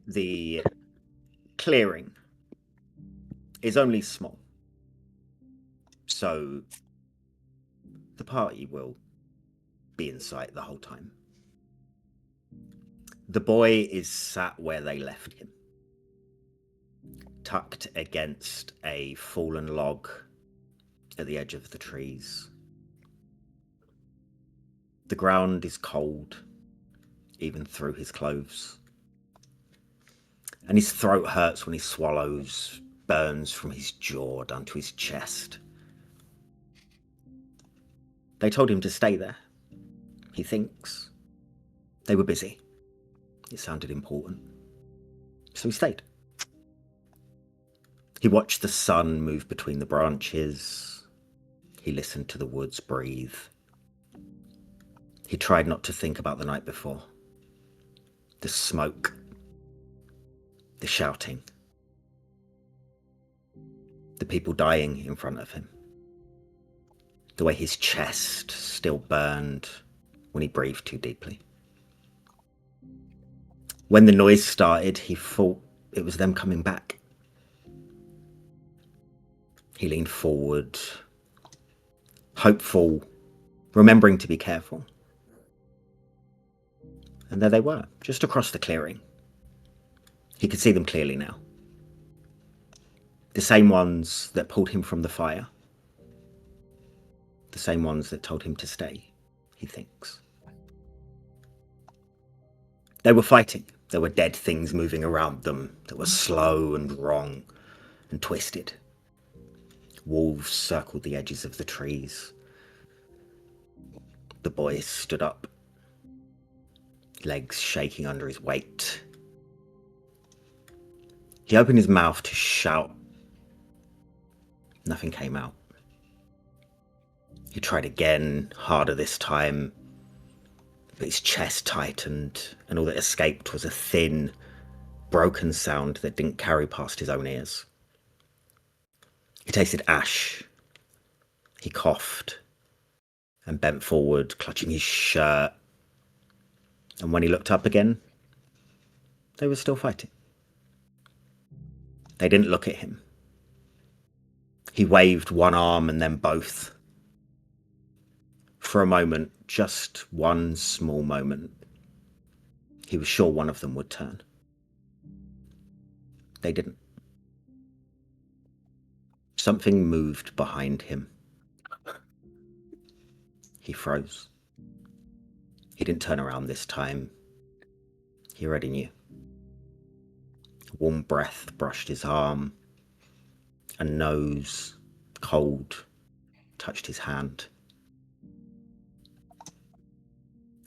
the clearing is only small. So the party will be in sight the whole time. The boy is sat where they left him, tucked against a fallen log at the edge of the trees. The ground is cold, even through his clothes. And his throat hurts when he swallows, burns from his jaw down to his chest. They told him to stay there, he thinks. They were busy. It sounded important. So he stayed. He watched the sun move between the branches. He listened to the woods breathe. He tried not to think about the night before. The smoke. The shouting. The people dying in front of him. The way his chest still burned when he breathed too deeply. When the noise started, he thought it was them coming back. He leaned forward, hopeful, remembering to be careful. And there they were, just across the clearing. He could see them clearly now. The same ones that pulled him from the fire. The same ones that told him to stay, he thinks. They were fighting. There were dead things moving around them that were slow and wrong and twisted. Wolves circled the edges of the trees. The boy stood up, legs shaking under his weight. He opened his mouth to shout. Nothing came out. He tried again, harder this time, but his chest tightened, and all that escaped was a thin, broken sound that didn't carry past his own ears. He tasted ash. He coughed and bent forward, clutching his shirt. And when he looked up again, they were still fighting. They didn't look at him. He waved one arm and then both. For a moment, just one small moment, he was sure one of them would turn. They didn't. Something moved behind him. He froze. He didn't turn around this time. He already knew. A warm breath brushed his arm. A nose, cold, touched his hand.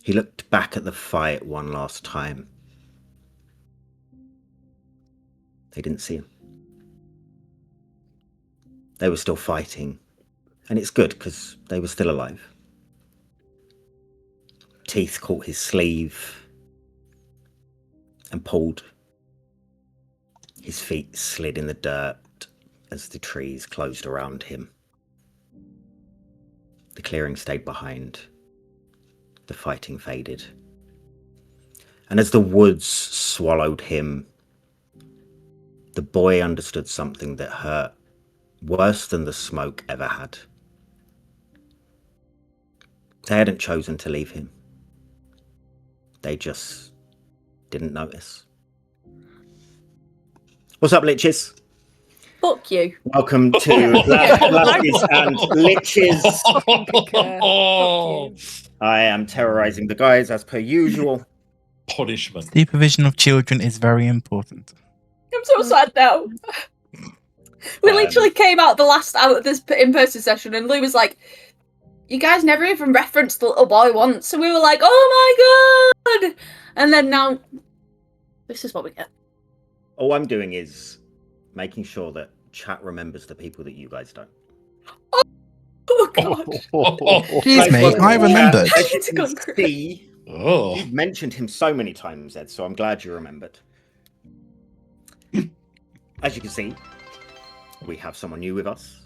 He looked back at the fight one last time. They didn't see him. They were still fighting, and it's good because they were still alive. Teeth caught his sleeve and pulled. His feet slid in the dirt as the trees closed around him. The clearing stayed behind. The fighting faded. And as the woods swallowed him, the boy understood something that hurt worse than the smoke ever had. They hadn't chosen to leave him. They just didn't notice. What's up, liches? Fuck you. Welcome to Lasses and Liches. I am terrorizing the guys as per usual. Punishment. Supervision of children is very important. I'm so sad now. We literally came out of this in-person session and Lou was like, you guys never even referenced the little boy once. So we were like, oh my god! And then now, this is what we get. All I'm doing is making sure that chat remembers the people that you guys don't. Oh god. Excuse me, I remembered. You've mentioned him so many times, Ed, so I'm glad you remembered. As you can see, we have someone new with us.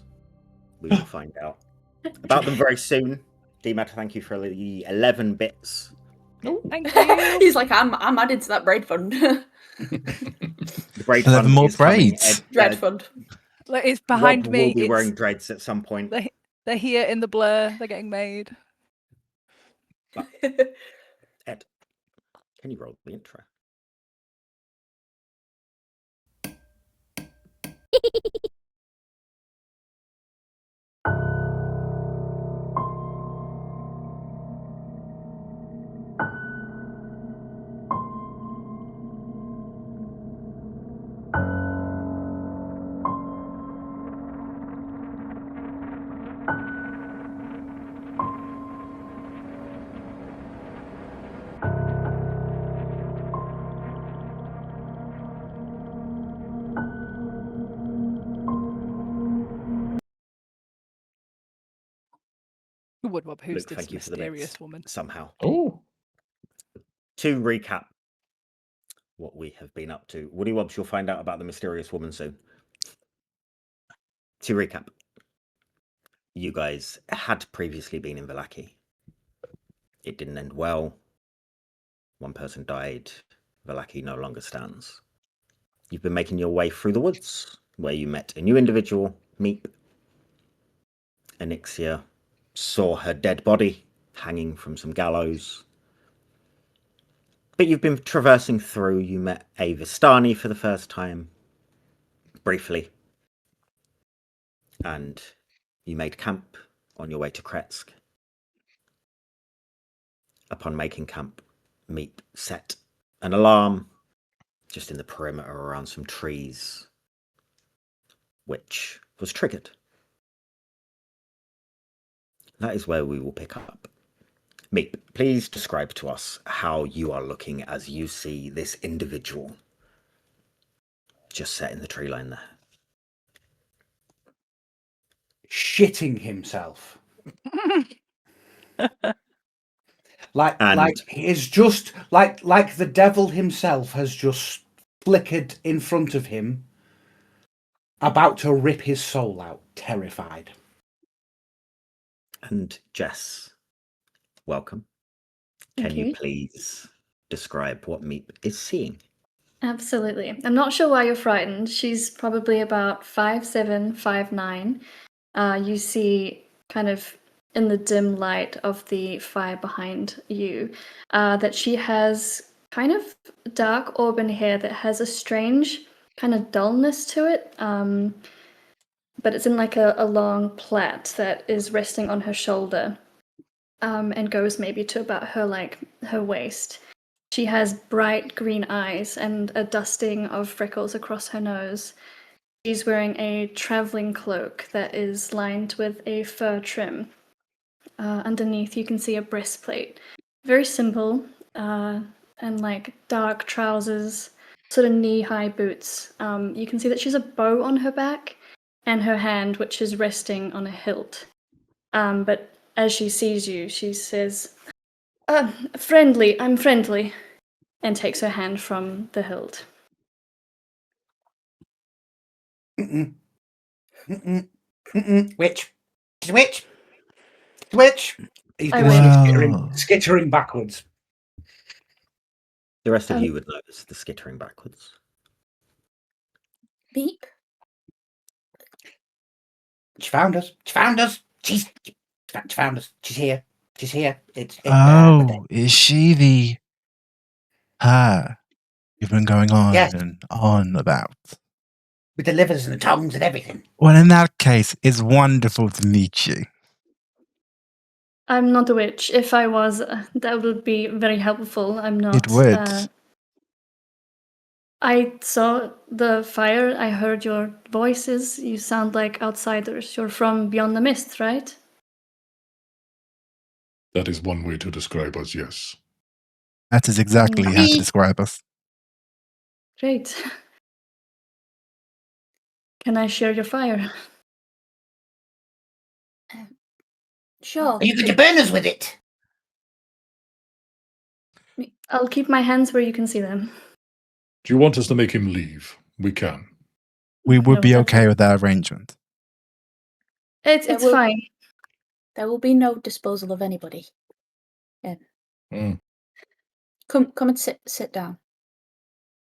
We will find out about them very soon. DMAT, thank you for the 11 bits. Thank you. He's like, I'm added to that braid fund. The braid So there are fund more is coming. braids. Dread fund. Look, it's behind Rob me. will be It's, wearing dreads at some point. they're here in the blur. They're getting made. Ed, can you roll the intro? Woodwop, who's Luke, this thank you for the mysterious bits. woman? Somehow. Oh, To recap what we have been up to, Woody Wobbs, you'll find out about the mysterious woman soon. To recap, you guys had previously been in Vallaki. It didn't end well. One person died. Vallaki no longer stands. You've been making your way through the woods, where you met a new individual, Meep. Anixia saw her dead body hanging from some gallows. But you've been traversing through. You met a Vistani for the first time, briefly. And you made camp on your way to Krezk. Upon making camp, Meep set an alarm just in the perimeter around some trees, which was triggered. That is where we will pick up. Meep, please describe to us how you are looking as you see this individual just set in the tree line there. shitting himself. And- like he's just like the devil himself has just flickered in front of him, about to rip his soul out, terrified. And Jess, welcome. Thank Can you you. please describe what Meep is seeing? Absolutely. I'm not sure why you're frightened. She's probably about 5'7", 5'9". You see kind of in the dim light of the fire behind you that she has kind of dark auburn hair that has a strange kind of dullness to it. But it's in like a long plait that is resting on her shoulder and goes maybe to about her waist. She has bright green eyes and a dusting of freckles across her nose. She's wearing a traveling cloak that is lined with a fur trim. Underneath, you can see a breastplate. Very simple, and like dark trousers, sort of knee-high boots. You can see that she's a bow on her back, and her hand, which is resting on a hilt. But as she sees you, she says, friendly, I'm friendly, and takes her hand from the hilt. Mm-mm. Mm-mm. Mm-mm. Witch. She's a witch. Witch. He's I going to Wow. skittering backwards. The rest of you would notice the skittering backwards. Beep. She found us. She found us. She found us. She's here. She's here. Oh, is she the her you've been going on Yes. and on about? with the livers and the tongues and everything. Well, in that case, it's wonderful to meet you. I'm not a witch. If I was, that would be very helpful. I'm not. It would. I saw the fire. I heard your voices. You sound like outsiders. You're from beyond the mist, right? That is one way to describe us, yes. That is exactly how to describe us. Great. Can I share your fire? Sure. You could burn us with it. I'll keep my hands where you can see them. Do you want us to make him leave? We can. We would No, be definitely. okay with that arrangement. It's will- fine. There will be no disposal of anybody. Mm. Come and sit down.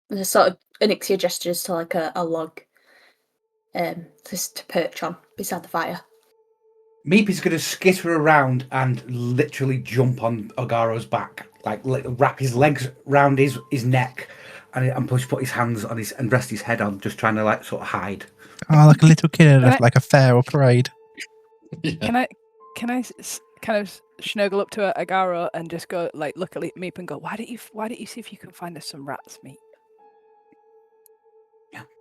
There's a sort of Onyxia gestures to like a log, just to perch on beside the fire. Meep is going to skitter around and literally jump on Ogaro's back, like wrap his legs round his neck, and put his hands on his and rest his head on, just trying to like sort of hide. Oh, like a little kid Can I- at like a fair or parade. Yeah. Can I kind of snuggle up to Agaro and just go like look at Meep and go, why don't you see if you can find us some rats, Meep?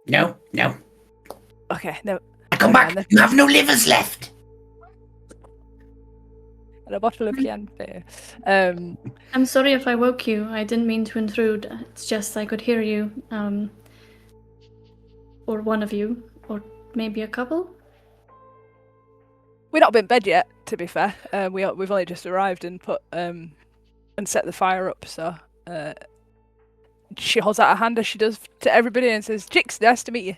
No. Okay, no. Come back. back. You have no livers left. And a bottle of Chianti. I'm sorry if I woke you. I didn't mean to intrude. It's just I could hear you. Or one of you. Or maybe a couple. We're not in bed yet, to be fair. We've only just arrived and put and set the fire up. So she holds out her hand as she does to everybody and says, "Jix, nice to meet you."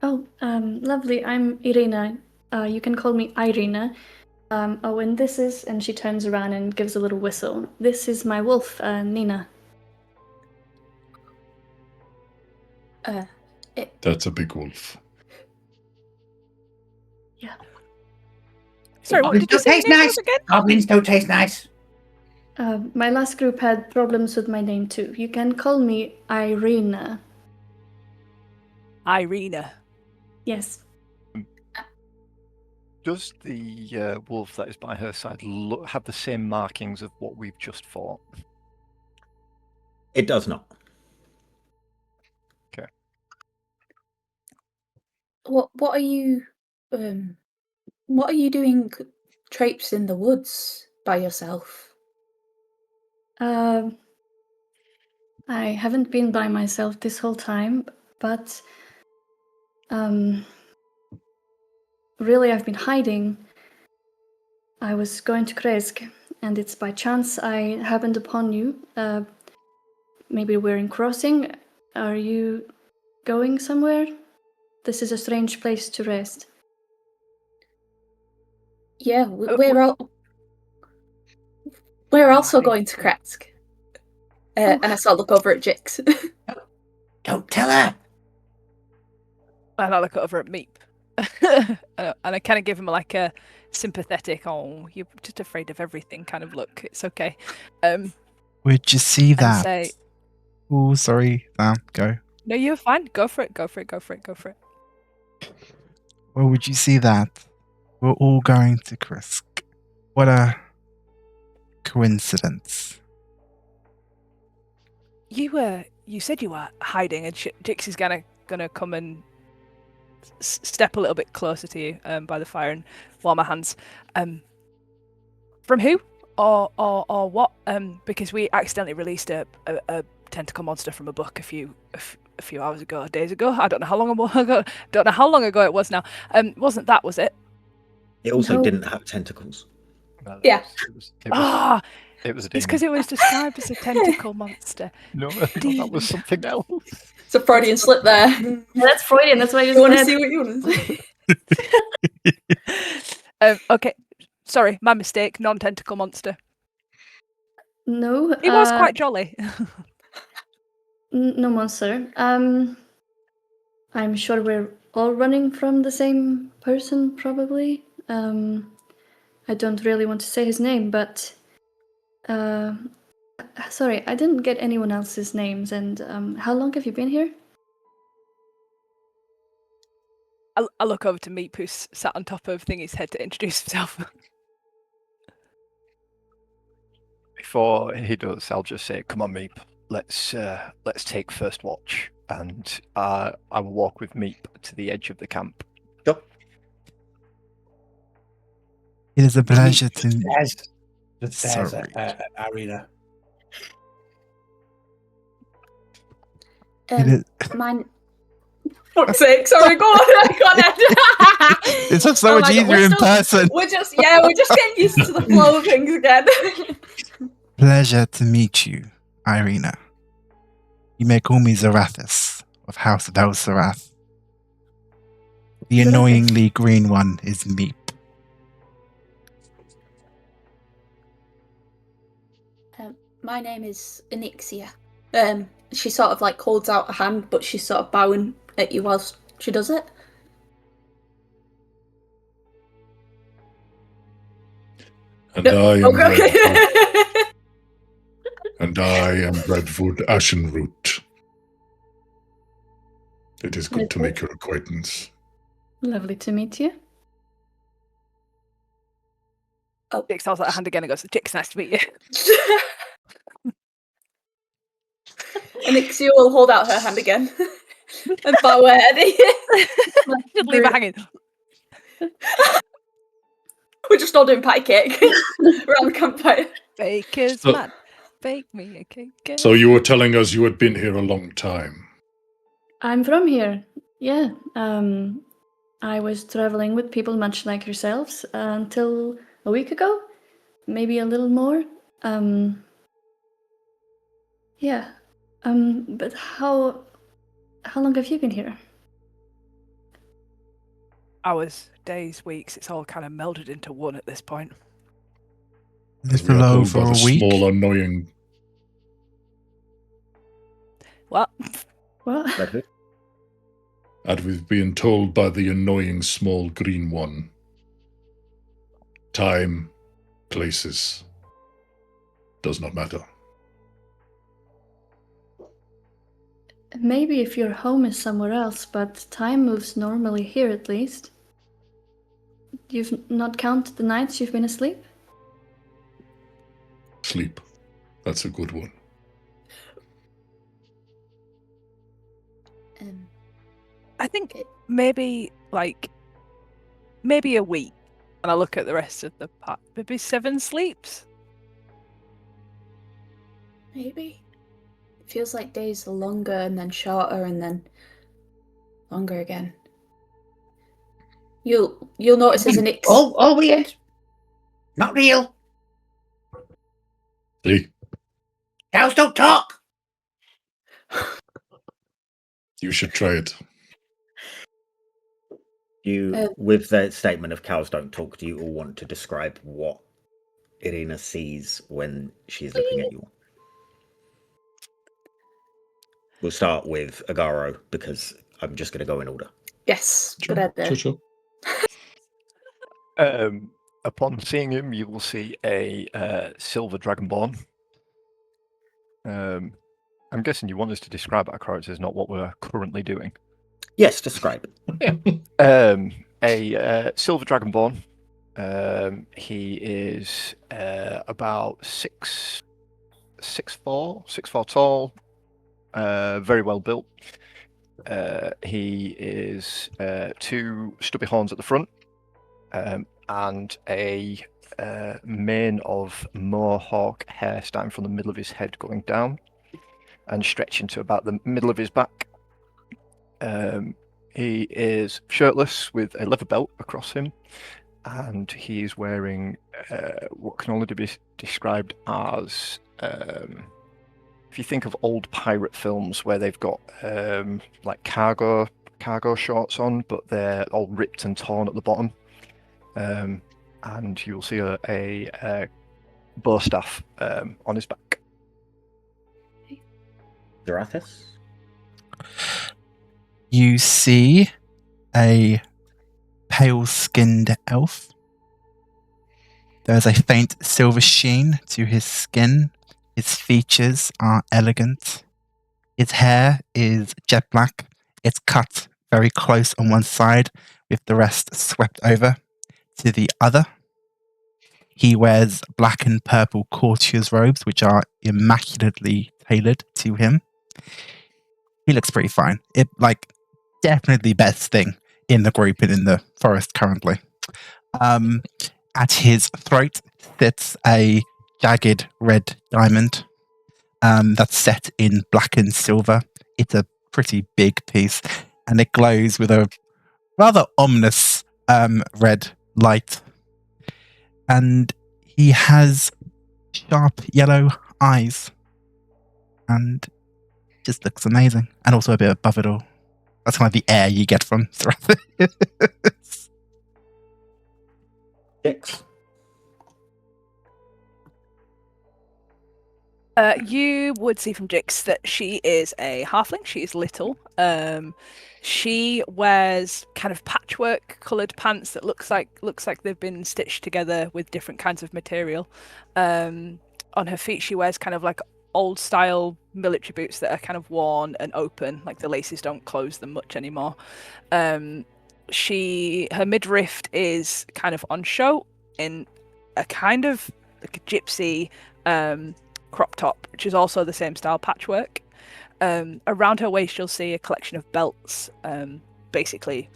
Oh, lovely. I'm Ireena. You can call me Ireena. And this is, and she turns around and gives a little whistle. This is my wolf, Nina. That's a big wolf. Yeah. Sorry, what did you say? Taste your name nice. was again? Goblins don't taste nice. My last group had problems with my name too. You can call me Ireena. Ireena. Yes. Does the wolf that is by her side have the same markings of what we've just fought? It does not. Okay. What are you doing traipse in the woods by yourself? I haven't been by myself this whole time, but really I've been hiding. I was going to Krezk, and it's by chance I happened upon you. Maybe we're in crossing. Are you going somewhere? This is a strange place to rest. Yeah, we're also going to Krezk. And I sort of look over at Jix. Don't tell her. And I look over at Meep. And I kind of give him like a sympathetic, oh, you're just afraid of everything kind of look. It's okay. Would you see And that? say, Oh, sorry, Sam. Go. no, you're fine. Go for it. Well, would you see that? We're all going to Krezk. What a coincidence. You said you were hiding, and Jix is gonna come and step a little bit closer to you by the fire and warm my hands. From who or what? Because we accidentally released a tentacle monster from a book a few hours ago, days ago. I don't know how long ago. Don't know how long ago it was now. Was it? It also No. didn't have tentacles. No, Yeah. It was a It's demon. because it was described as a tentacle monster. No, that was something else. It's a Freudian slip there. Yeah, that's Freudian, that's why you You want to said. see what you want to see? Okay, sorry, my mistake. Non-tentacle monster. No. It was quite jolly. No monster. I'm sure we're all running from the same person, probably. I don't really want to say his name, but sorry, I didn't get anyone else's names. And how long have you been here? I look over to Meep, who's sat on top of Thingy's head to introduce himself. Before he does, I'll just say, "Come on, Meep. Let's take first watch." And I will walk with Meep to the edge of the camp. Go. It is a pleasure to. The stairs Sorry. at Ireena. It is, Mine. Fuck's sake! Sorry, go on, Ed. it's just so Oh much my God, easier in person. We're just getting used to the flow of things again. Pleasure to meet you, Ireena. You may call me Zarathus of House Belsarath. The annoyingly green one is Meep. My name is Anixia. She sort of like holds out a hand, but she's sort of bowing at you whilst she does it. And I am Redwood, Okay. and I am Redwood Ashenroot. It is good to make your acquaintance. Lovely to meet you. Jix holds out a hand again and goes, Jix, nice to meet you. Anixia will hold out her hand again and bow her head. Just leave her hanging. We're just all doing patty cake around the campfire. Baker's So- man. Bake me a cake. So you were telling us you had been here a long time. I'm from here. Yeah. I was traveling with people much like yourselves until a week ago, maybe a little more. Yeah. But how long have you been here? Hours, days, weeks, it's all kind of melded into one at this point. As we Little are told over by a the week. small, annoying. What? What? Redwood? And we've been told by the annoying small green one. Time, places, does not matter. Maybe if your home is somewhere else, but time moves normally here at least. You've not counted the nights you've been asleep? Sleep. That's a good one. I think maybe a week. And I look at the rest of the pack. Maybe 7 sleeps. Maybe. It feels like days are longer and then shorter and then longer again. You'll notice as Anix. All weird. Not real. See? Cows don't talk. You should try it. With the statement of cows don't talk, do you all want to describe what Ireena sees when she's looking at you? We'll start with Agaro, because I'm just going to go in order. Yes, good idea. Sure. Upon seeing him, you will see a silver dragonborn. I'm guessing you want us to describe our characters, not what we're currently doing. Yes, describe it. A silver dragonborn. He is about 6'4" tall. Very well built. He is 2 stubby horns at the front, and a mane of mohawk hair starting from the middle of his head going down and stretching to about the middle of his back. He is shirtless with a leather belt across him, and he is wearing what can only be described as, if you think of old pirate films where they've got like cargo shorts on, but they're all ripped and torn at the bottom. And you'll see a bow staff on his back. Zarathis? You see a pale-skinned elf. There's a faint silver sheen to his skin. His features are elegant. His hair is jet black. It's cut very close on one side, with the rest swept over to the other. He wears black and purple courtier's robes, which are immaculately tailored to him. He looks pretty fine. Definitely the best thing in the group and in the forest currently. At his throat sits a jagged red diamond that's set in black and silver. It's a pretty big piece, and it glows with a rather ominous red light. And he has sharp yellow eyes, and just looks amazing. And also a bit above it all. That's kind of the air you get from Zarathis. Six. You would see from Jix that she is a halfling. She is little. She wears kind of patchwork coloured pants that looks like they've been stitched together with different kinds of material. On her feet, she wears kind of like old style military boots that are kind of worn and open, like the laces don't close them much anymore. Her midriff is kind of on show in a kind of like a gypsy crop top, which is also the same style patchwork. Around her waist, you'll see a collection of belts, basically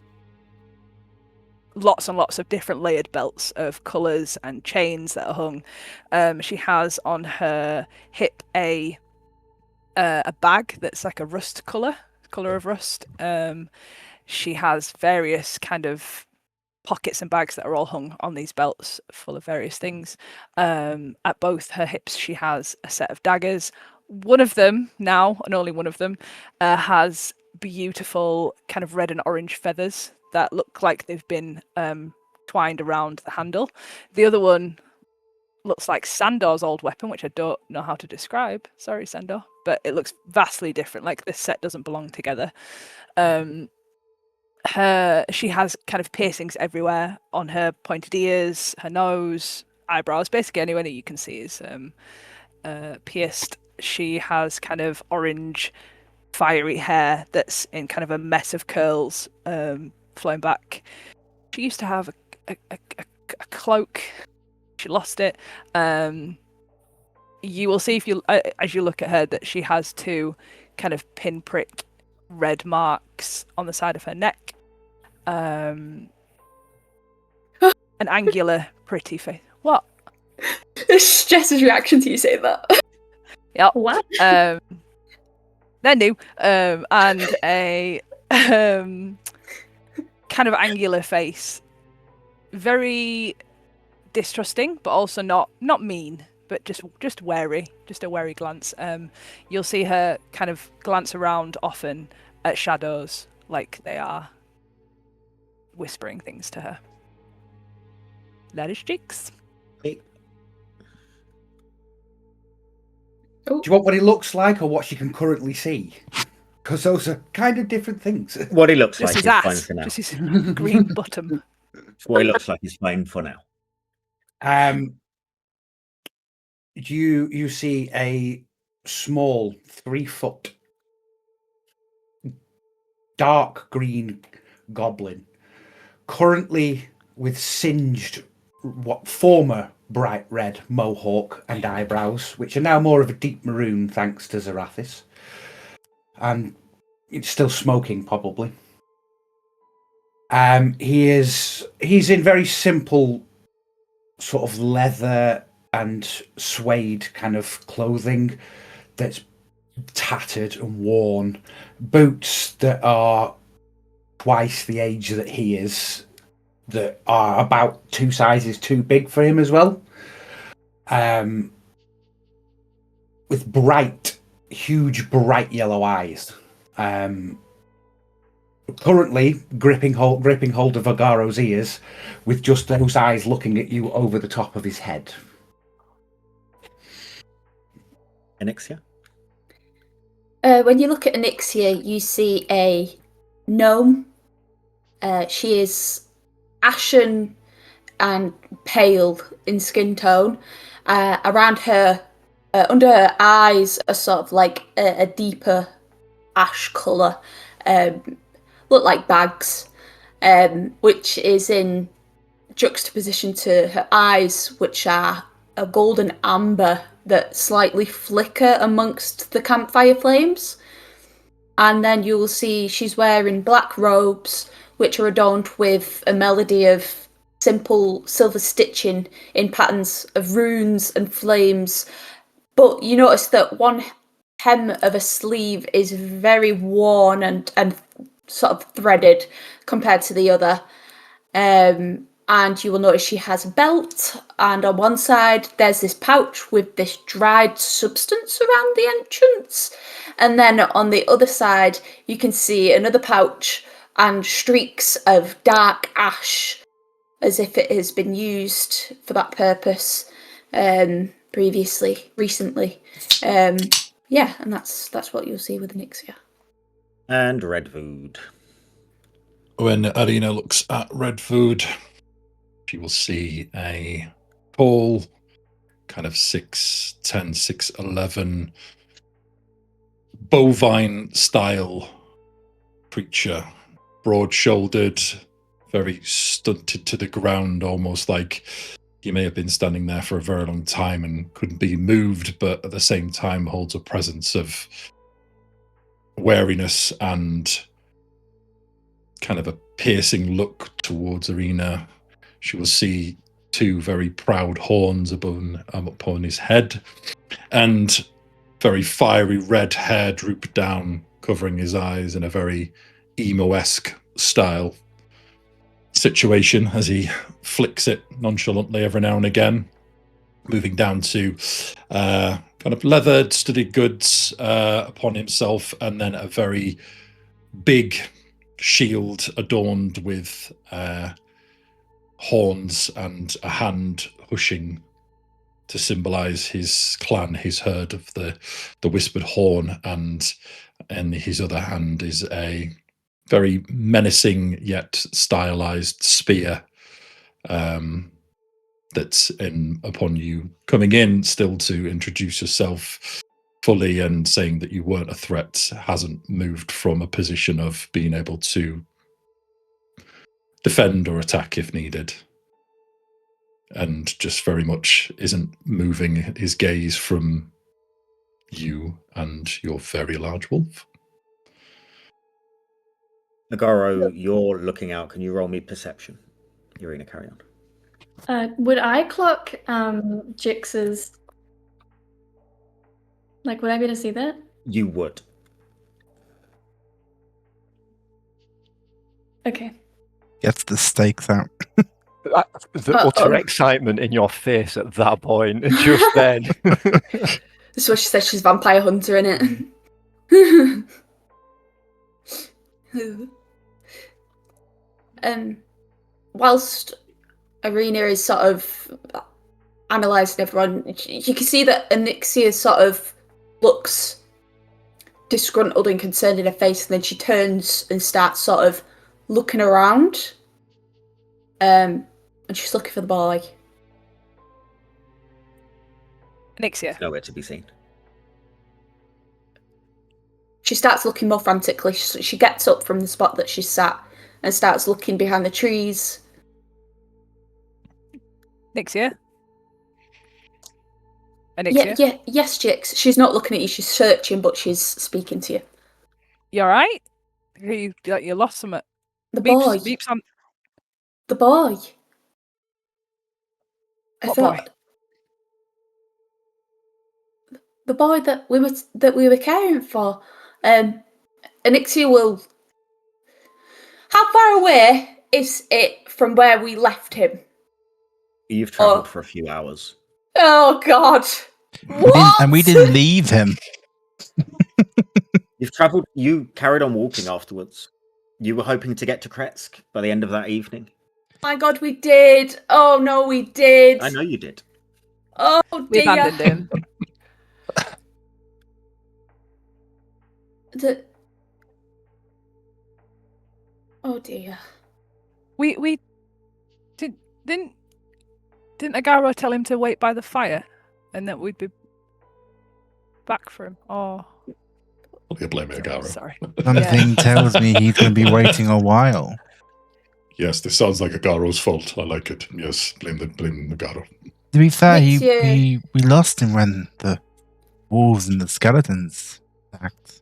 lots and lots of different layered belts of colours and chains that are hung. She has on her hip a bag that's like a rust colour of rust. She has various kind of pockets and bags that are all hung on these belts full of various things. At both her hips, she has a set of daggers. One of them now, and only one of them, has beautiful kind of red and orange feathers that look like they've been twined around the handle. The other one looks like Sandor's old weapon, which I don't know how to describe. Sorry, Sandor, but it looks vastly different. Like this set doesn't belong together. She has kind of piercings everywhere on her pointed ears, her nose, eyebrows. Basically, anywhere that you can see is pierced. She has kind of orange, fiery hair that's in kind of a mess of curls flowing back. She used to have a cloak. She lost it. You will see if you as you look at her that she has two kind of pinprick red marks on the side of her neck. An angular, pretty face. What? It's Jess's reaction to you saying that. Yep. What? They're new. And a kind of angular face. Very distrusting, but also not mean, but just wary. Just a wary glance. You'll see her kind of glance around often at shadows, like they are whispering things to her. That is Jix. Do you want what he looks like or what she can currently see? Because those are kind of different things. What he looks Just like his is fine ass. for now. Just his green bottom. What he looks like is fine for now. You see a small 3-foot dark green goblin, currently with singed former bright red mohawk and eyebrows, which are now more of a deep maroon thanks to Zarathis. And it's still smoking, probably. He's in very simple sort of leather and suede kind of clothing that's tattered and worn, boots that are twice the age that he is, that are about 2 sizes too big for him as well, with huge bright yellow eyes, currently gripping hold of Agaro's ears, with just those eyes looking at you over the top of his head. Anixia? When you look at Anixia, you see a gnome. She is ashen and pale in skin tone. Around her, under her eyes, are sort of like a deeper ash colour. Look like bags, which is in juxtaposition to her eyes, which are a golden amber that slightly flicker amongst the campfire flames. And then you will see she's wearing black robes, which are adorned with a melody of simple silver stitching in patterns of runes and flames. But you notice that one hem of a sleeve is very worn and sort of threaded compared to the other. And you will notice she has a belt, and on one side there's this pouch with this dried substance around the entrance, and then on the other side you can see another pouch and streaks of dark ash, as if it has been used for that purpose. recently. Yeah, and that's what you'll see with Nixia. And Redwood. When Ireena looks at Redwood, she will see a tall, kind of 6'10", 6'11", bovine style creature, broad-shouldered, very stunted to the ground, almost like he may have been standing there for a very long time and couldn't be moved, but at the same time holds a presence of wariness and kind of a piercing look towards Ireena. She will see two very proud horns upon his head, and very fiery red hair droop down, covering his eyes in a very emo-esque style situation as he flicks it nonchalantly every now and again, moving down to kind of leathered, studded goods upon himself, and then a very big shield adorned with horns and a hand hushing to symbolize his clan, his herd of the whispered horn, and in his other hand is a very menacing yet stylized spear that's upon you coming in still to introduce yourself fully and saying that you weren't a threat, hasn't moved from a position of being able to defend or attack if needed, and just very much isn't moving his gaze from you and your very large wolf. Nagaro, you're looking out. Can you roll me perception? Ireena, carry on. Would I clock Jix's? Like, would I be able to see that? You would. Okay. Gets the stakes out. The utter excitement in your face at that point, and just then. That's what she said. She's vampire hunter, innit? Whilst Ireena is sort of analysing everyone, you can see that Anixia sort of looks disgruntled and concerned in her face, and then she turns and starts sort of looking around. And she's looking for the boy. Nixia. Nowhere to be seen. She starts looking more frantically. She gets up from the spot that she's sat and starts looking behind the trees. Nixia? Anixia? Yes, Jix. She's not looking at you, she's searching, but she's speaking to you. You alright? You lost something. The boy. Meep's on. The boy. What boy? The boy that we were caring for. Anixia will. How far away is it from where we left him? You've travelled for a few hours. Oh God! What? We didn't leave him. You've travelled. You carried on walking afterwards. You were hoping to get to Krezk by the end of that evening. My God, we did. Oh no, we did. I know you did. Oh dear. We abandoned him. Oh dear. We didn't Agaro tell him to wait by the fire, and that we'd be back for him? Oh, You blame Agaro. sorry. Something tells me he's going to be waiting a while. Yes, this sounds like Agaro's fault. I like it. Yes, blame Agaro. To be fair, Nixia. we lost him when the wolves and the skeletons attacked.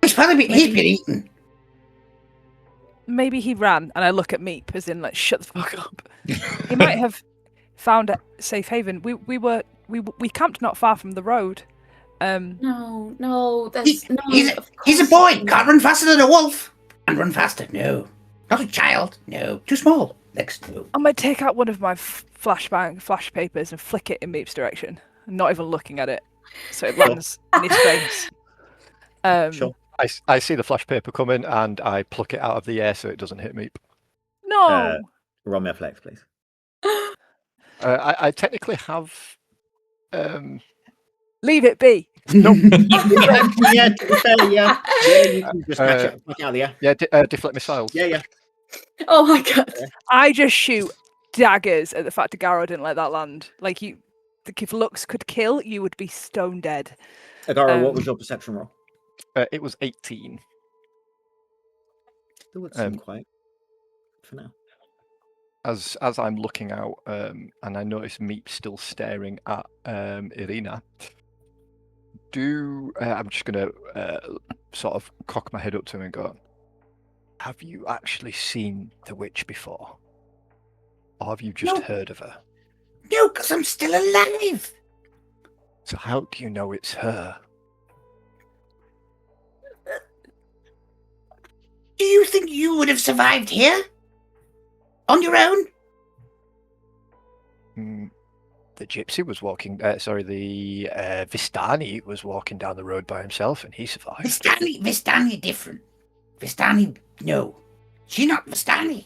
He's been eaten. Maybe he ran, and I look at Meep as in, like, shut the fuck up. He might have found a safe haven. We camped not far from the road. No, He's a boy. Can't run faster than a wolf. Can't run faster. No, not a child. No, too small. Next, no. I might take out one of my flash papers and flick it in Meep's direction, not even looking at it, so it lands in his face. Sure. I see the flash paper coming, and I pluck it out of the air so it doesn't hit Meep. No. Roll me a flex, please. I technically have. Leave it be. No. Yeah, to be fair, yeah. Yeah, you can just snatch it out of the air. Yeah, deflect missiles. Yeah. Oh my god. I just shoot daggers at the fact that Garo didn't let that land. Like if looks could kill, you would be stone dead. Agaro, what was your perception roll? It was 18. It would seem quite for now. As I'm looking out, and I notice Meep still staring at Ireena. I'm just gonna sort of cock my head up to him and go, have you actually seen the witch before? Or have you just heard of her? No, because I'm still alive. So how do you know it's her? Do you think you would have survived here? On your own? The gypsy was walking. The Vistani was walking down the road by himself, and he survived. Vistani different. Vistani, no. She's not Vistani.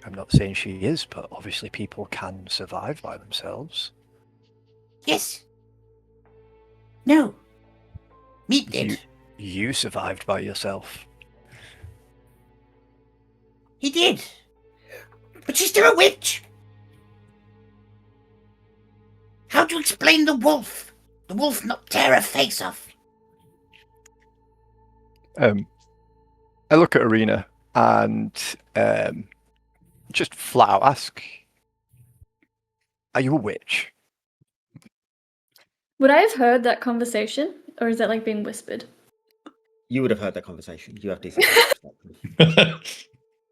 I'm not saying she is, but obviously people can survive by themselves. Yes. No. Meep did. You survived by yourself. He did. But she's still a witch. How do you explain the wolf? The wolf not tear her face off. I look at Ireena and just flat out ask, are you a witch? Would I have heard that conversation, or is that like being whispered? You would have heard that conversation. You have decent.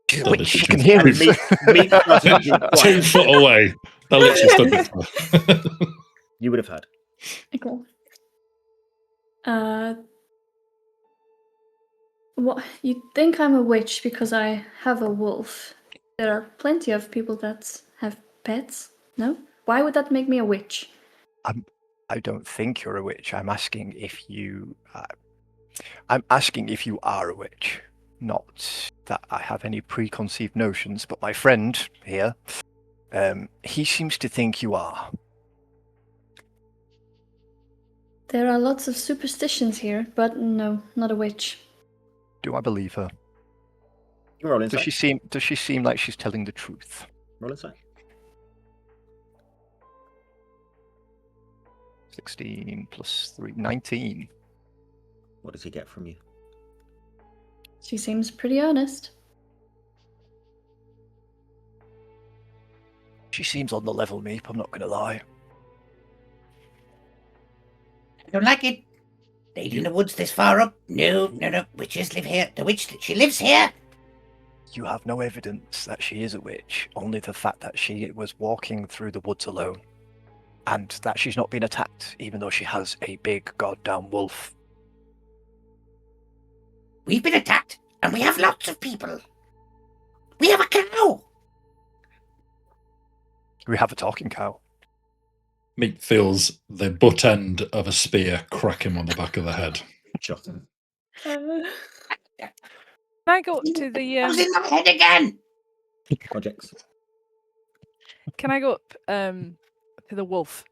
She's a witch, she can hear us. Meep doesn't do quite. 2 foot away. That literally stood next to her. You would have heard. Okay. What, you think I'm a witch because I have a wolf? There are plenty of people that have pets. No? Why would that make me a witch? I don't think you're a witch. I'm asking if you. I'm asking if you are a witch. Not that I have any preconceived notions, but my friend here, he seems to think you are. There are lots of superstitions here, but no, not a witch. Do I believe her? You roll insight. Does she seem like she's telling the truth? Roll insight. 16 plus 3, 19. What does he get from you? She seems pretty honest. She seems on the level, Meep, I'm not going to lie. I don't like it. Lady in the woods this far up? No. Witches live here. The witch, she lives here. You have no evidence that she is a witch, only the fact that she was walking through the woods alone. And that she's not been attacked, even though she has a big goddamn wolf. We've been attacked, and we have lots of people. We have a cow. We have a talking cow. Meep feels the butt end of a spear crack him on the back of the head. Sure. Can I go up to the? I was in my head again. Projects. Can I go up to the wolf?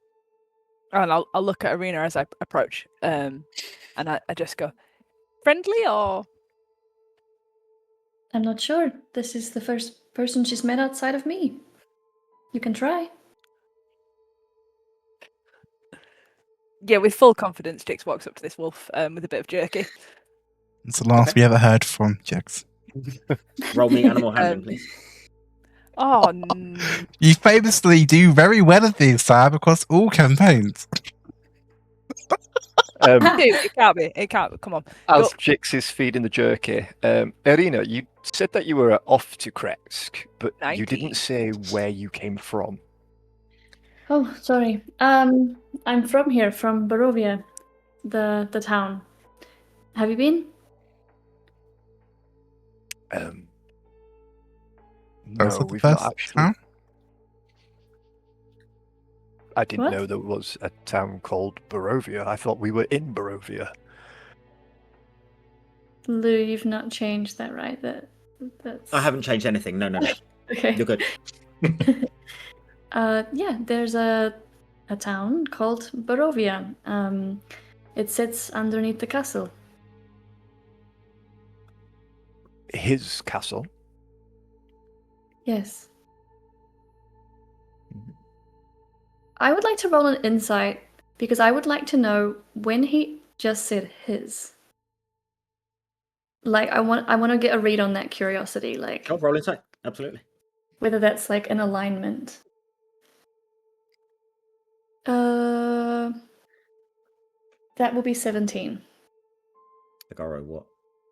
And I'll look at Ireena as I approach, and I just go, friendly or? I'm not sure. This is the first person she's met outside of me. You can try. Yeah, with full confidence, Jix walks up to this wolf with a bit of jerky. It's the last we ever heard from Jex. Roll me animal handling, please. Oh, You famously do very well at these, Sam, across all campaigns. it can't be. It can't. Come on. As Go- Jix is feeding the jerky, Ireena, you said that you were off to Krezk, but you 19. didn't say where you came from. Oh, sorry. I'm from here, from Barovia, the town. Have you been? No, Was that the we've not first actually. town? I didn't What? know there was a town called Barovia. I thought we were in Barovia. Lou, you've not changed that, right? That's I haven't changed anything. No. okay. You're good. Yeah, there's a town called Barovia. It sits underneath the castle. His castle. Yes. I would like to roll an insight because I would like to know when he just said his. Like I want to get a read on that curiosity, like Oh, roll insight. Absolutely. whether that's like an alignment. That will be 17. Agaro, what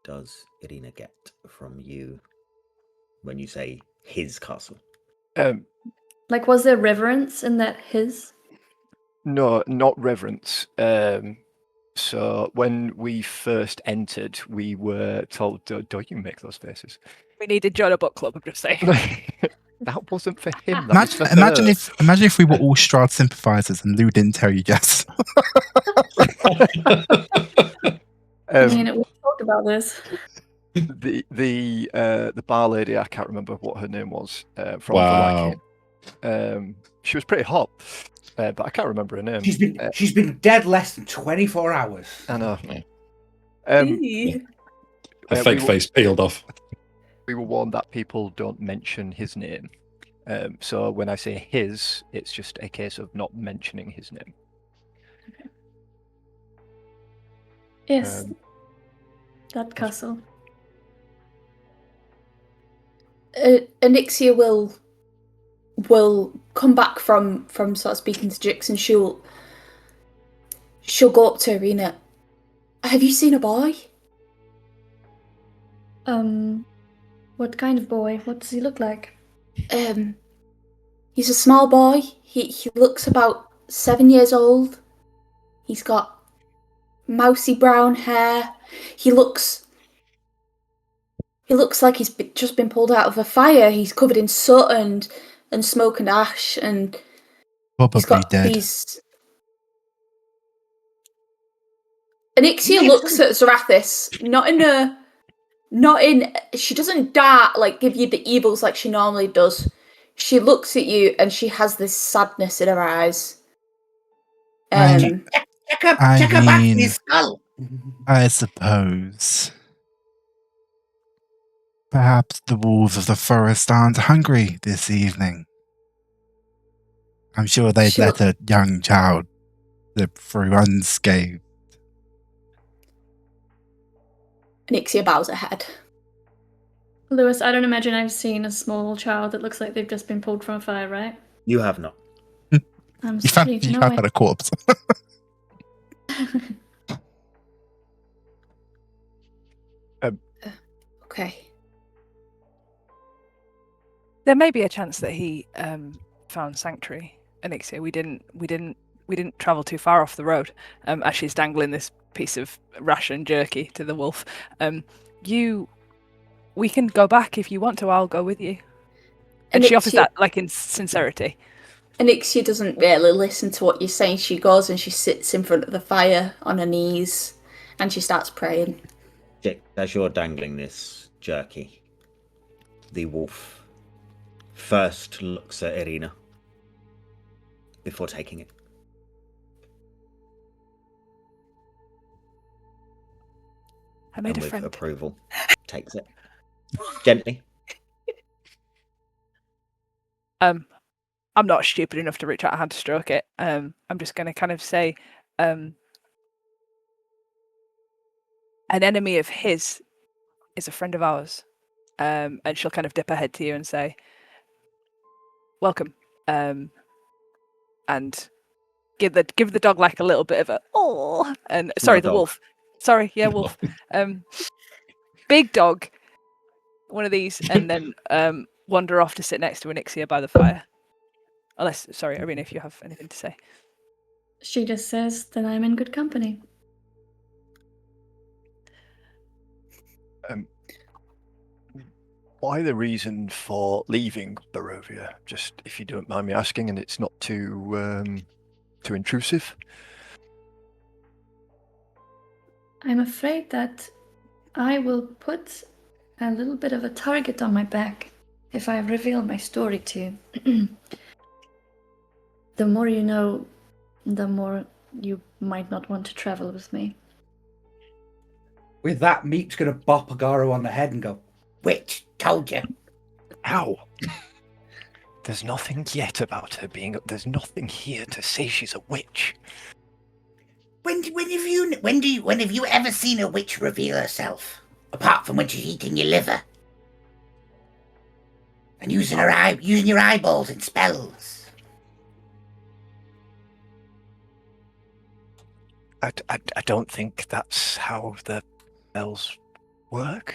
does Ireena get from you when you say his castle? Like, was there reverence in that his? No, not reverence. So when we first entered, we were told, don't you make those faces? We need to join a book club, I'm just saying. That wasn't for him. That was for Imagine her. if we were all Strahd sympathizers and Lou didn't tell you yes. I mean, we talked about this. The bar lady, I can't remember what her name was, from Wow. Valakia. She was pretty hot, but I can't remember her name. She's been dead less than 24 hours. I know. Eee. A we fake were- face peeled off. We were warned that people don't mention his name. So when I say his, it's just a case of not mentioning his name. Yes, that castle. Anixia will come back from sort of speaking to Jix, and she'll go up to Ireena. Have you seen a boy? What kind of boy? What does he look like? He's a small boy. He looks about 7 years old. He's got mousy brown hair. He looks like he's just been pulled out of a fire. He's covered in soot and smoke and ash, and he's Probably got dead. these. Anixia looks at Zarathis, not in. She doesn't dart, like, give you the evils like she normally does. She looks at you and she has this sadness in her eyes. I Check her back in his skull. I suppose. Perhaps the wolves of the forest aren't hungry this evening. I'm sure they'd Sure. let a young child slip through unscathed. Anixia bows her head. Lewis, I don't imagine I've seen a small child that looks like they've just been pulled from a fire, right? You have not. I'm You found, sorry, you have had a corpse. Okay. There may be a chance that he found sanctuary, Anixia. We didn't travel too far off the road. As she's dangling this piece of ration jerky to the wolf. We can go back if you want to. I'll go with you. And she offers that like in sincerity. Anixia doesn't really listen to what you're saying. She goes and she sits in front of the fire on her knees and she starts praying. Jix, as you're dangling this jerky, the wolf first looks at Ireena before taking it. I made And a with friend. approval, takes it gently. I'm not stupid enough to reach out a hand to stroke it. I'm just going to kind of say, an enemy of his is a friend of ours. And she'll kind of dip her head to you and say, welcome. And give the dog like a little bit of a, oh, and sorry, the dog. wolf. Sorry, yeah, wolf. Big dog, one of these, and then wander off to sit next to Anixia by the fire. Unless, sorry, Ireena, if you have anything to say. She just says that I'm in good company. Why the reason for leaving Barovia? Just if you don't mind me asking, and it's not too intrusive. I'm afraid that I will put a little bit of a target on my back if I reveal my story to you. The more you know, the more you might not want to travel with me. With that, Meep's going to bop Agaro on the head and go, "Witch, told you." Ow! There's nothing yet about her being. There's nothing here to say she's a witch. When have you ever seen a witch reveal herself? Apart from when she's eating your liver and using your eyeballs in spells. I don't think that's how the spells work.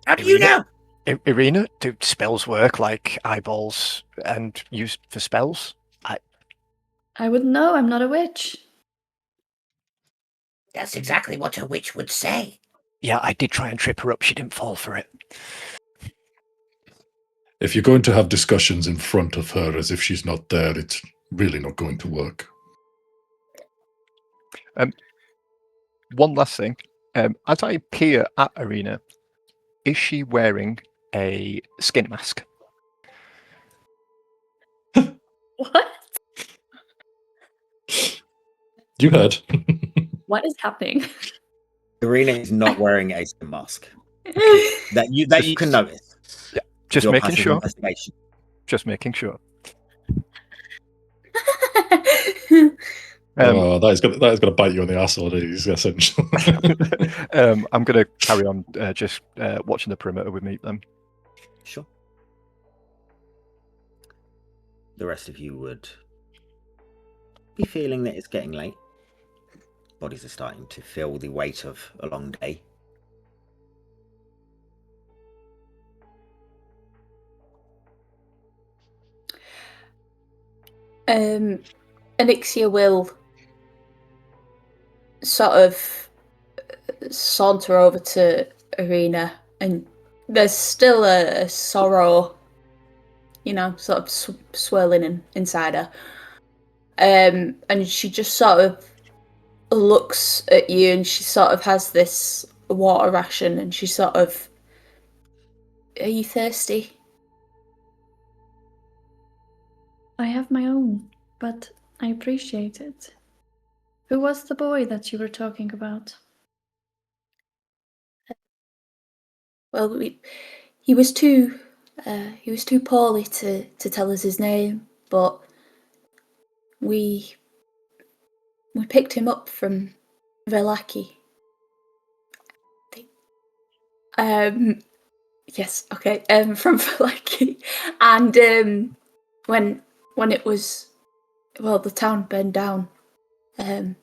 How do you know? Ireena, do spells work like eyeballs and used for spells? I wouldn't know, I'm not a witch. That's exactly what a witch would say. Yeah, I did try and trip her up. She didn't fall for it. If you're going to have discussions in front of her as if she's not there, it's really not going to work. One last thing. As I peer at Ireena, is she wearing a skin mask? What? You heard. What is happening? Ireena is not wearing a skin mask. That you can notice. Yeah, just Your making passive sure. investigation. Just making sure. That is going to bite you on the asshole. Essentially. I'm going to carry on just watching the perimeter with Meep then. Sure. The rest of you would be feeling that it's getting late. Bodies are starting to feel the weight of a long day. Anixia will sort of saunter over to Ireena, and there's still a sorrow, sort of swirling inside her. And she just sort of looks at you, and she sort of has this water ration, and she sort of, "Are you thirsty?" I have my own, but I appreciate it. Who was the boy that you were talking about? Well, he was too poorly to tell us his name, but we picked him up from Velaki. Yes, okay, from Velaki, and when it was, well, the town burned down, and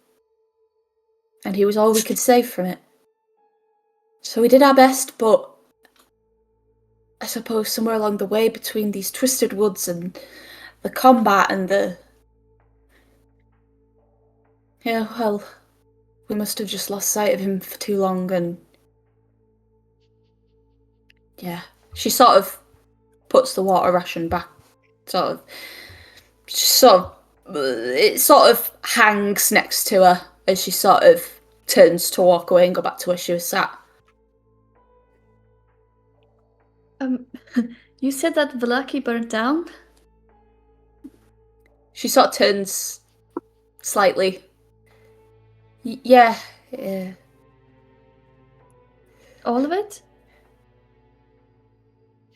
he was all we could save from it. So we did our best, but I suppose somewhere along the way between these twisted woods and the combat and well, we must have just lost sight of him for too long, and yeah, she sort of puts the water ration back, it sort of hangs next to her as she sort of turns to walk away and go back to where she was sat. You said that Velaki burnt down? She sort of turns slightly. Yeah. All of it?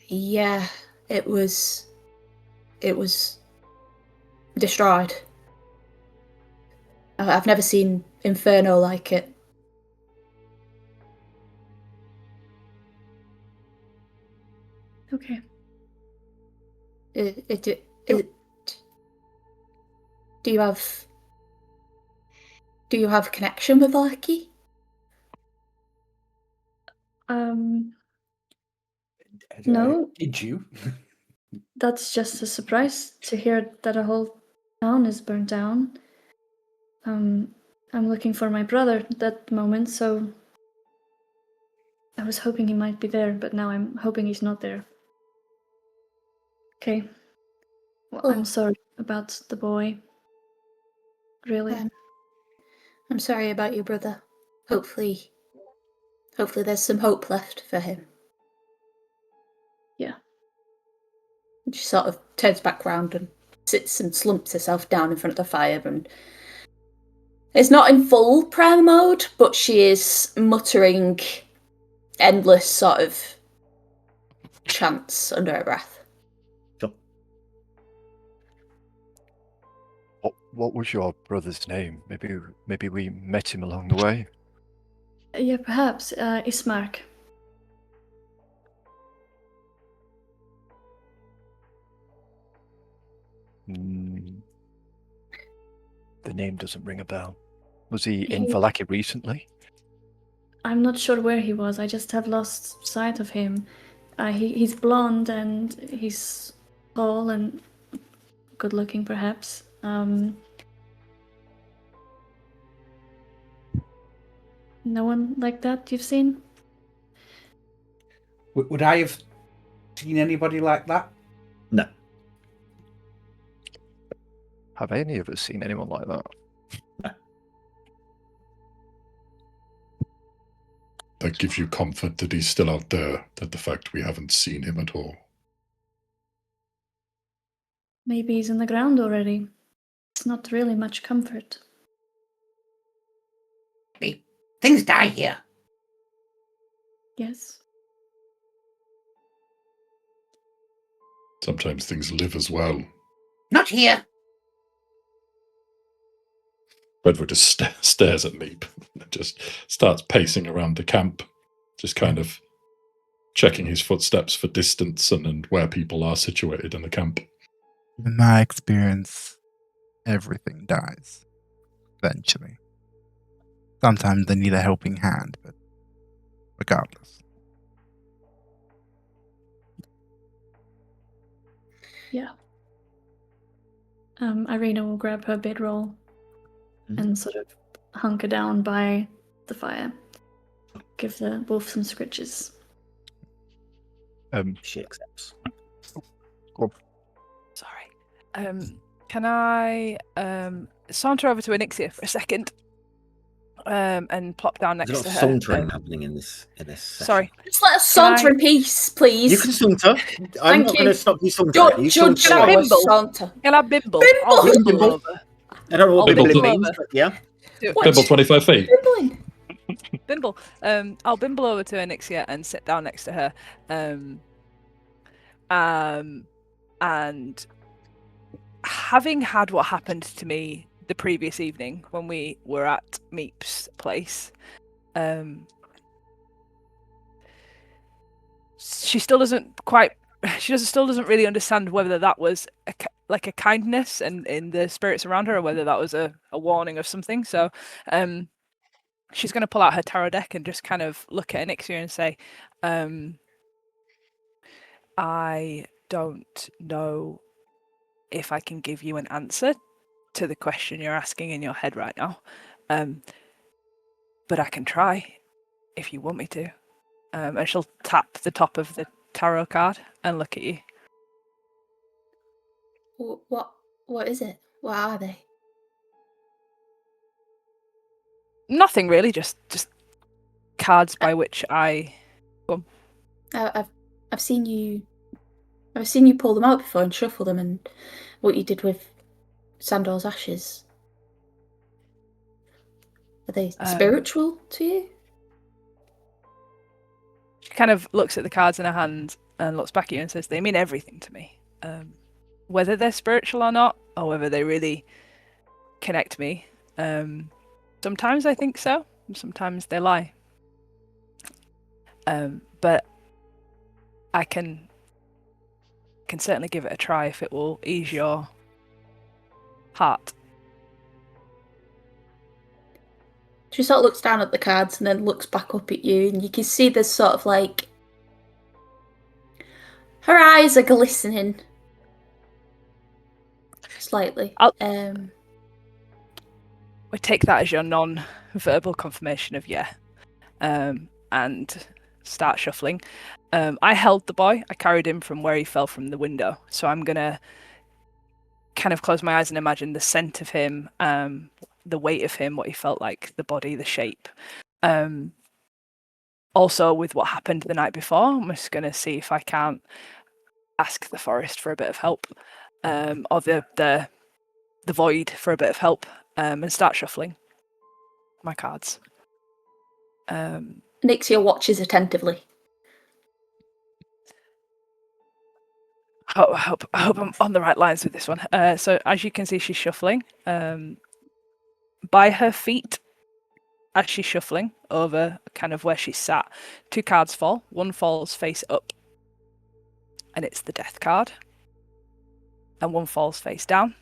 Yeah, it was destroyed. I've never seen inferno like it. Okay. Do you have a connection with Lucky? No. Did you? That's just a surprise to hear that a whole town is burnt down. I'm looking for my brother at that moment, so I was hoping he might be there, but now I'm hoping he's not there. Okay. Well, I'm sorry about the boy. Really. I'm sorry about your brother. Hopefully there's some hope left for him. Yeah. And she sort of turns back round and sits and slumps herself down in front of the fire, and it's not in full prayer mode, but she is muttering endless sort of chants under her breath. Sure. What was your brother's name? Maybe we met him along the way. Yeah, perhaps. Ismark. Hmm. The name doesn't ring a bell. Was he in Vallaki recently? I'm not sure where he was. I just have lost sight of him. He's blonde and he's tall and good looking, perhaps. No one like that you've seen? Would I have seen anybody like that? No. Have any of us seen anyone like that? That gives you comfort that he's still out there, that the fact we haven't seen him at all. Maybe he's in the ground already. It's not really much comfort. Things die here. Yes. Sometimes things live as well. Not here. Redwood just stares at Meep and just starts pacing around the camp, just kind of checking his footsteps for distance and where people are situated in the camp. In my experience, everything dies eventually. Sometimes they need a helping hand, but regardless. Yeah. Ireena will grab her bedroll and sort of hunker down by the fire. Give the wolf some scritches. She accepts. Sorry. Can I saunter over to Anixia for a second? And plop down next There's a to lot her. of sauntering happening in this session. Sorry. Just let us saunter in peace, please. You can saunter. I'm not going to stop you sauntering. You Judge saunter our away. bimble. saunter. Can I bimble? Bimble! I'll You can bimble bimble. over. I don't know what I'll bimbling bimble means, over. but yeah. Bimble 25 feet. Bimbling. Bimble. I'll bimble over to Anixia and sit down next to her. And having had what happened to me the previous evening when we were at Meep's place, she still doesn't really understand whether that was like a kindness and in the spirits around her, or whether that was a warning of something. So she's going to pull out her tarot deck and just kind of look at Anixia and say, I don't know if I can give you an answer to the question you're asking in your head right now, but I can try if you want me to. And she'll tap the top of the tarot card and look at you. What is it? What are they? Nothing really, just cards by which I. I've seen you pull them out before and shuffle them, and what you did with Sandor's ashes. Are they spiritual to you? She kind of looks at the cards in her hand and looks back at you and says, they mean everything to me. Whether they're spiritual or not, or whether they really connect me. Sometimes I think so, sometimes they lie. But I can certainly give it a try if it will ease your heart. She sort of looks down at the cards and then looks back up at you, and you can see there's sort of like her eyes are glistening slightly. We take that as your non-verbal confirmation of yeah, and start shuffling. I held the boy. I carried him from where he fell from the window. So I'm gonna kind of close my eyes and imagine the scent of him, the weight of him, what he felt like, the body, the shape. Also, with what happened the night before, I'm just gonna see if I can't ask the forest for a bit of help. or the void for a bit of help, and start shuffling my cards. Nixia watches attentively. I hope I'm on the right lines with this one. So as you can see, she's shuffling. By her feet, as she's shuffling over kind of where she's sat, 2 cards fall. One falls face up, and it's the death card. And one falls face down.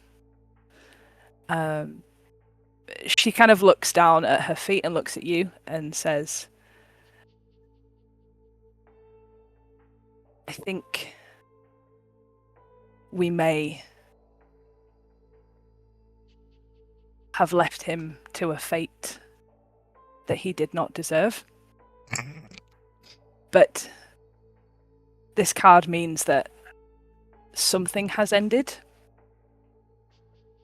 She kind of looks down at her feet and looks at you and says, I think we may have left him to a fate that he did not deserve. But this card means that something has ended,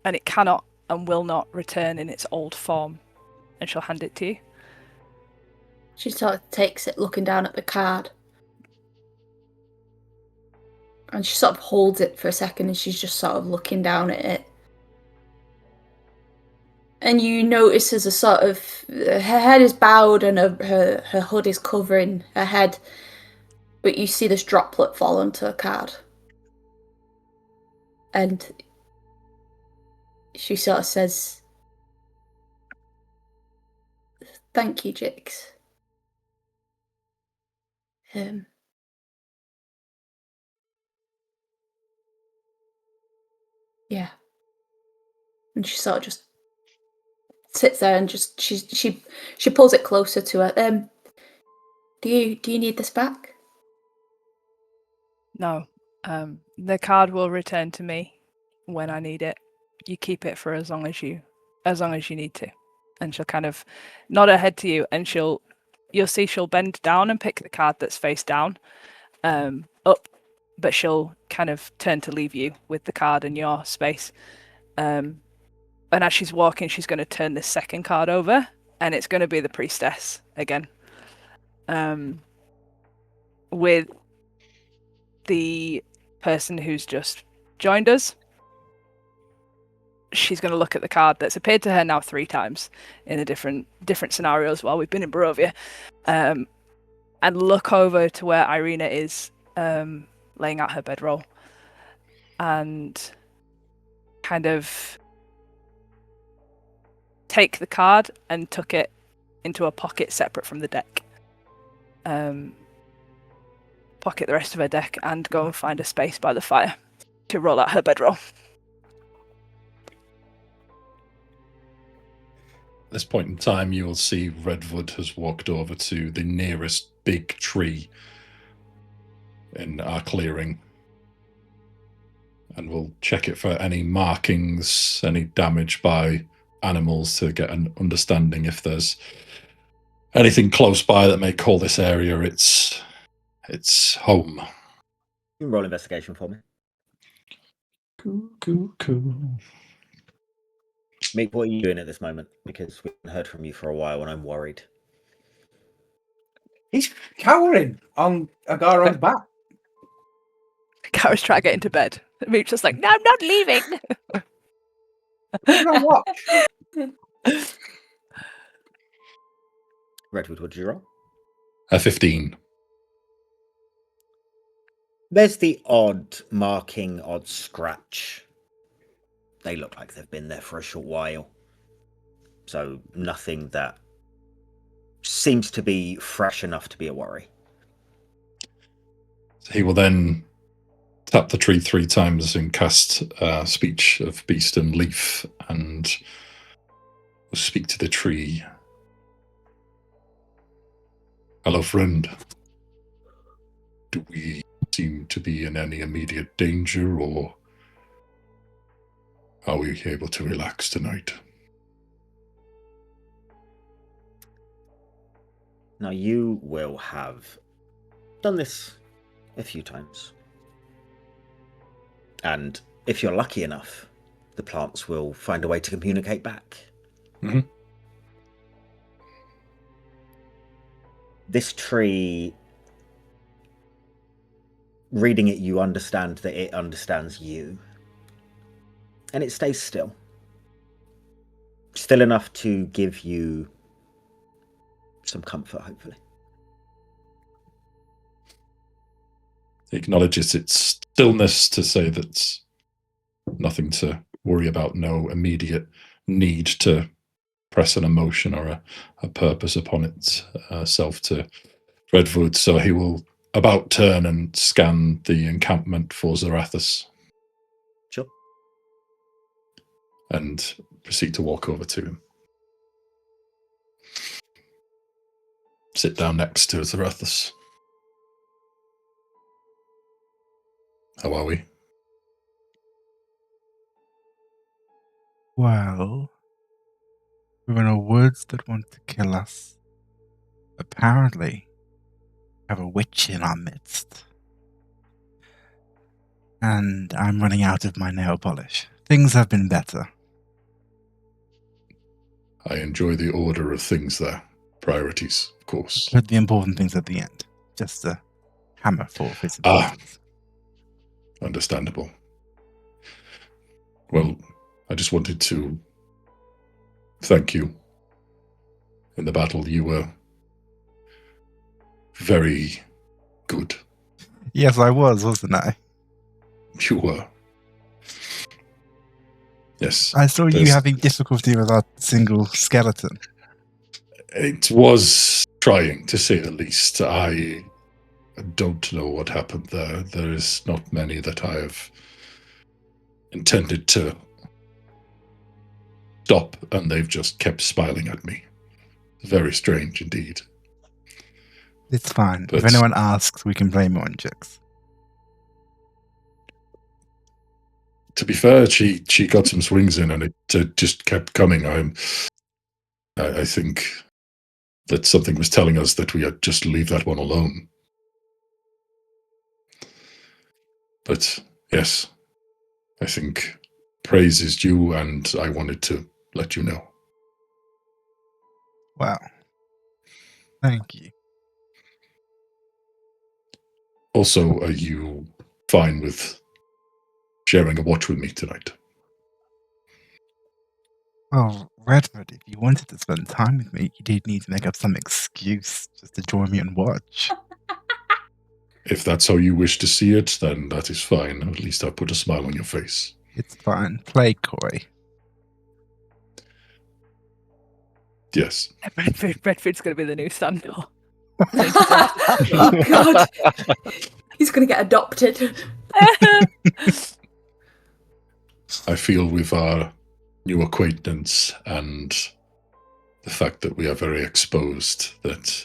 and it cannot and will not return in its old form. And she'll hand it to you. She sort of takes it, looking down at the card. And she sort of holds it for a second, and she's just sort of looking down at it. And you notice as a sort of... her head is bowed and her hood is covering her head. But you see this droplet fall onto a card. And she sort of says, thank you, Jix. Yeah. And she sort of just sits there and just she pulls it closer to her. Do you need this back? No. The card will return to me when I need it. You keep it for as long as you need to. And she'll kind of nod her head to you, and you'll see she'll bend down and pick the card that's face down, up, but she'll kind of turn to leave you with the card in your space. And as she's walking, she's going to turn this second card over, and it's going to be the priestess again. With the person who's just joined us, she's going to look at the card that's appeared to her now 3 times in a different scenarios while we've been in Barovia, and look over to where Ireena is laying out her bedroll, and kind of take the card and tuck it into a pocket separate from the deck. Pocket the rest of her deck and go and find a space by the fire to roll out her bedroll. At this point in time, you will see Redwood has walked over to the nearest big tree in our clearing, and we'll check it for any markings, any damage by animals, to get an understanding if there's anything close by that may call this area its home. You can roll investigation for me. Cool. Meep, what are you doing at this moment? Because we haven't heard from you for a while and I'm worried. He's cowering on Agaro's back. Kara's trying to get into bed. Meep's just like, no, I'm not leaving. You're on watch. Redwood, what did you roll? A 15. There's the odd marking, odd scratch. They look like they've been there for a short while. So nothing that seems to be fresh enough to be a worry. So he will then tap the tree 3 times and cast Speech of Beast and Leaf, and will speak to the tree. Hello, friend. Do we seem to be in any immediate danger, or are we able to relax tonight? Now, you will have done this a few times. And if you're lucky enough, the plants will find a way to communicate back. Mm-hmm. This tree, reading it, you understand that it understands you. And it stays still. Still enough to give you some comfort, hopefully. He acknowledges its stillness to say that nothing to worry about, no immediate need to press an emotion or a purpose upon itself to Redwood. So he will about turn and scan the encampment for Zarathus. Sure. And proceed to walk over to him. Sit down next to Zarathus. How are we? Well, we're in a woods that want to kill us. Apparently, have a witch in our midst. And I'm running out of my nail polish. Things have been better. I enjoy the order of things there. Priorities, of course. Put the important things at the end. Just a hammer for its importance. Understandable. Well, I just wanted to thank you. In the battle, you were very good. Yes, I was, wasn't I? You were. Yes. I saw you having difficulty with that single skeleton. It was trying, to say the least. I don't know what happened there. There is not many that I have intended to stop, and they've just kept smiling at me. Very strange indeed. It's fine. But if anyone asks, we can blame it on Jix. to be fair, she got some swings in, and it just kept coming. I think that something was telling us that we had just leave that one alone. But yes, I think praise is due, and I wanted to let you know. Wow. Thank you. Also, are you fine with sharing a watch with me tonight? Well, Redford, if you wanted to spend time with me, you did need to make up some excuse just to join me and watch. If that's how you wish to see it, then that is fine. At least I've put a smile on your face. It's fine. Play coy. Yes. Redford's going to be the new Sandor. Oh God, he's gonna get adopted. I feel with our new acquaintance and the fact that we are very exposed, that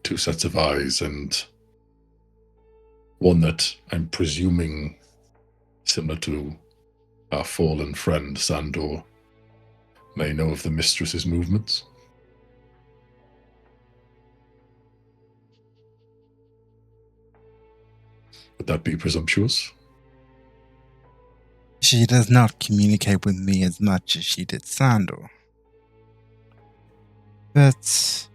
two sets of eyes and one that I'm presuming similar to our fallen friend Sandor may know of the mistress's movements. Would that be presumptuous? She does not communicate with me as much as she did Sandor. But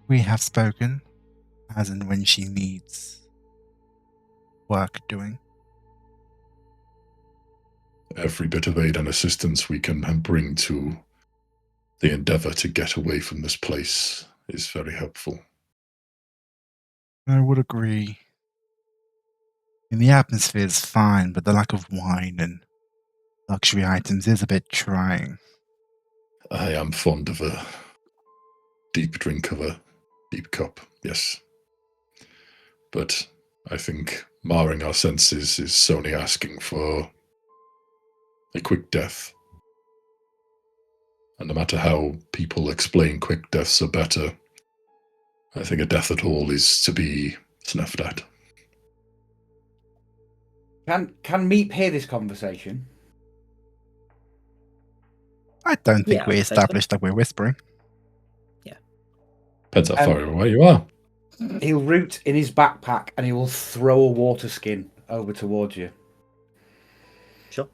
we have spoken, as and when she needs work doing. Every bit of aid and assistance we can bring to the endeavor to get away from this place is very helpful. I would agree. And the atmosphere is fine, but the lack of wine and luxury items is a bit trying. I am fond of a deep drink of a deep cup, yes. But I think marring our senses is only asking for a quick death. And no matter how people explain quick deaths are better, I think a death at all is to be snuffed at. Can Meep hear this conversation? I don't think Yeah, we I'd say so. established that we're whispering. Depends how far away you are. He'll root in his backpack and he will throw a water skin over towards you. Sure.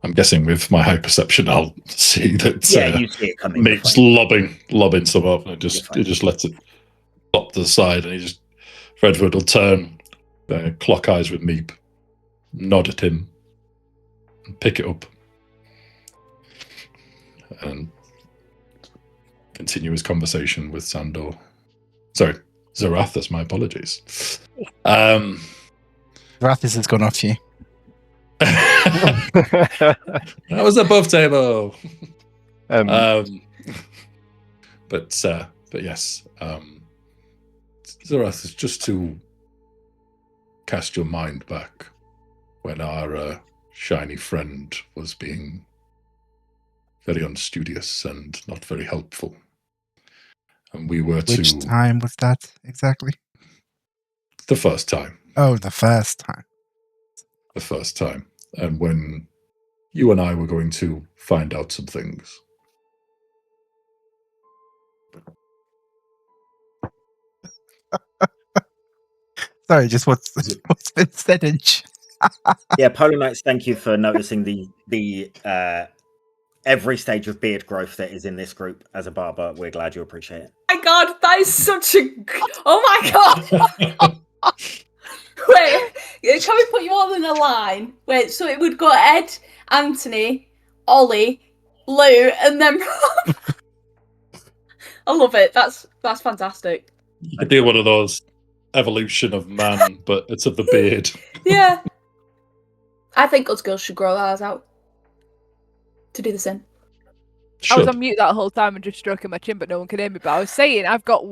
I'm guessing with my high perception, I'll see that Yeah, you see it coming. Meep's lobbing some up, and it just lets it pop to the side, and Redwood will turn clock eyes with Meep, nod at him, and pick it up, and continue his conversation with Sandor. Sorry, Zarathus, my apologies. Rathis has gone off you. That was above table. But yes, Zarathus, just to cast your mind back when our shiny friend was being very unstudious and not very helpful. And we were Which time was that exactly? the first time. Oh, the first time. The first time. And when you and I were going to find out some things. Sorry, just what's been said in Yeah, Polar Knights, thank you for noticing the every stage of beard growth that is in this group. As a barber, we're glad you appreciate it. Oh my god, that is such a... Oh my god! Wait, can we put you all in a line? Wait, so it would go Ed, Anthony, Ollie, Lou, and then Rob. I love it. That's fantastic. You could do one of those evolution of man, but it's of the beard. Yeah. I think us girls should grow ours out to do the same. I was on mute that whole time and just stroking my chin, but no one could hear me. But I was saying I've got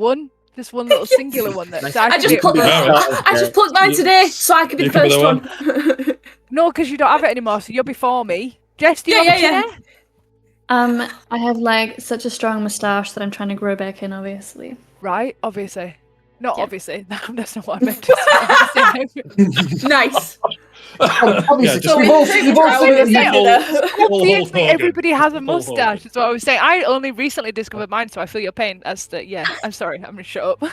just one little singular one that I just plugged mine today, so I could be the first one. No, because you don't have it anymore, so you're before me. Jess, do you have a chin hair? I have like such a strong moustache that I'm trying to grow back in, obviously. Right, obviously. Not obviously. That's not what I meant to say. Nice. Obviously, obviously everybody has a mustache. That's what I was saying. I only recently discovered mine, so I feel your pain. I'm sorry. I'm gonna shut up.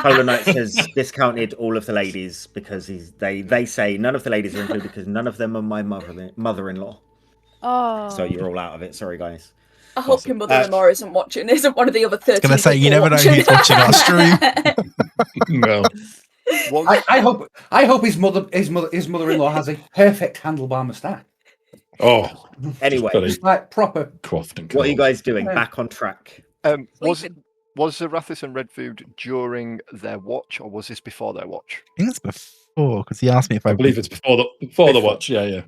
Polar Knights has discounted all of the ladies because they say none of the ladies are included because none of them are my mother-in-law. Oh. So you're all out of it. Sorry, guys. I hope your mother-in-law isn't watching. Isn't one of the other 30 I was going to say, you never know who's watching our stream. No. I hope his mother-in-law has a perfect handlebar moustache. Oh, anyway, just like proper. Coiffed and what are you guys doing? Back on track. Was Zarathus and Redfood during their watch, or was this before their watch? I think it's before, because he asked me if I believe it's before the watch. Yeah.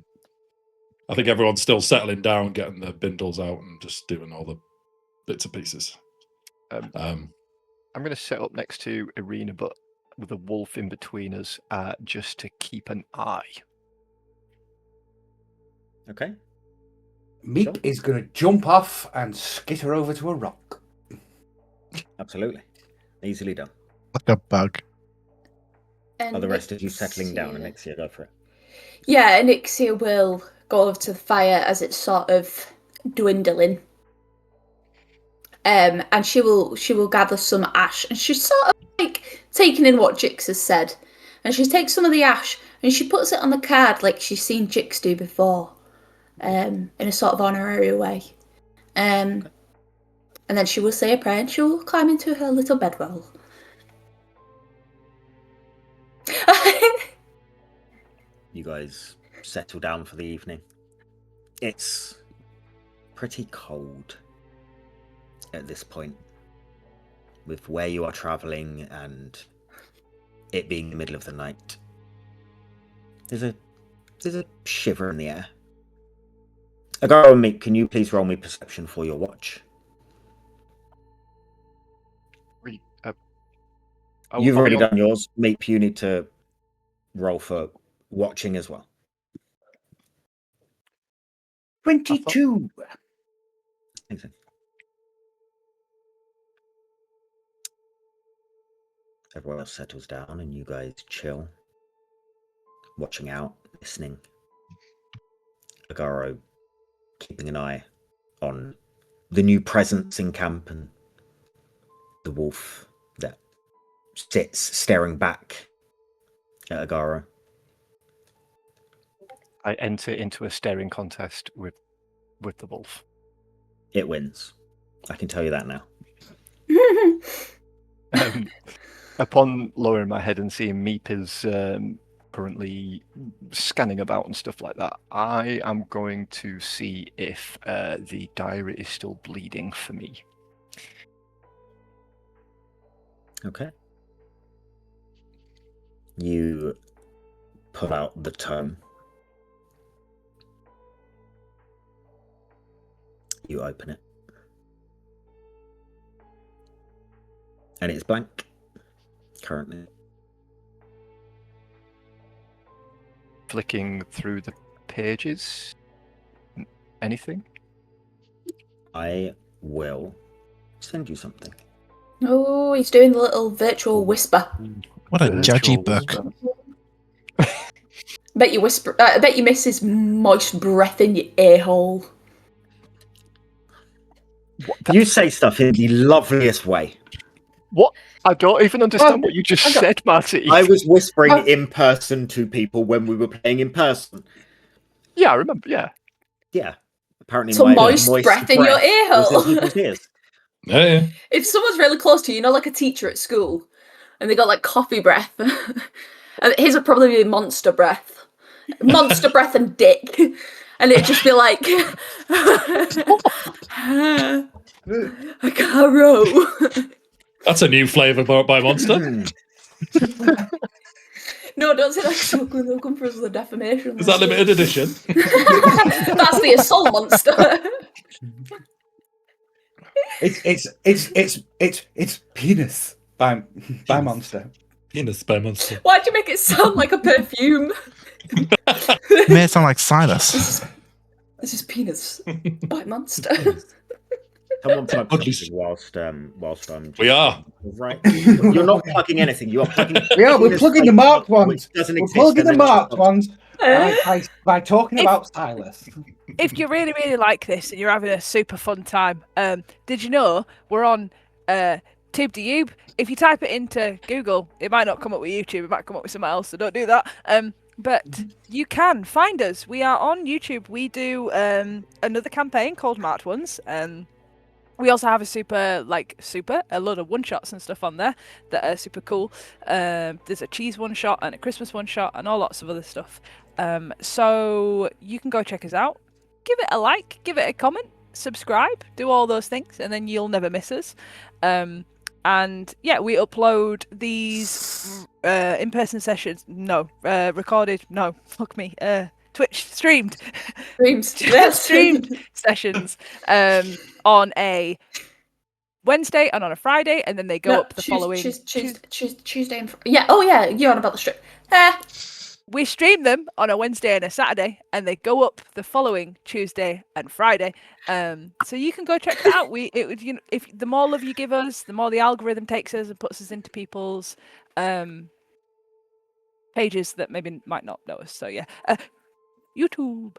I think everyone's still settling down, getting their bindles out, and just doing all the bits and pieces. I'm going to set up next to Ireena, but with a wolf in between us, just to keep an eye. Okay. Meep is going to jump off and skitter over to a rock. Absolutely. Easily done. Like a bug. And Are the rest of you settling down? Anixia, go for it. Yeah, Anixia will go over to the fire as it's sort of dwindling. And she will gather some ash, and she's sort of like taking in what Jix has said. And she takes some of the ash and she puts it on the card like she's seen Jix do before, in a sort of honorary way. And then she will say a prayer and she will climb into her little bedroll. You guys settle down for the evening. It's pretty cold at this point, with where you are traveling and it being the middle of the night. There's a shiver in the air. Agaro and Meep, can you please roll me perception for your watch? You've already done yours. Meep, you need to roll for watching as well. 22. Everyone else settles down and you guys chill, watching out, listening. Agaro keeping an eye on the new presence in camp and the wolf that sits staring back at Agaro. I enter into a staring contest with the wolf. It wins. I can tell you that now. Upon lowering my head and seeing Meep is currently scanning about and stuff like that, I am going to see if the diary is still bleeding for me. Okay. You pull out the tome. You open it. And it's blank currently. Flicking through the pages. Anything? I will send you something. Oh, he's doing the little virtual whisper. What a judgy Virtual book. whisper. Bet you whisper. I bet you miss his moist breath in your ear hole. You say stuff in the loveliest way. What? I don't even understand what you just said, Marty. I was whispering in person to people when we were playing in person. Yeah, I remember. Yeah. Yeah. Apparently, Some my moist breath in your ear was in hole. people's ears. Yeah. If someone's really close to you, like a teacher at school, and they got like coffee breath, and his would probably be monster breath, and dick, and it'd just be like, I can't row. That's a new flavour by Monster. No, don't say that. They'll come for us with a defamation. Is that limited edition? That's the assault monster. It's penis by Monster. Penis by Monster. Why'd you make it sound like a perfume? It made it sound like Silas. This is penis by Monster. Someone plug something whilst I'm. We are. Right. You're not plugging anything. You are plugging. We're plugging the marked ones. Doesn't We're exist. plugging the and then marked it's- ones by talking about Silas. If you really, really like this and you're having a super fun time, did you know we're on TubeDeube? If you type it into Google, it might not come up with YouTube. It might come up with something else, so don't do that. But you can find us. We are on YouTube. We do another campaign called Marked Ones. We also have a load of one-shots and stuff on there that are super cool. There's a cheese one-shot and a Christmas one-shot and all lots of other stuff. So you can go check us out. Give it a like, give it a comment, subscribe, do all those things, and then you'll never miss us. And yeah, we upload these in-person sessions. No, recorded. No, fuck me. Twitch streamed sessions on a Wednesday and on a Friday, and then they go up the following Tuesday and yeah. Oh yeah, you're on about the strip. We stream them on a Wednesday and a Saturday, and they go up the following Tuesday and Friday. So you can go check that out. If the more love you give us, the more the algorithm takes us and puts us into people's pages that maybe might not know us. So yeah, YouTube.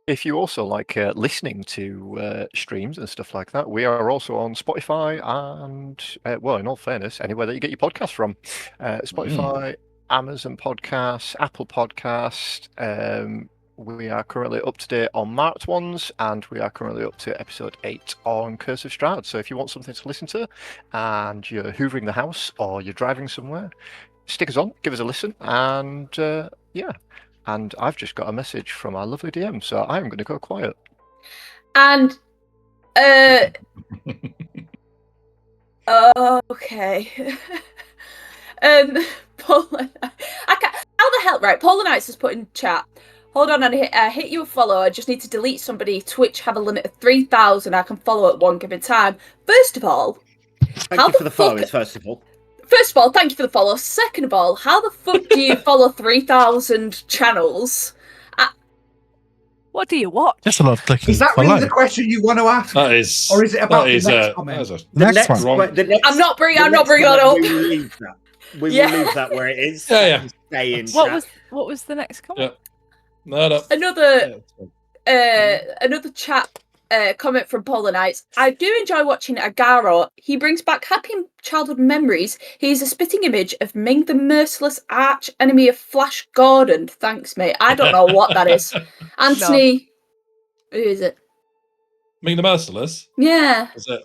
If you also like listening to streams and stuff like that, we are also on Spotify and, well, in all fairness, anywhere that you get your podcast from. Spotify, Amazon Podcasts, Apple Podcast. We are currently up to date on Marked Ones, and we are currently up to episode 8 on Curse of Strahd. So if you want something to listen to and you're hoovering the house or you're driving somewhere, stick us on, give us a listen, and yeah. And I've just got a message from our lovely DM, so I'm going to go quiet. And okay. Paul, I can't. How the hell? Right, Paul the Knights has put in chat. Hold on, I hit you a follow. I just need to delete somebody. Twitch have a limit of 3,000. I can follow at one given time. First of all, Thank you for the followers. First of all, thank you for the follow. Second of all, how the fuck do you follow 3,000 channels? What do you watch? Just a lot of clicking. Is that follow. really the question you want to ask? That is. Or is it about the next The comment? Next one. I'm not bringing that up. We will leave that. We will leave that where it is. Yeah. Stay in What chat. was the next comment? No. Another chat comment from Polar Knights. I do enjoy watching Agaro. He brings back happy childhood memories. He's a spitting image of Ming the merciless arch enemy of Flash Gordon. Thanks, mate. I don't know what that is. Anthony, who is it? Ming the Merciless? Yeah. Is it?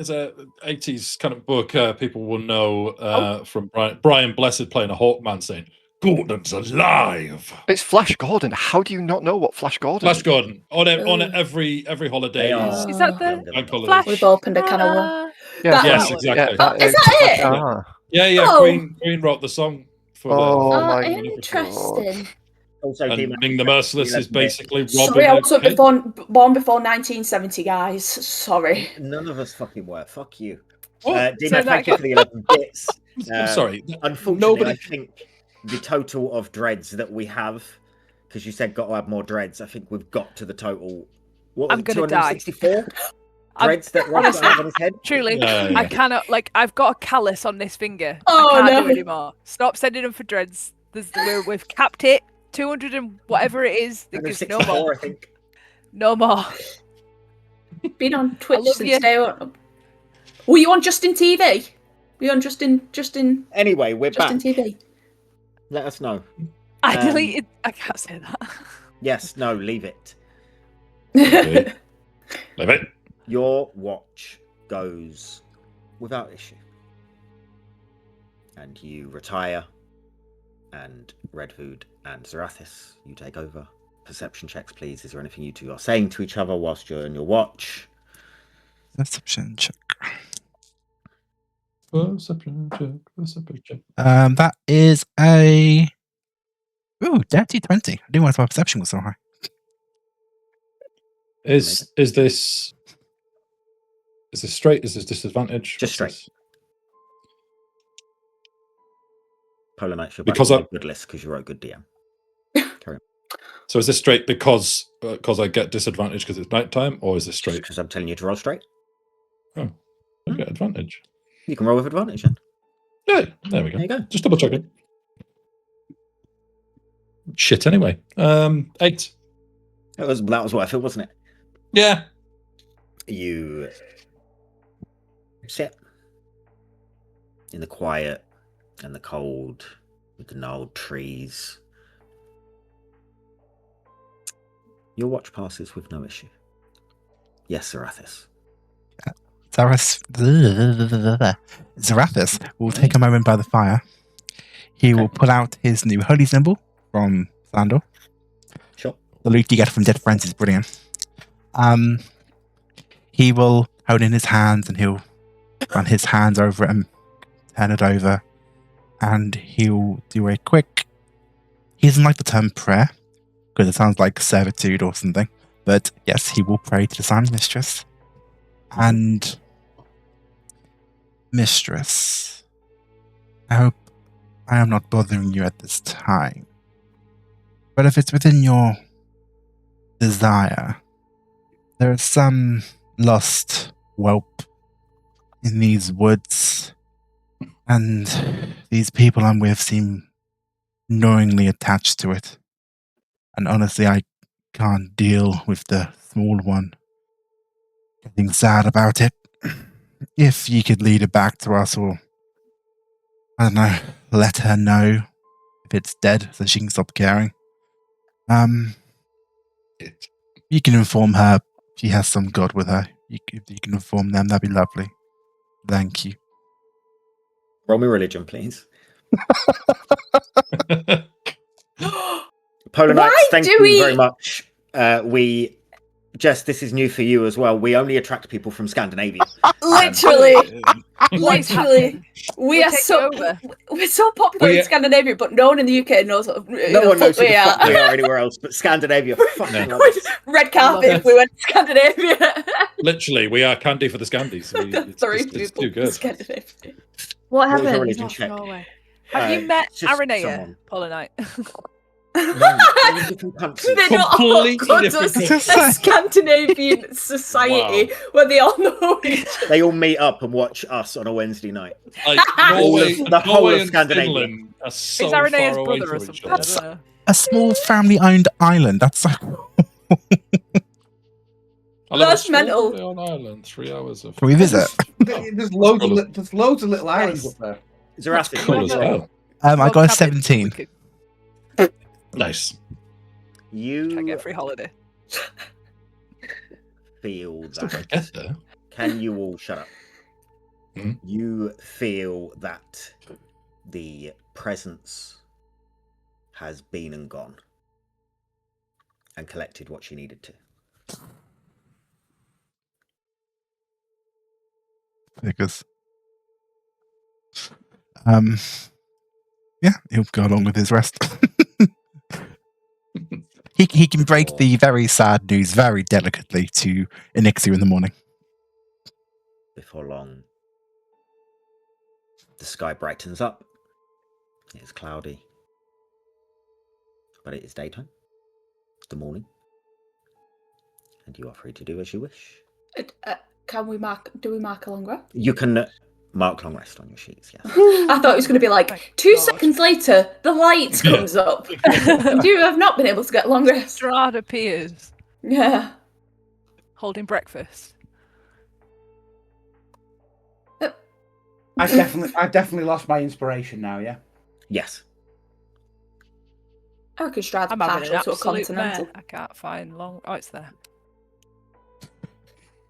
is a 80s kind of book. People will know from Brian Blessed playing a Hawkman saying, "Gordon's alive." It's Flash Gordon. How do you not know what Flash Gordon Flash is? Gordon on every holiday. They are Is that the younger Bank than us. Flash? We've opened a can of worms. Yeah, Yes, one. exactly. Is that it? Ah. Yeah. Oh. Queen wrote the song for Oh my Interesting. Also, and He-Man Ming the Merciless is 11-bit. basically Sorry, robbing I a wasn't kid. born before 1970, guys. Sorry. None of us fucking were. Fuck you. What? D-Man, Say that thank you for the 11 bits. I'm sorry. Unfortunately, Nobody. I think the total of dreads that we have, because you said got to add more dreads, I think we've got to the total. What was I'm it, gonna die. 264 dreads that Rob's honestly, got on his head? Truly, Yeah. I cannot. Like, I've got a callus on this finger. Oh, I can't no. do anymore. Stop sending them for dreads. We've capped it. 200 and whatever it is. There's no 164, more. I think. No more. Been on Twitch love since you. day one. Were you on Justin TV? Were you on Justin Anyway, we're back. TV? Let us know. I deleted. I can't say that. Yes, no, leave it. Leave it. Your watch goes without issue. And you retire. And Redhood and Zarathis, you take over. Perception checks, please. Is there anything you two are saying to each other whilst you're in your watch? Perception check. Perception check. That is a dirty 20. I didn't realize my perception was so high. Is this straight? Is this disadvantage? Just What's straight. this? Polar Knights, you're Because back on I- the good list because you wrote good DM. So is this straight because I get disadvantage because it's nighttime, or is this straight? Because I'm telling you to roll straight. I get advantage. You can roll with advantage then. Yeah, there we go. There you go. Just double checking. Shit. Anyway, 8. That was worth it, wasn't it? Yeah. You sit in the quiet and the cold with the gnarled trees. Your watch passes with no issue. Yes, Zarathis. Zarathis will take a moment by the fire. He will pull out his new holy symbol from Sandor. Sure. The loot you get from dead friends is brilliant. He will hold in his hands and he'll run his hands over it and turn it over. And he'll do a quick... He doesn't like the term prayer because it sounds like servitude or something. But yes, he will pray to the Sun Mistress. And... Mistress, I hope I am not bothering you at this time. But if it's within your desire, there is some lost whelp in these woods, and these people I'm with seem knowingly attached to it. And honestly, I can't deal with the small one getting sad about it. If you could lead her back to us, or I don't know, let her know if it's dead so she can stop caring. You can inform her she has some god with her. You can inform them, that'd be lovely. Thank you. Roll me religion, please. Polar Knights, Why thank do you we- very much. Jess, this is new for you as well. We only attract people from Scandinavia. Literally, What is literally, we're taking so over. we're so popular in Scandinavia, but no one in the UK knows. No one knows who we the fuck we are. are anywhere else, but Scandinavia. Fuck No. you. Red carpet if we went to Scandinavia. Literally, we are candy for the Scandies. It's too good. Scandinavia. What What was your happened? religion North check? Norway. Have you met just Ireena, someone. Polar Knight? No, they're in different countries. They don't all Completely go to different a Scandinavian society Wow. where they all know each other. They all meet up and watch us on a Wednesday night. Like, All Norway, of- the whole Norway of and Scandinavia. Finland are so Is Irena's far away brother or from each something? I other. don't know. A small family-owned island. That's so cool. I live in a That's small mental. holiday on Ireland, 3 hours of. Can we visit? There's loads of little islands Yes. up there. Zarathis, Cool as hell. I Well, got a cabin, 17. we could- Nice. Can't get you free holiday. feel Still that. can get there. Can you all shut up? You feel that the presence has been and gone and collected what she needed to. Because yeah, he'll go along with his rest. he can break the very sad news very delicately to Enixia in the morning. Before long, the sky brightens up. It is cloudy, but it is daytime. It's the morning, and you are free to do as you wish. Can we mark? Do we mark a long rest? You can mark long rest on your sheets. Yes. I thought it was going to be like Thank 2 God. seconds later, the light comes up. You have not been able to get long rest. Strahd appears, Yeah. holding breakfast. I've definitely lost my inspiration now. Yeah. Yes. I reckon Strahd's I'm having an partial to a absolute continental. mare. I can't find long. Oh, it's there.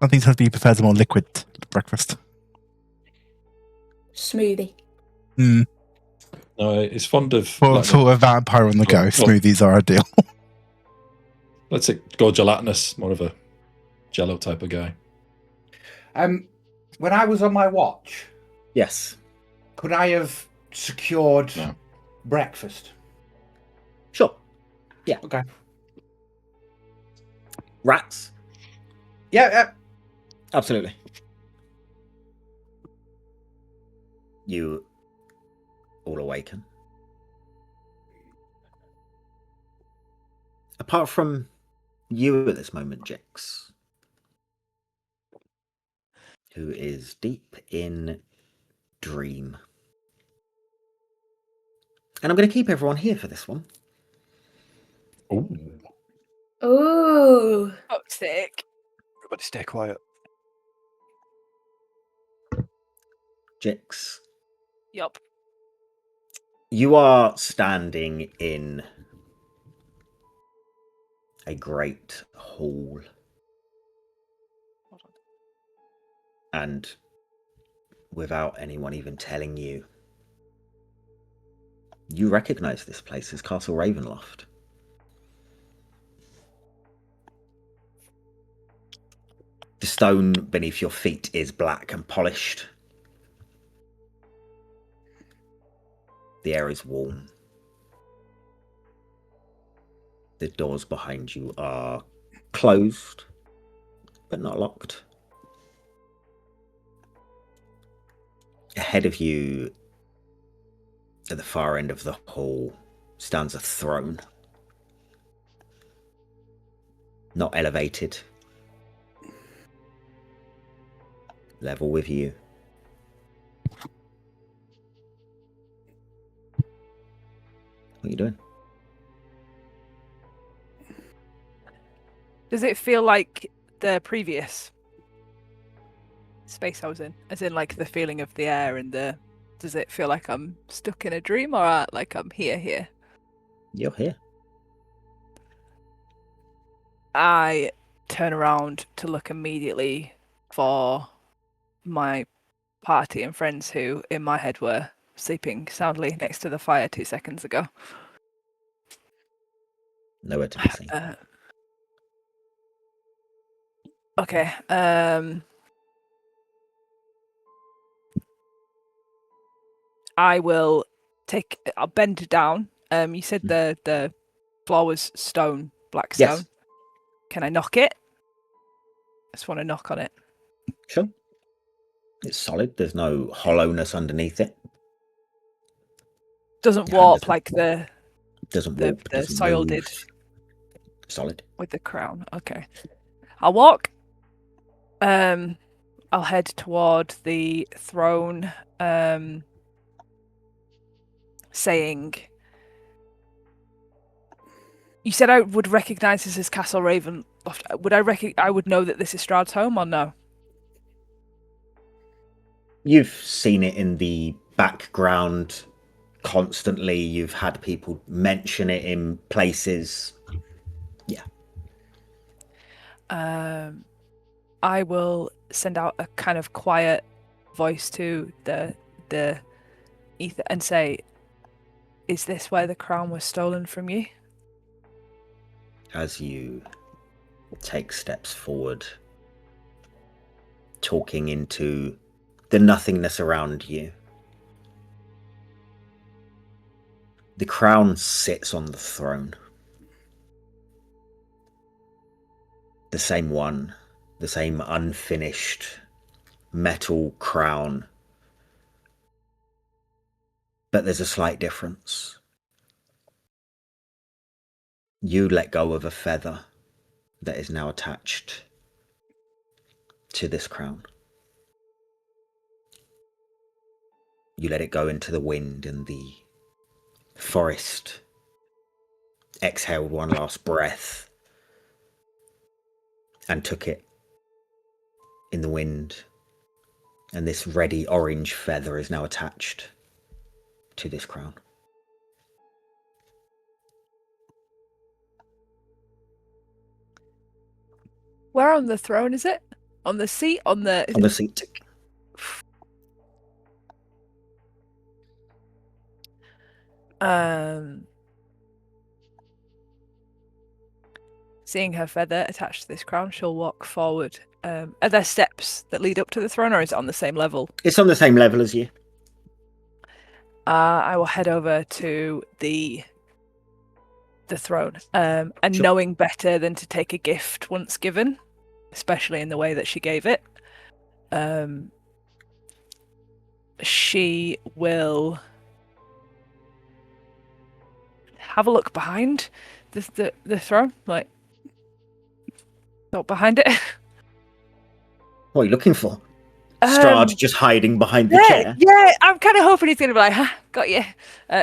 Something tells me you prefers a more liquid breakfast. Smoothie. Mm. No, it's fond of. For a vampire on the go, smoothies are ideal. Let's say go gelatinous, more of a jello type of guy. When I was on my watch, Yes. could I have secured No. breakfast? Sure. Yeah. Okay. Rats. Yeah. Absolutely. You all awaken. Apart from you at this moment, Jix, who is deep in dream. And I'm going to keep everyone here for this one. Ooh. Ooh. Fuck's sake. Everybody stay quiet. Jix, Yup. you are standing in a great hall. Hold on. And without anyone even telling you, you recognize this place as Castle Ravenloft. The stone beneath your feet is black and polished. The air is warm. The doors behind you are closed, but not locked. Ahead of you, at the far end of the hall, stands a throne. Not elevated. Level with you. What are you doing? Does it feel like the previous space I was in? As in, like, the feeling of the air and the... Does it feel like I'm stuck in a dream or like I'm here? You're here. I turn around to look immediately for my party and friends who, in my head, were sleeping soundly next to the fire 2 seconds ago. Nowhere to be seen. Okay. I'll bend down. You said the floor was stone, black stone. Yes. Can I knock it? I just want to knock on it. Sure. It's solid. There's no hollowness underneath it. Doesn't Your hand warp doesn't- like the Doesn't the- warp. the Doesn't soil move. did. Solid. with the crown. Okay. I'll walk. I'll head toward the throne, saying, you said I would recognize this as Castle Ravenloft. I would know that this is Strahd's home or no? You've seen it in the background constantly. You've had people mention it in places. Yeah. I will send out a kind of quiet voice to the ether and say, "Is this where the crown was stolen from you?" As you take steps forward, talking into the nothingness around you, the crown sits on the throne. The same one, the same unfinished metal crown. But there's a slight difference. You let go of a feather that is now attached to this crown. You let it go into the wind, and the forest exhaled one last breath and took it in the wind. And this reddy orange feather is now attached to this crown. Where on the throne is it? On the seat? On the seat. Seeing her feather attached to this crown, she'll walk forward. Are there steps that lead up to the throne, or is it on the same level? It's on the same level as you. I will head over to the throne, and Sure. knowing better than to take a gift once given, especially in the way that she gave it, she will have a look behind the throne, like not behind it. What are you looking for? Strahd just hiding behind the chair. Yeah, I'm kind of hoping he's going to be like, "Ha, got you."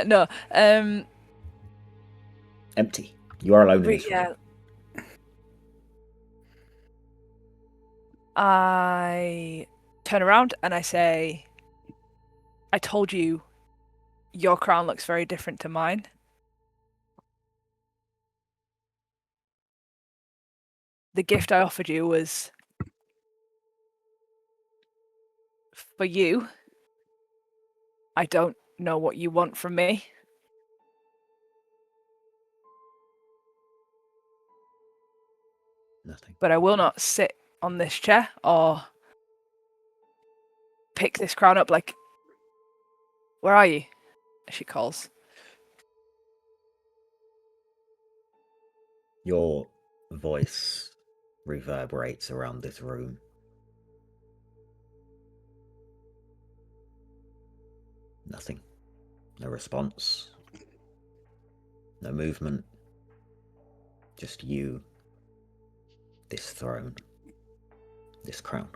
No. Empty. You are alone in this room. Yeah. I turn around and I say, "I told you your crown looks very different to mine. The gift I offered you was for you. I don't know what you want from me." Nothing. But I will not sit on this chair or pick this crown up. Like, where are you? She calls. Your voice reverberates around this room. Nothing. No response. No movement. Just you. This throne. This crown.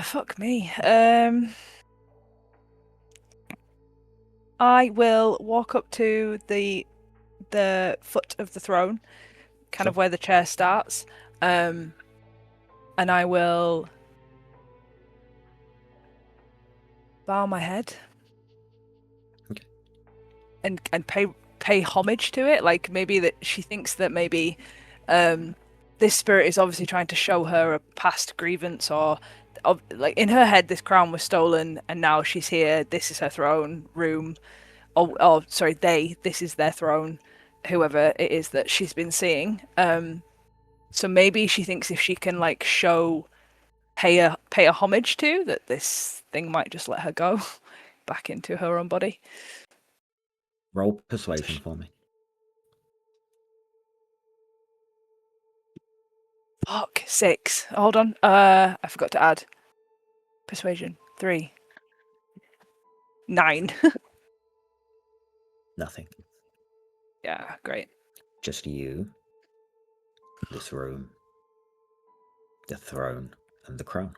Fuck me. I will walk up to the foot of the throne, kind of where the chair starts, and I will bow my head. Okay. And pay homage to it. Like, maybe that she thinks that maybe this spirit is obviously trying to show her a past grievance, or like in her head this crown was stolen and now she's here, this is her throne room, or sorry, this is their throne, whoever it is that she's been seeing. So maybe she thinks if she can like pay a homage to, that this thing might just let her go back into her own body. Roll persuasion for me. Fuck, 6. Hold on. I forgot to add. Persuasion. 3. 9. Nothing. Yeah, great. Just you, this room, the throne, and the crown.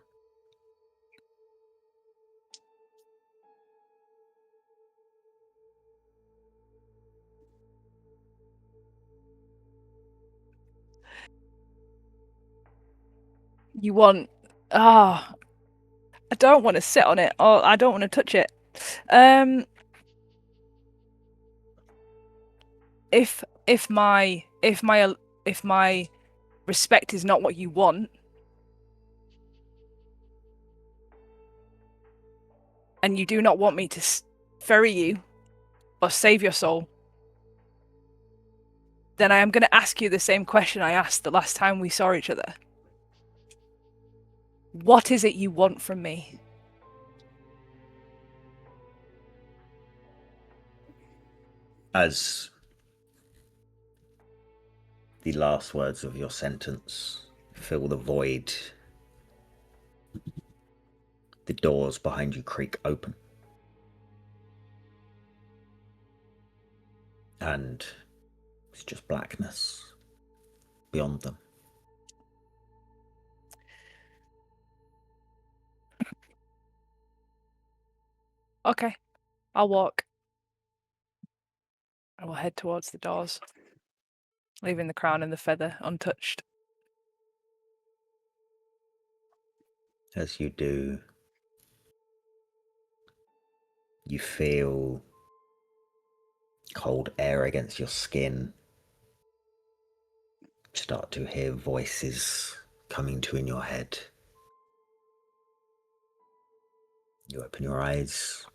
You want... I don't want to sit on it, or I don't want to touch it. if my respect is not what you want, and you do not want me to ferry you or save your soul, then I am going to ask you the same question I asked the last time we saw each other. What is it you want from me? As the last words of your sentence fill the void, the doors behind you creak open. And it's just blackness beyond them. Okay, I'll walk. I will head towards the doors, leaving the crown and the feather untouched. As you do, you feel cold air against your skin. Start to hear voices coming to in your head. You open your eyes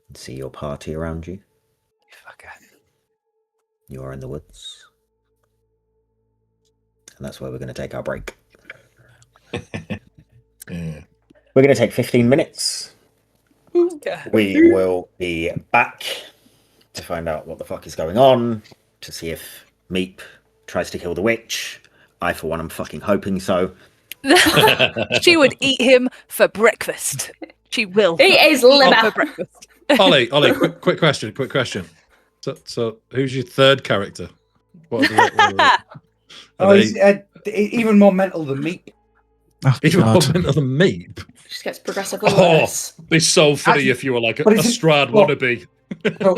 and see your party around you. Fucker. You are in the woods. And that's where we're going to take our break. Yeah. We're going to take 15 minutes. Yeah. We will be back to find out what the fuck is going on, to see if Meep tries to kill the witch. I, for one, am fucking hoping so. She would eat him for breakfast. She will. He is eat him liver. for breakfast. Ollie, quick question. So who's your third character? What are He's even more mental than me. Oh, even more God. mental than Meep? Just gets progressively worse. It'd be so funny Actually, if you were like a but isn't- Strahd well, wannabe.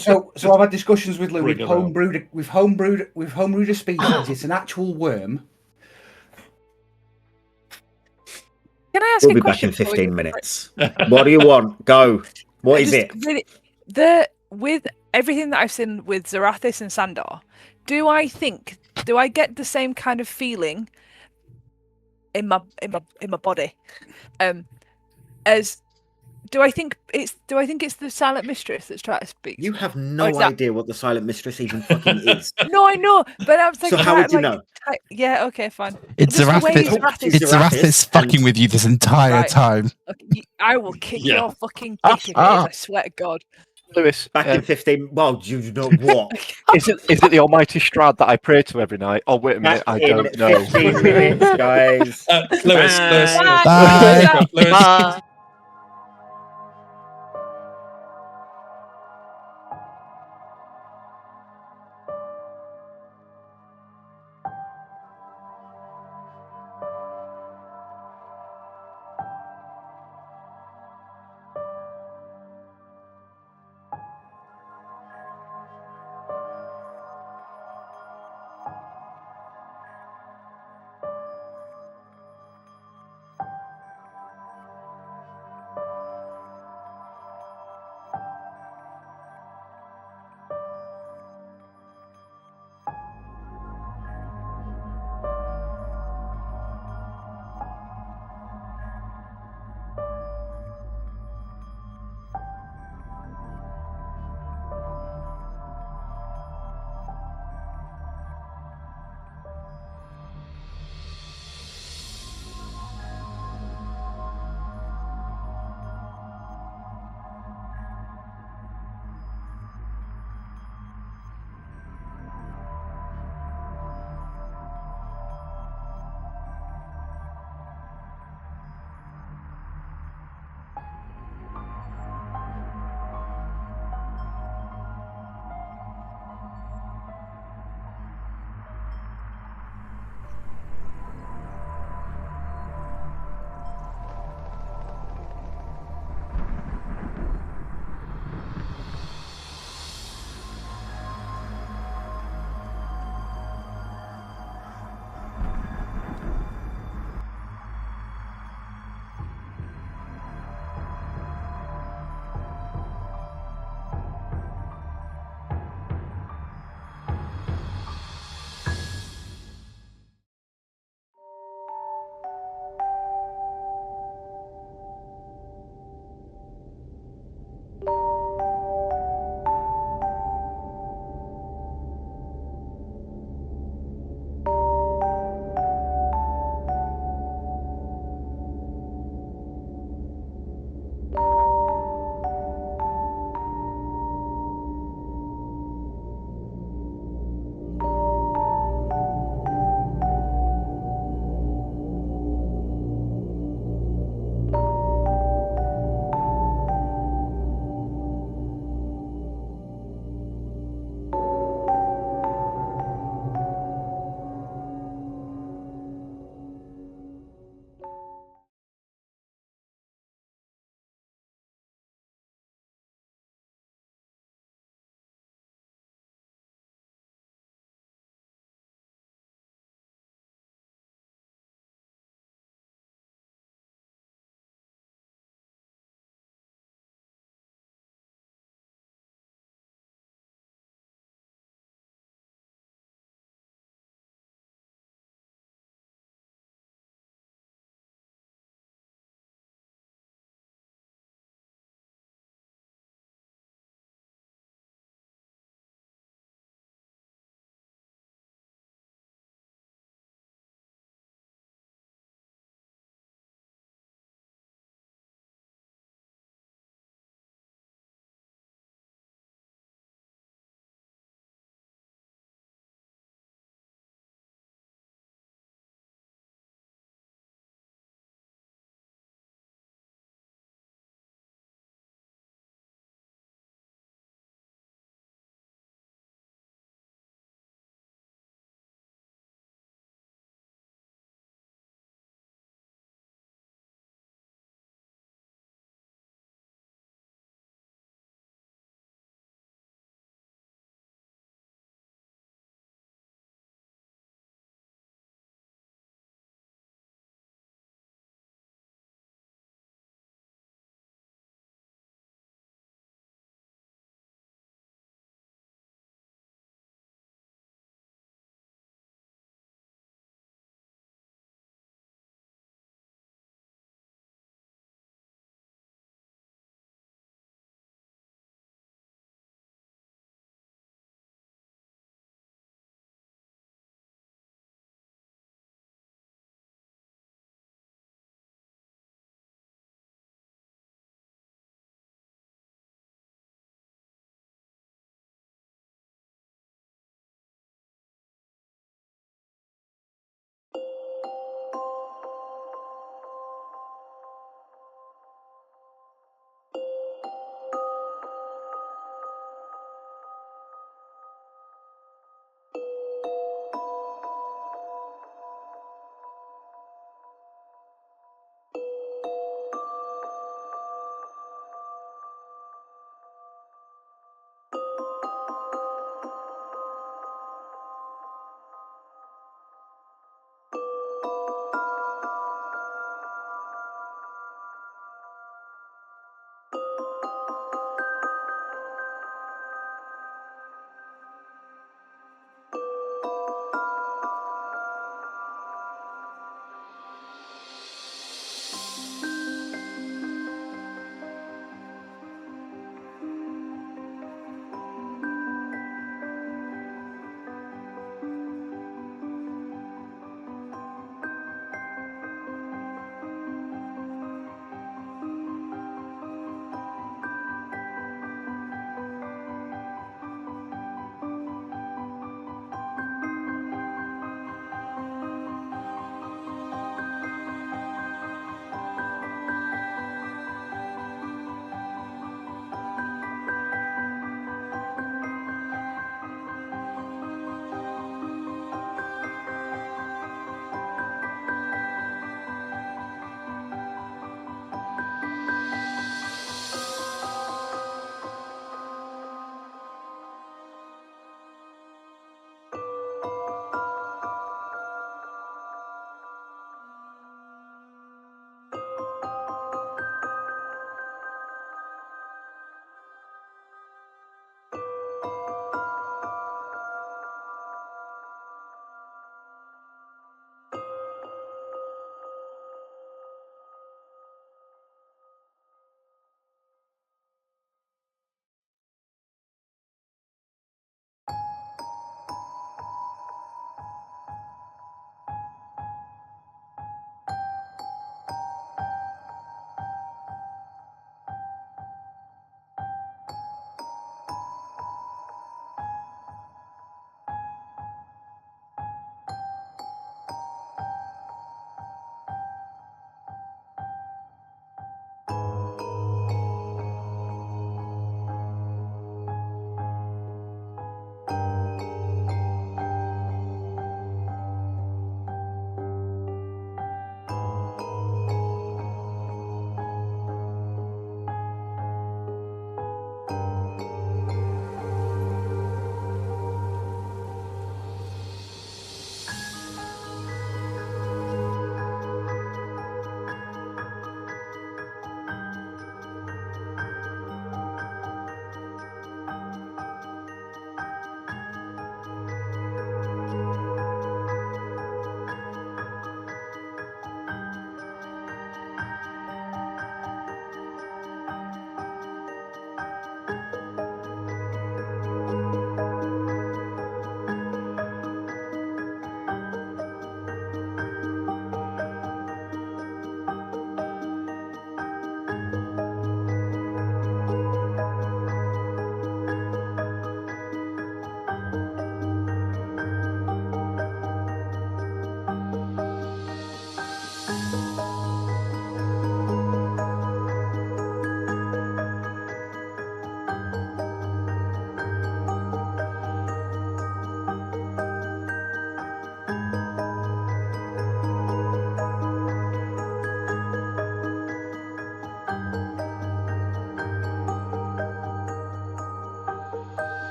So I've had discussions with Lou. Bring We've him out. homebrewed a species. It's an actual worm. Can I ask We'll a be back question in before we 15 go? minutes. What do you want? Go. What is Just it? really, with everything that I've seen with Zarathis and Sandor, do I get the same kind of feeling in my body, as do I think it's the Silent Mistress that's trying to speak? You to me? have Or no is that- idea what the Silent Mistress even fucking is. No, I know, but I was like, So how would you know? Yeah, okay, fine. It's Just the way Zarathis. Talk to Zarathis- It's Zarathis fucking and- with you this entire Right. time. Okay, I will kick Yeah. your fucking dick if it is. I swear to God. Lewis, Back in 15. Well, do you know what? is it the Almighty Strahd that I pray to every night? Oh wait a minute, Back I in don't know. 15 minutes, guys. Lewis, Bye. Bye. Lewis. Bye.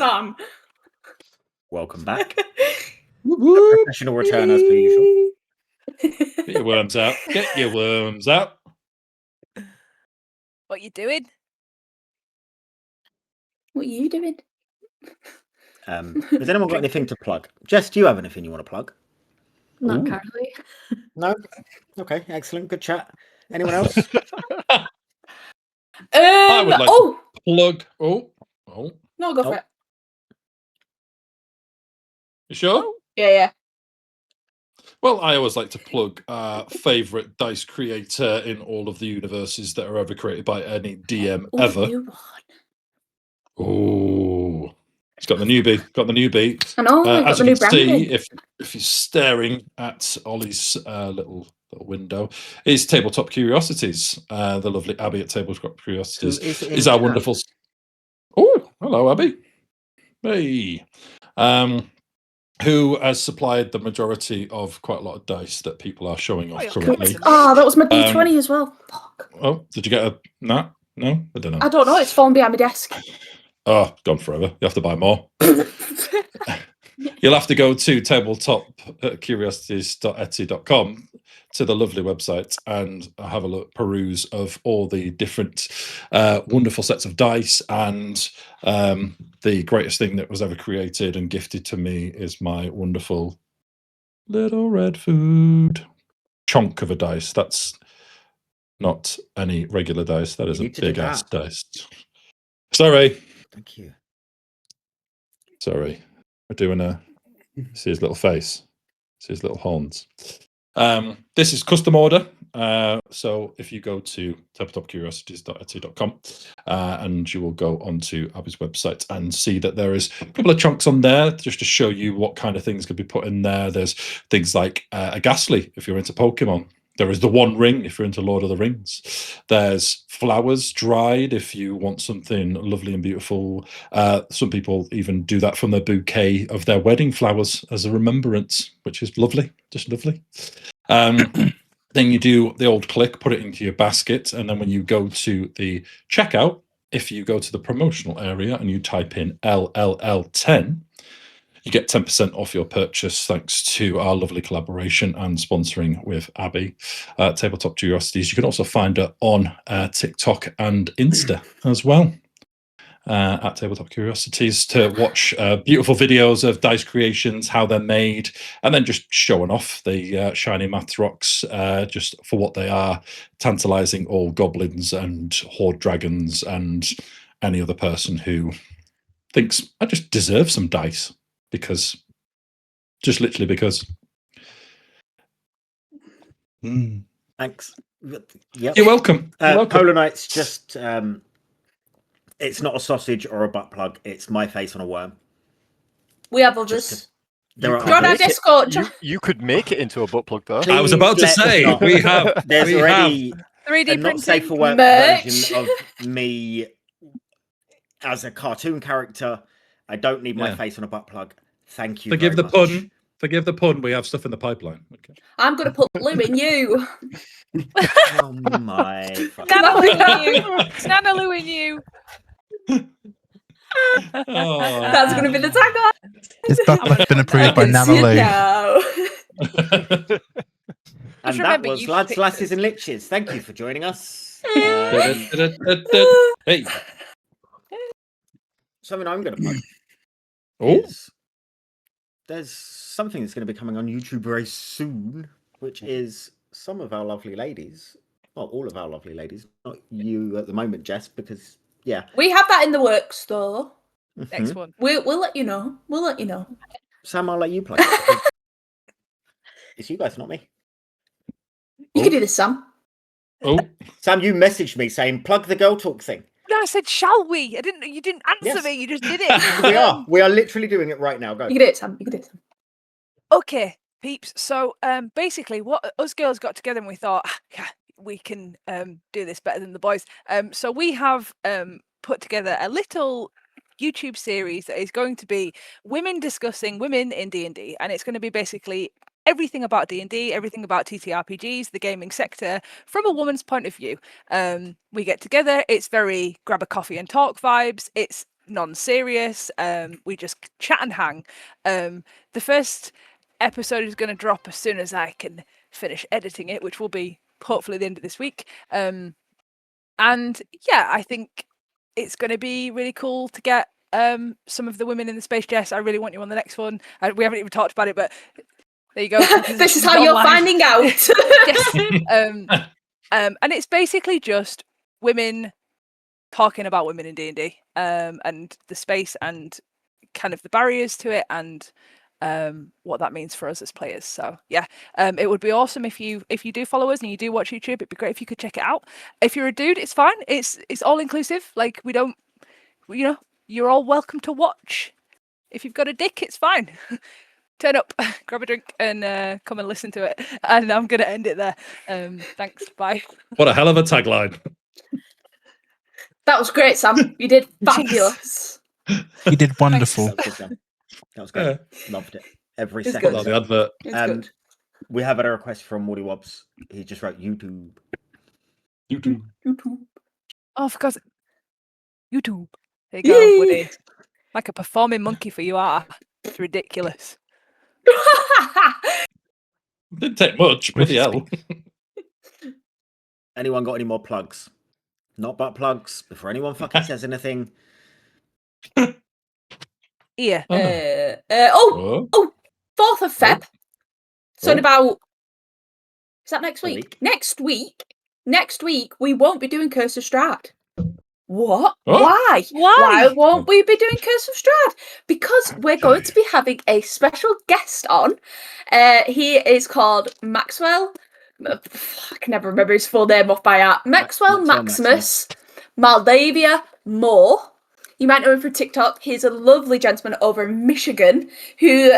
Sam. Welcome back. Whoop, whoop. Professional return as per usual. Get your worms out. Get your worms out. What you doing? What are you doing? Has anyone got anything to plug? Jess, do you have anything you want to plug? Not Ooh. currently. No? Okay, excellent. Good chat. Anyone else? I would like oh to plug. no, go for Oh. it. You sure? Yeah. Well, I always like to plug favorite dice creator in all of the universes that are ever created by any DM Oh, ever. you one. Oh, he's got the newbie. I know. As got you the new can see, branding. if you're staring at Ollie's little window, is Tabletop Curiosities. The lovely Abby at Tabletop Curiosities is our wonderful. Oh, hello, Abby. Hey. Who has supplied the majority of quite a lot of dice that people are showing off currently. Oh, that was my D20 as well. Fuck. Oh, did you get a no? No, I don't know. I don't know. It's fallen behind my desk. Oh, gone forever. You have to buy more. You'll have to go to tabletopcuriosities.etsy.com to the lovely website and have a look, peruse of all the different wonderful sets of dice. And the greatest thing that was ever created and gifted to me is my wonderful little red food chunk of a dice. That's not any regular dice. That is a big ass dice. Sorry. Thank you. Sorry. We're doing see his little face, see his little horns. This is custom order. So if you go to tabletopcuriosities.etsy.com and you will go onto Abby's website and see that there is a couple of chunks on there just to show you what kind of things could be put in there. There's things like a Ghastly if you're into Pokemon. There is the One Ring if you're into Lord of the Rings. There's flowers dried if you want something lovely and beautiful. Some people even do that from their bouquet of their wedding flowers as a remembrance, which is lovely, just lovely. Then you do the old click, put it into your basket, and then when you go to the checkout, if you go to the promotional area and you type in LLL10, you get 10% off your purchase thanks to our lovely collaboration and sponsoring with Abby, Tabletop Curiosities. You can also find her on TikTok and Insta as well. At Tabletop Curiosities to watch beautiful videos of dice creations, how they're made, and then just showing off the shiny math rocks just for what they are, tantalizing all goblins and horde dragons and any other person who thinks I just deserve some dice because just literally because. Thanks. Yep. You're welcome. Polar Knight's just it's not a sausage or a butt plug, it's my face on a worm. We have others. There You're on our Discord. You could make it into a butt plug, though. I was about to say we have. There's already 3D a not safe for printing work merch. version of me as a cartoon character. I don't need my face on a butt plug. Thank you. Forgive the much. pun. Forgive the pun. We have stuff in the pipeline. Okay. I'm going to put Lou in you. Oh my. Nana Lou in you. Nana Lou in you. That's going to be the tagline. This butt plug's been approved by Nana Lou. And that was Lads, Lasses and Liches. Thank you for joining us. Hey. Something I'm going to plug. Oh. There's something that's going to be coming on YouTube very soon, which is some of our lovely ladies. Well, all of our lovely ladies. Not you at the moment, Jess, because, yeah. We have that in the works, though. Next one. We'll let you know. We'll let you know. Sam, I'll let you play. It's you guys, not me. You can do this, Sam. Oh. Sam, you messaged me saying, plug the girl talk thing. I said, shall we? You didn't answer me. You just did it. We are literally doing it right now. Go. You can do it, Sam. You can do it, Sam. Okay, peeps. So basically, what us girls got together and we thought, yeah, we can do this better than the boys. So we have put together a little YouTube series that is going to be women discussing women in D&D, and it's going to be basically everything about D&D, everything about TTRPGs, the gaming sector, from a woman's point of view. We get together, it's very grab a coffee and talk vibes. It's non-serious. We just chat and hang. The first episode is going to drop as soon as I can finish editing it, which will be hopefully the end of this week. And yeah, I think it's going to be really cool to get some of the women in the Space Jess. I really want you on the next one. We haven't even talked about it, but there you go. This is how you're finding out. Yes. And it's basically just women talking about women in D&D, and the space and kind of the barriers to it, and what that means for us as players. So yeah, it would be awesome if you do follow us and you do watch YouTube. It'd be great if you could check it out. If you're a dude, it's fine. It's all inclusive. Like, we don't, you're all welcome to watch. If you've got a dick, it's fine. Turn up, grab a drink, and come and listen to it. And I'm gonna end it there. Thanks. Bye. What a hell of a tagline. That was great, Sam. You did fabulous. You did wonderful. That was good, Sam. That was great. Loved it. Every It's second. good. of The it. advert. It's good. We have had a request from Woody Wobbs. He just wrote YouTube. YouTube. Oh, for God's YouTube. There you go, Woody. Like a performing monkey for you are. It's ridiculous. Didn't take much. Bloody hell. Anyone got any more plugs? Not butt plugs. Before anyone fucking says anything. Yeah. Oh. 4th of Feb. So in Oh. about, is that next A week? week. Next week we won't be doing Curse of Strahd. What? Oh. Why? Why won't we be doing Curse of Strahd? Because we're going to be having a special guest on. He is called Maxwell. I can never remember his full name off by heart. Maxwell Maximus Maldavia Moore. You might know him from TikTok. He's a lovely gentleman over in Michigan who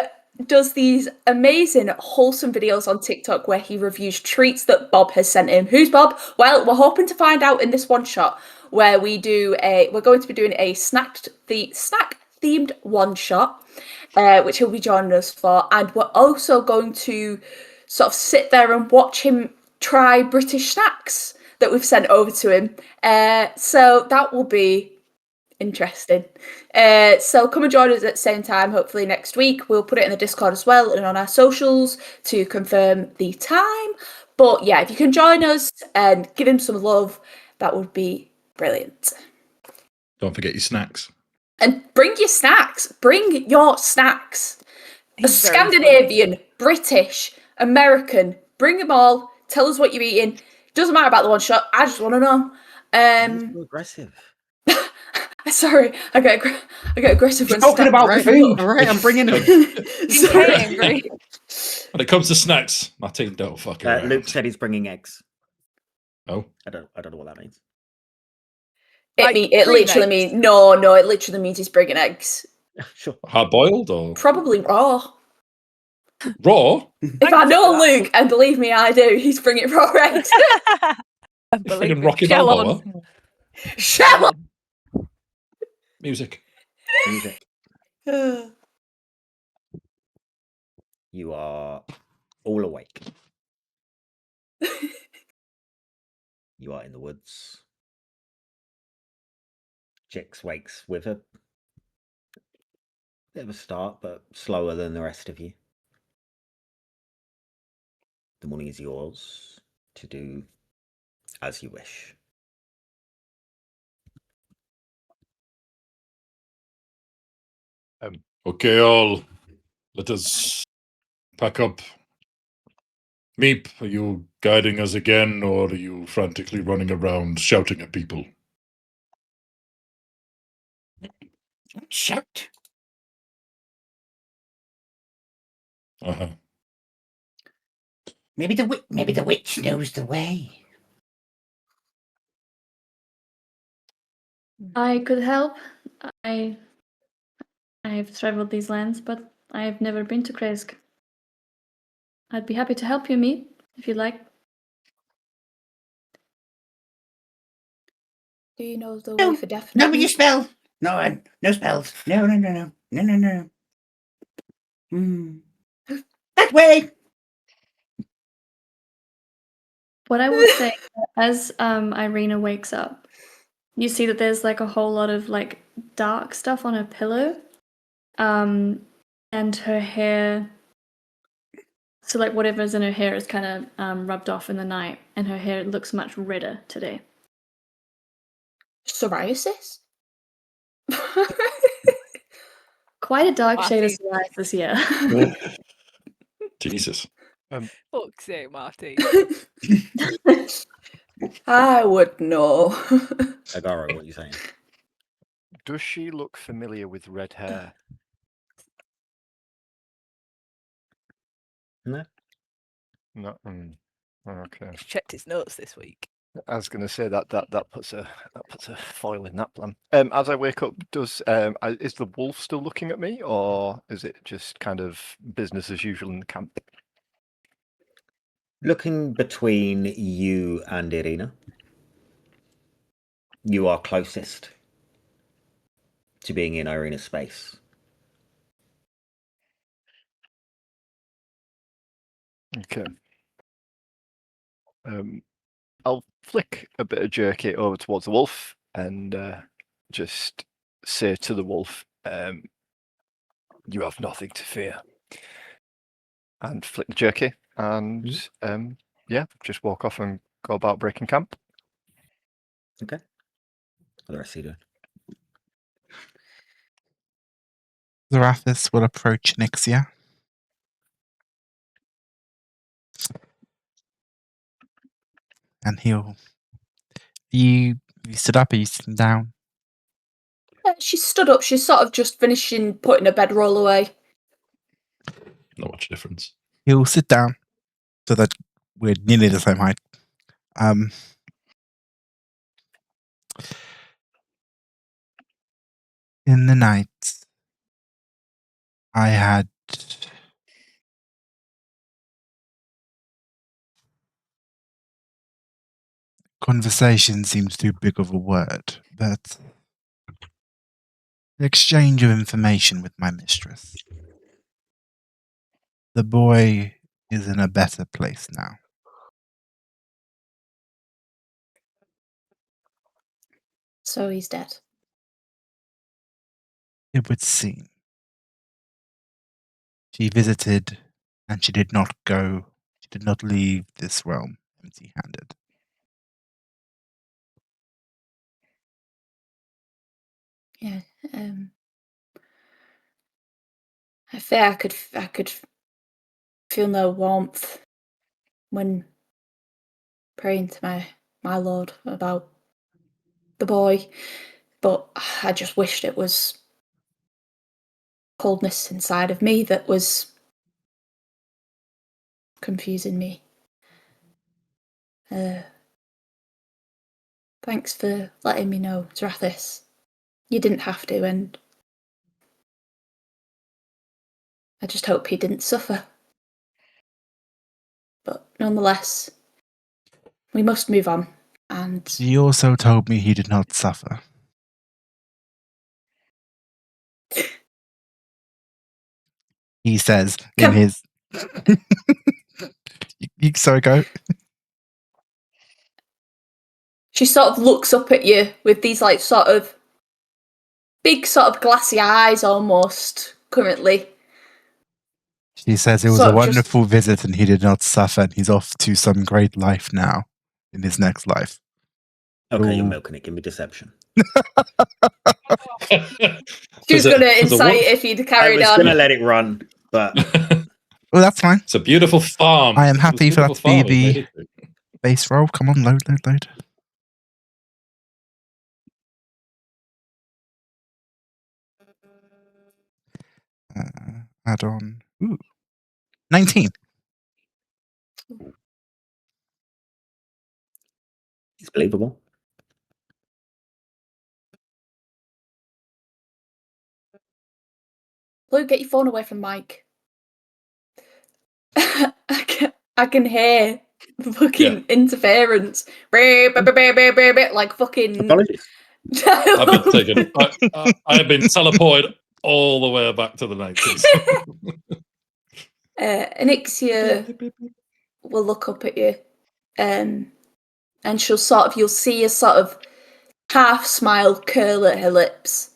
does these amazing, wholesome videos on TikTok where he reviews treats that Bob has sent him. Who's Bob? Well, we're hoping to find out in this one shot where we're going to be doing a snack themed one shot, which he'll be joining us for. And we're also going to sort of sit there and watch him try British snacks that we've sent over to him. So that will be interesting. So come and join us at the same time, hopefully next week. We'll put it in the Discord as well and on our socials to confirm the time. But yeah, if you can join us and give him some love, that would be brilliant. Don't forget your snacks. And bring your snacks. Bring your snacks. He's very Scandinavian, British, American. Bring them all. Tell us what you're eating. Doesn't matter about the one shot. I just want to know. So aggressive. Sorry, I get aggressive when Talking about right. food. All right, I'm bringing them. He's very angry. When it comes to snacks, my team don't fuck around. Luke said he's bringing eggs. Oh. I don't know what that means. Like It green literally eggs. means no. It literally means he's bringing eggs. Sure. Hard boiled or Probably raw. raw? If I know Luke, and believe me, I do. He's bringing raw eggs. Friggin' Rocky Shell Balboa. on. Shell on. Music. Music. You are all awake. You are in the woods. Jix wakes with a bit of a start, but slower than the rest of you. The morning is yours to do as you wish. Okay, all. Let us pack up. Meep, are you guiding us again, or are you frantically running around shouting at people? Shout. Uh-huh. Maybe the witch knows the way. I could help. I've traveled these lands, but I've never been to Krezk. I'd be happy to help you, Meep, if you like. Do you know the No, way for definite? No, but you spell. No, no spells. No. That way. What I will say, as Ireena wakes up, you see that there's like a whole lot of like dark stuff on her pillow. And her hair, so like whatever's in her hair is kind of rubbed off in the night, and her hair looks much redder today. Psoriasis? Quite a dark shade of Marty. psoriasis here. Jesus. Fuck's sake, Marty. I would know. Agaro, what are you saying? Does she look familiar with red hair? No. No. Okay. He's checked his notes this week. I was going to say that puts a foil in that plan. As I wake up, is the wolf still looking at me, or is it just kind of business as usual in the camp? Looking between you and Ireena, you are closest to being in Ireena's space. Okay. I'll flick a bit of jerky over towards the wolf and just say to the wolf, "You have nothing to fear," and flick the jerky, and just walk off and go about breaking camp. Okay. What the rest are you doing? Zarathis will approach Nixia. And he'll... You stood up, are you sitting down? She stood up. She's sort of just finishing putting her bedroll away. Not much difference. He'll sit down so that we're nearly the same height. In the night, I had conversation seems too big of a word, but the exchange of information with my mistress. The boy is in a better place now. So he's dead. It would seem. She visited, and she did not leave this realm empty-handed. Yeah. I fear I could feel no warmth when praying to my Lord about the boy, but I just wished it was coldness inside of me that was confusing me. Thanks for letting me know, Zarathis. You didn't have to, and I just hope he didn't suffer. But nonetheless, we must move on. And She also told me he did not suffer. He says in his... Sorry, go. she sort of looks up at you with these like sort of big sort of glassy eyes almost currently. She says it was Sort a of just- wonderful visit and he did not suffer and he's off to some great life now in his next life. Okay, you're Ooh. milking it. Give me deception. She was going to incite if he'd carried I was on. going to let it run, but Well, that's fine. It's a beautiful farm. I am happy for that It's a to be beautiful the farm, it's base roll. Come on, load. Add on. Ooh. 19. it's believable. Lou, get your phone away from Mike. I can hear the fucking interference. Like fucking... Apologies. I've been taken. I have been teleported all the way back to the 90s. Anixia will look up at you, and you'll see a sort of half smile curl at her lips,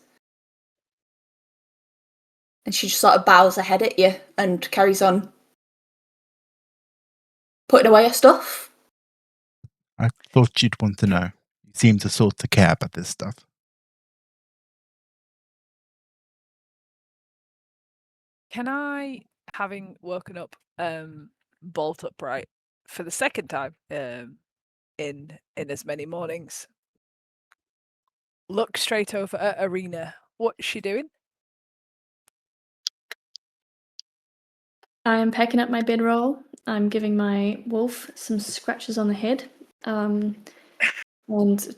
And she just sort of bows her head at you and carries on putting away her stuff. I thought you'd want to know. You seem to sort of care about this stuff. Can I, having woken up bolt upright for the second time in as many mornings, look straight over at Ireena? What's she doing? I'm packing up my bedroll. I'm giving my wolf some scratches on the head. And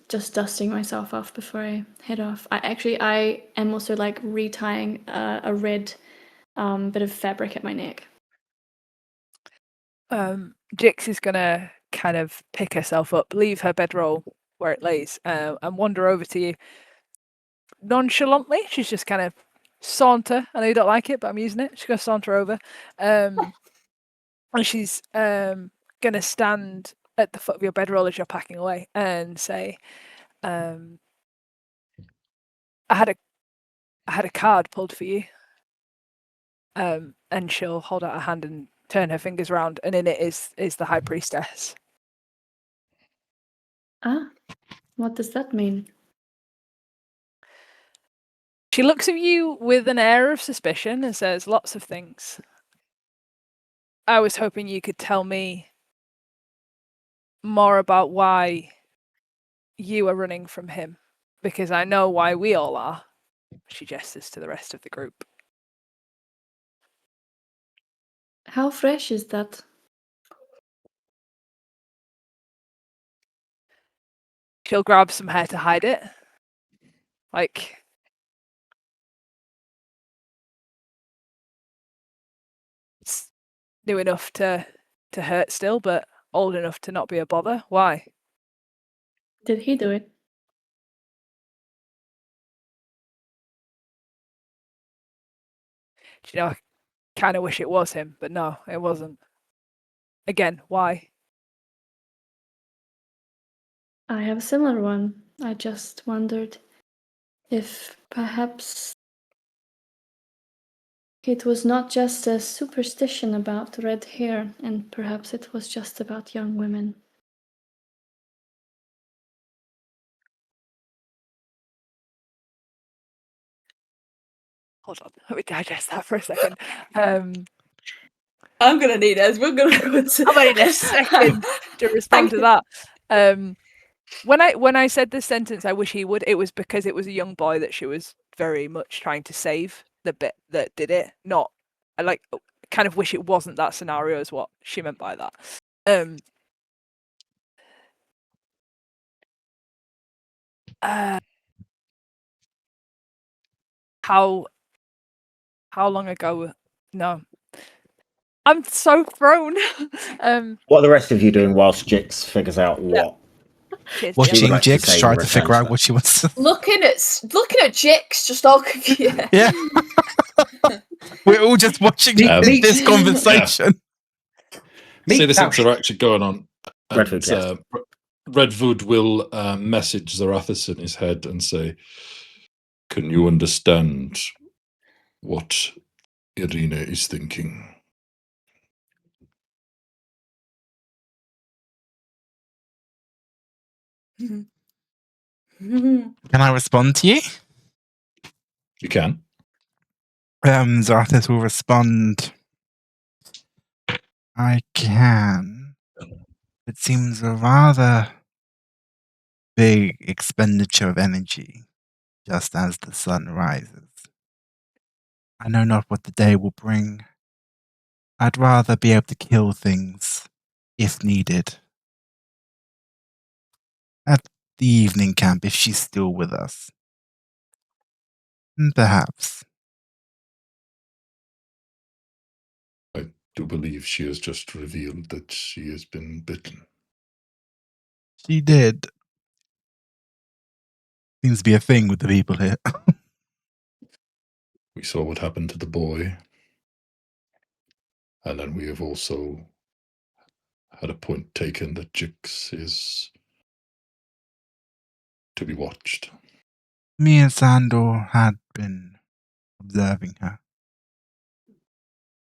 just dusting myself off before I head off. I am also like retying a red bit of fabric at my neck. Jix is gonna kind of pick herself up, leave her bedroll where it lays, and wander over to you. Nonchalantly, she's just kind of saunter. I know you don't like it, but I'm using it. She's gonna saunter over, and she's gonna stand at the foot of your bedroll as you're packing away and say, "I had a card pulled for you." And she'll hold out her hand and turn her fingers round, and in it is the High Priestess. Ah, what does that mean? She looks at you with an air of suspicion and says lots of things. I was hoping you could tell me more about why you are running from him, because I know why we all are. She gestures to the rest of the group. How fresh is that? She'll grab some hair to hide it. Like, it's new enough to hurt still, but old enough to not be a bother. Why? Did he do it? You know, I kind of wish it was him, but no, it wasn't. Again, why? I have a similar one. I just wondered if perhaps it was not just a superstition about red hair, and perhaps it was just about young women. Hold on, let me digest that for a second. I'm gonna need it. We're gonna go to. I'm gonna need a second to respond to that. When I said this sentence, I wish he would. It was because it was a young boy that she was very much trying to save. The bit that did it, not. I kind of wish it wasn't that scenario. Is what she meant by that. How long ago? No, I'm so thrown. What are the rest of you doing whilst Jix figures out what Cheers, She would Watching like to Jix say in try to return figure to out that. what she wants to. looking at Jix, just all confused. Yeah. We're all just watching this conversation. See, the now, things are actually going on. Redwood, yes. Redwood will message Zarathus in his head and say, "Can you understand what Ireena is thinking?" Can I respond to you? You can. Zarthus will respond. I can. It seems a rather big expenditure of energy just as the sun rises. I know not what the day will bring. I'd rather be able to kill things, if needed. At the evening camp, if she's still with us. Perhaps. I do believe she has just revealed that she has been bitten. She did. Seems to be a thing with the people here. We saw what happened to the boy. And then we have also had a point taken that Jix is to be watched. Me and Sandor had been observing her.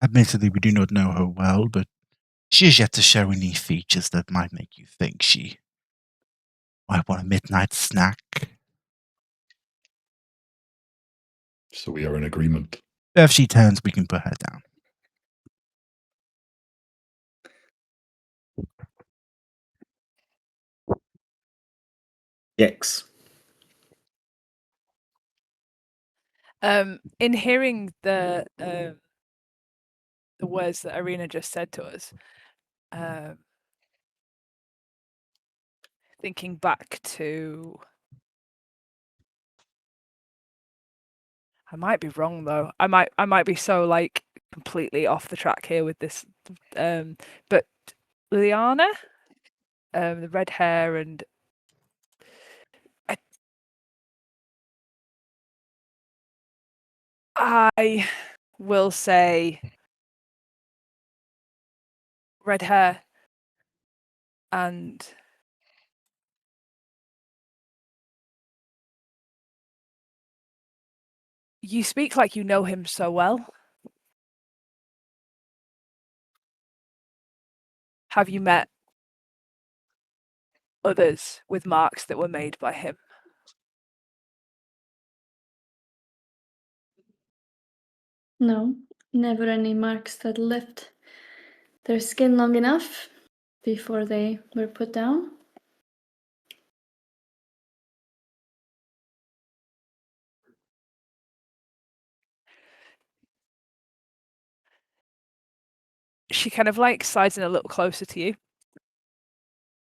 Admittedly, we do not know her well, but she is yet to show any features that might make you think she might want a midnight snack. So we are in agreement. If she turns, we can put her down. Yix. In hearing the words that Ireena just said to us, thinking back to, I might be wrong though. I might be so like completely off the track here with this. But Liana, the red hair, and I will say red hair and you speak like you know him so well. Have you met others with marks that were made by him? No, never any marks that left their skin long enough before they were put down. She kind of like slides in a little closer to you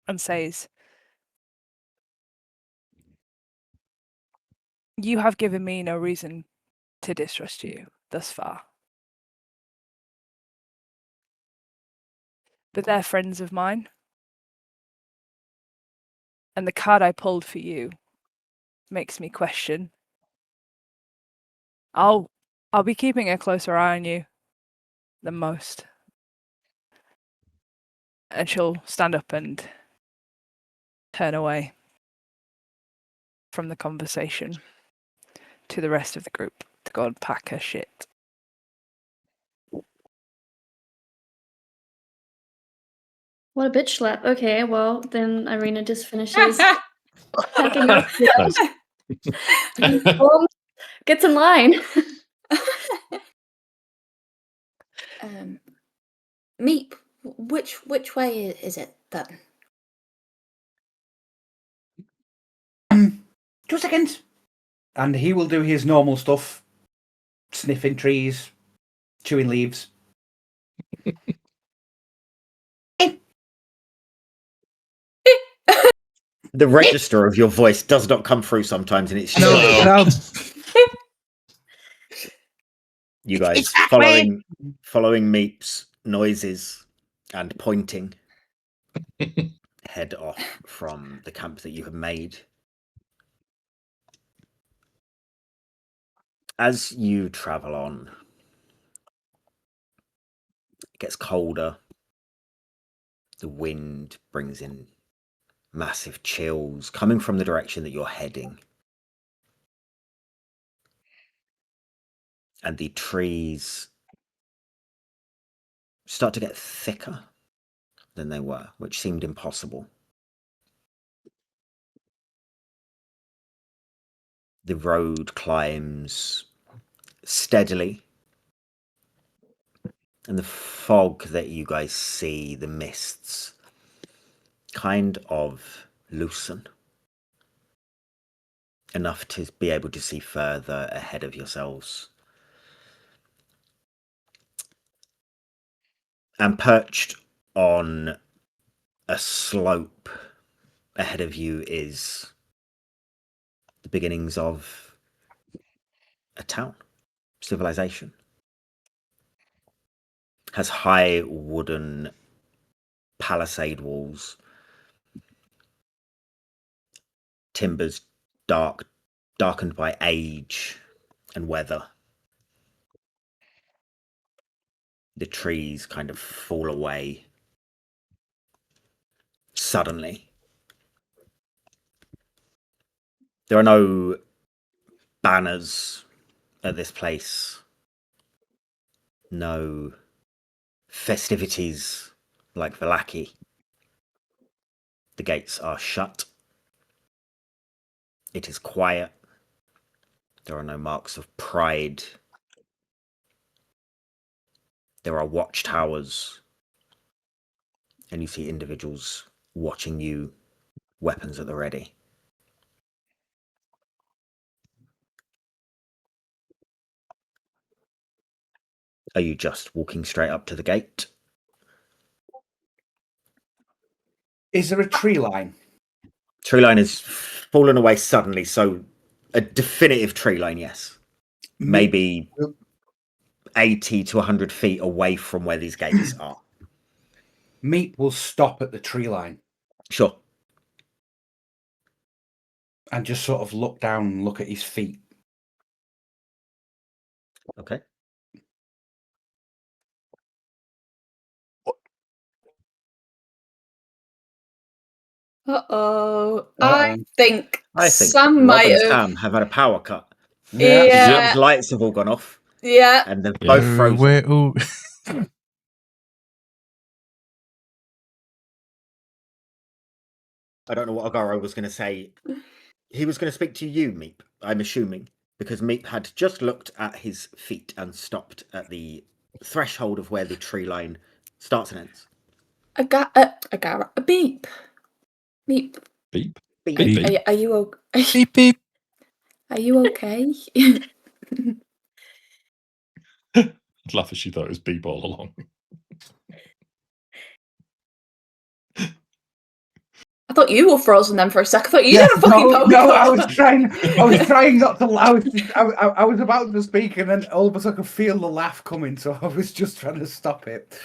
and says, "You have given me no reason to distrust you thus far. But they're friends of mine. And the card I pulled for you makes me question. I'll be keeping a closer eye on you than most." And she'll stand up and turn away from the conversation to the rest of the group to go and pack her shit. What a bitch slap. Okay, well, then Ireena just finishes packing up. Gets in line. Meep, which way is it then? 2 seconds. And he will do his normal stuff, sniffing trees, chewing leaves. The register of your voice does not come through sometimes, and it's No. you guys It's that way. following Meep's noises and pointing head off from the camp that you have made. As you travel on, it gets colder. The wind brings in massive chills coming from the direction that you're heading. And the trees start to get thicker than they were, which seemed impossible. The road climbs steadily, and the fog that you guys see, the mists, kind of loosen enough to be able to see further ahead of yourselves. And perched on a slope ahead of you is the beginnings of a town, civilization. Has high wooden palisade walls, timbers darkened by age and weather. The trees kind of fall away suddenly. There are no banners at this place. No festivities like Vallaki. The gates are shut. It is quiet. There are no marks of pride. There are watchtowers. And you see individuals watching you, weapons at the ready. Are you just walking straight up to the gate? Is there a tree line? Tree line has fallen away suddenly, so a definitive tree line, yes. Maybe 80 to 100 feet away from where these gates are. Meep will stop at the tree line Sure. and just sort of look down and look at his feet. Okay. Uh-oh. I think I think Sam Rob might and have... Sam have had a power cut. Yeah. Sam's lights have all gone off, Yeah. and they've both frozen. We're all... I don't know what Agaro was going to say. He was going to speak to you, Meep, I'm assuming, because Meep had just looked at his feet and stopped at the threshold of where the tree line starts and ends. Agaro. Beep. Meep. Beep. Beep. Beep. Beep. Are you okay? beep, beep. Are you okay? I'd laugh if she thought it was beep all along. I thought you were frozen then for a second. I thought you had a fucking poker. No, I was trying not to. I was about to speak, and then all of a sudden I could feel the laugh coming, so I was just trying to stop it.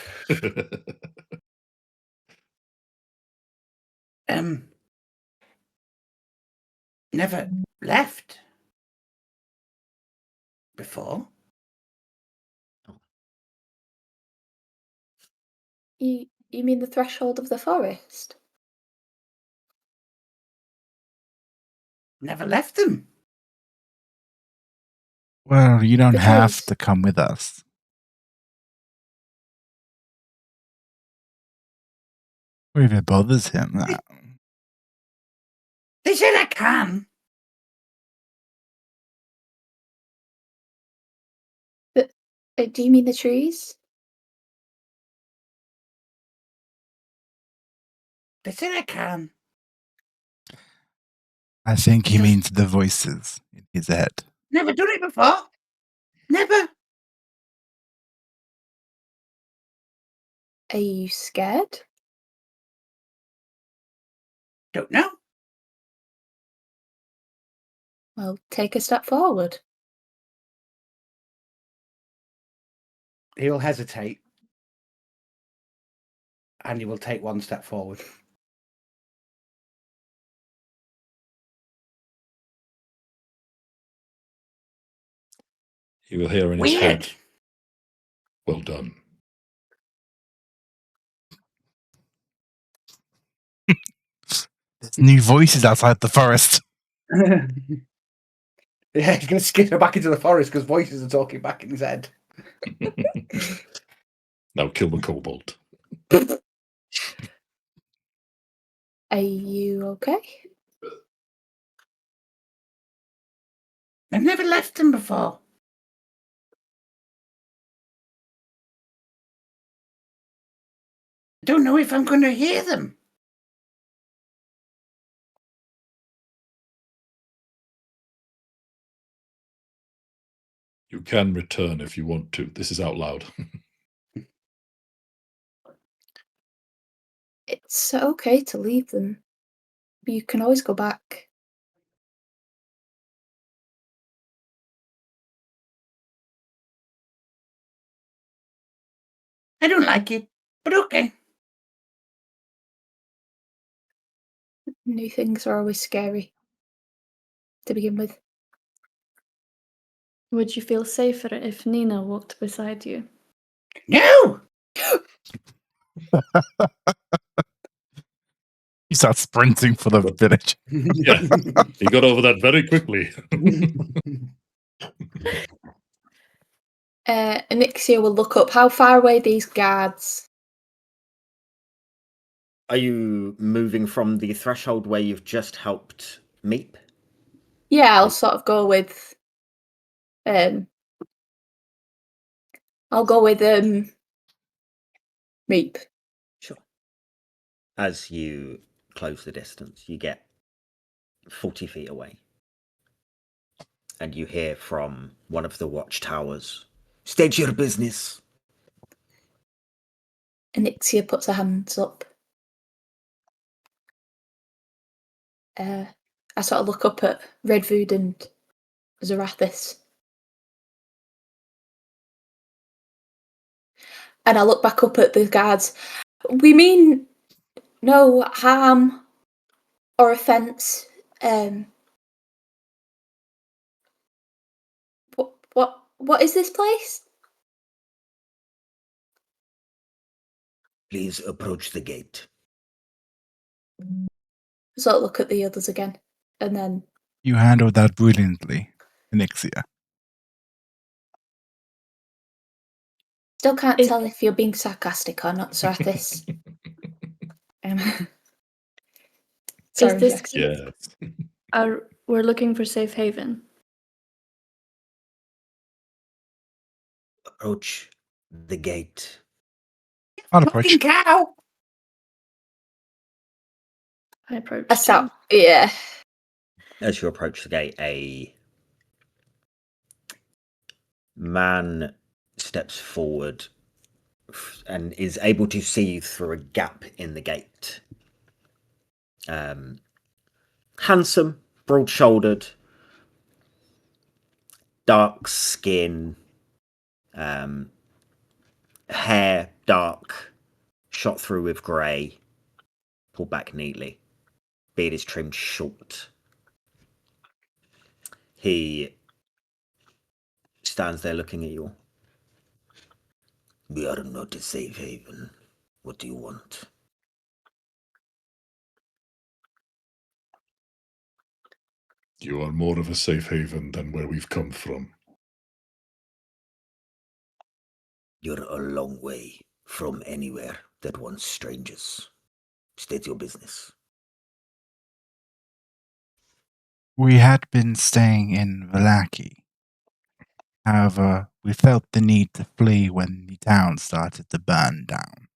Never left before. You mean the threshold of the forest? Never left them. Well, you don't have Because- to come with us. Or if it bothers him. They said I can. Do you mean the trees? They said I can. I think he means the voices in his head. Never done it before. Never. Are you scared? Don't know. Well, take a step forward. He'll hesitate, and he will take one step forward. He will hear in his head, well done. There's new voices outside the forest. Yeah, he's going to skitter back into the forest because voices are talking back in his head. Now kill the kobold. Are you okay? I've never left them before. I don't know if I'm going to hear them. You can return if you want to. This is out loud. It's okay to leave them, but you can always go back. I don't like it, but okay. New things are always scary to begin with. Would you feel safer if Nina walked beside you? No! He starts sprinting for the village. Yeah, he got over that very quickly. Anixia will look up. How far away are these guards? Are you moving from the threshold where you've just helped Meep? Yeah, I'll sort of go with. I'll go with Meep. Sure. As you close the distance, you get 40 feet away. And you hear from one of the watchtowers, "State your business." Anixia puts her hands up. I sort of look up at Redvood and Zarathis. And I look back up at the guards. We mean no harm or offence. What is this place? Please approach the gate. So I look at the others again, and then You handled that brilliantly, Anixia. still can't Is- tell if you're being sarcastic or not, Zarathis. Sorry, Is this Jess. Yes. we're looking for safe haven? Approach the gate. I'll approach. Fucking cow! I approach. I stop. Yeah. As you approach the gate, a man steps forward and is able to see you through a gap in the gate. Handsome, broad-shouldered, dark skin, hair dark, shot through with grey, pulled back neatly. Beard is trimmed short. He stands there looking at you. "We are not a safe haven. What do you want?" You are more of a safe haven than where we've come from. "You're a long way from anywhere that wants strangers. State your business." We had been staying in Vallaki. However, we felt the need to flee when the town started to burn down.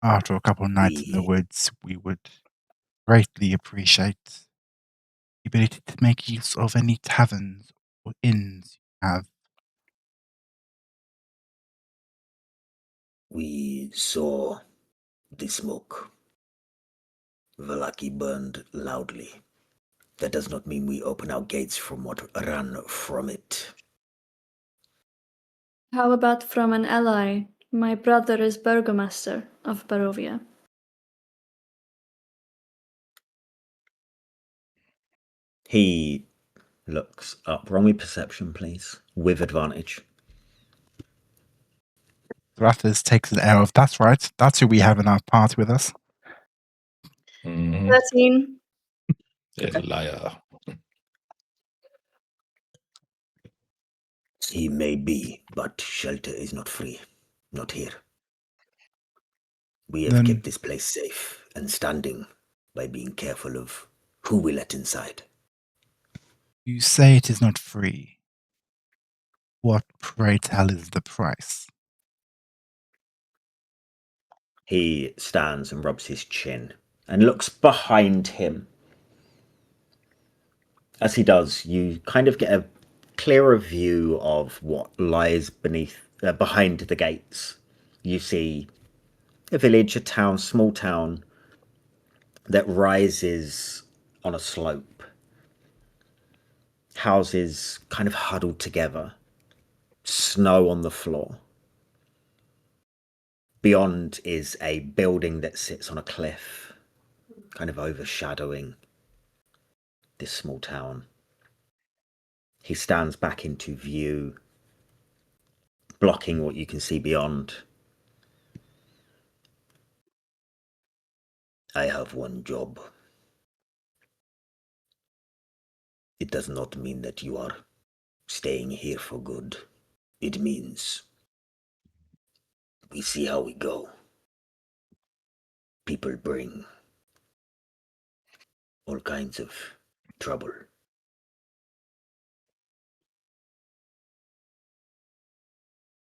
After a couple of nights in the woods, we would greatly appreciate the ability to make use of any taverns or inns you have. We saw the smoke. Vallaki burned loudly. That does not mean we open our gates from what ran from it. How about from an ally? My brother is burgomaster of Barovia. He looks up. Roll me perception, please, with advantage. Rathers takes an air of, that's right, that's who we have in our party with us. Mhm. 13. A liar. He may be, but shelter is not free. Not here. We have Then- kept this place safe and standing by being careful of who we let inside. You say it is not free. What, pray tell, is the price? He stands and rubs his chin and looks behind him. As he does, you kind of get a clearer view of what lies behind the gates. You see a village, a town, small town that rises on a slope. Houses kind of huddled together. Snow on the floor. Beyond is a building that sits on a cliff, kind of overshadowing this small town. He stands back into view, blocking what you can see beyond. "I have one job. It does not mean that you are staying here for good. It means we see how we go. People bring all kinds of trouble.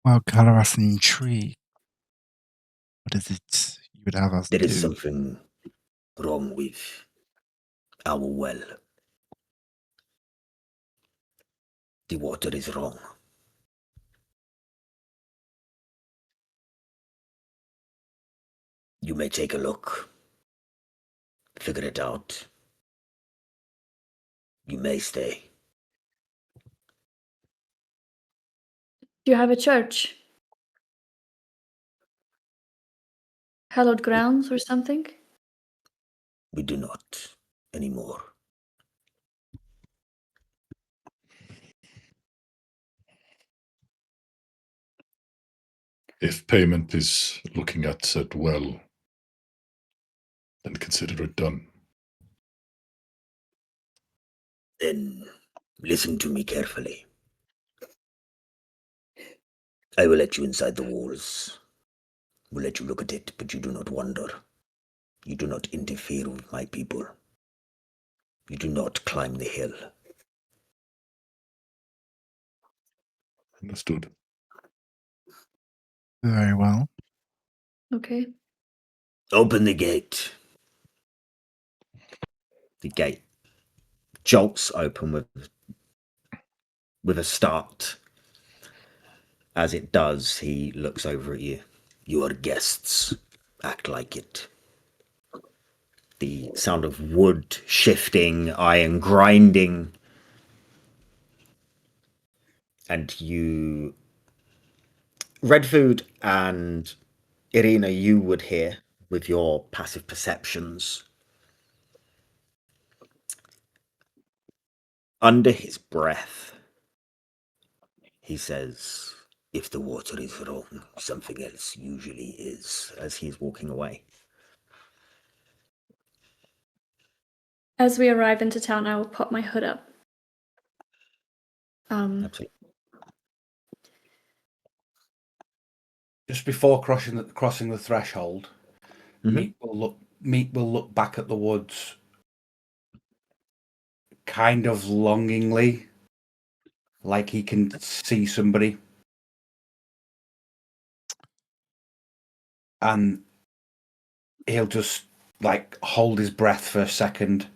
Well, colour us intrigued. What is it you would have us There do? is something wrong with our well. The water is wrong. You may take a look, figure it out. You may stay. Do you have a church? Hallowed grounds or something? We do not anymore. If payment is looking at said well, then consider it done. Then listen to me carefully. I will let you inside the walls. Will let you look at it, but you do not wander. You do not interfere with my people. You do not climb the hill. Understood. Very well. Okay. Open the gate. The gate jolts open with a start. As it does, he looks over at you. You are guests. Act like it. The sound of wood shifting, iron grinding. And you... Redfood and Ireena, you would hear with your passive perceptions. Under his breath, he says, if the water is wrong, something else usually is, as he's walking away. As we arrive into town, I will pop my hood up. Absolutely. Just before crossing the threshold, Mhm. Meep will look back at the woods, kind of longingly, like he can see somebody, and he'll just like hold his breath for a second,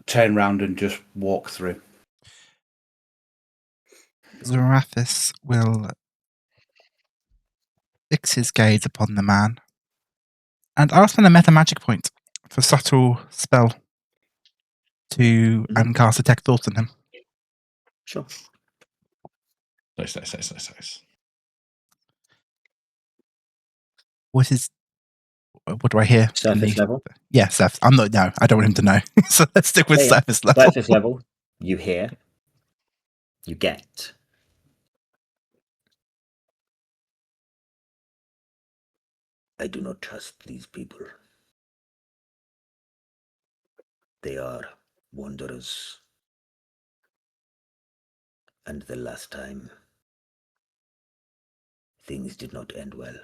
turn around, and just walk through. Zarathis will fix his gaze upon the man and ask for the meta magic point for subtle spell to and cast detect thoughts on him. Sure. Nice, nice, nice, nice, nice. What do I hear? Surface level. Yeah, surface. I'm not. No, I don't want him to know. So let's stick with Yeah. surface level. Surface level. You hear. You get. I do not trust these people. They are wanderers. And the last time, things did not end well.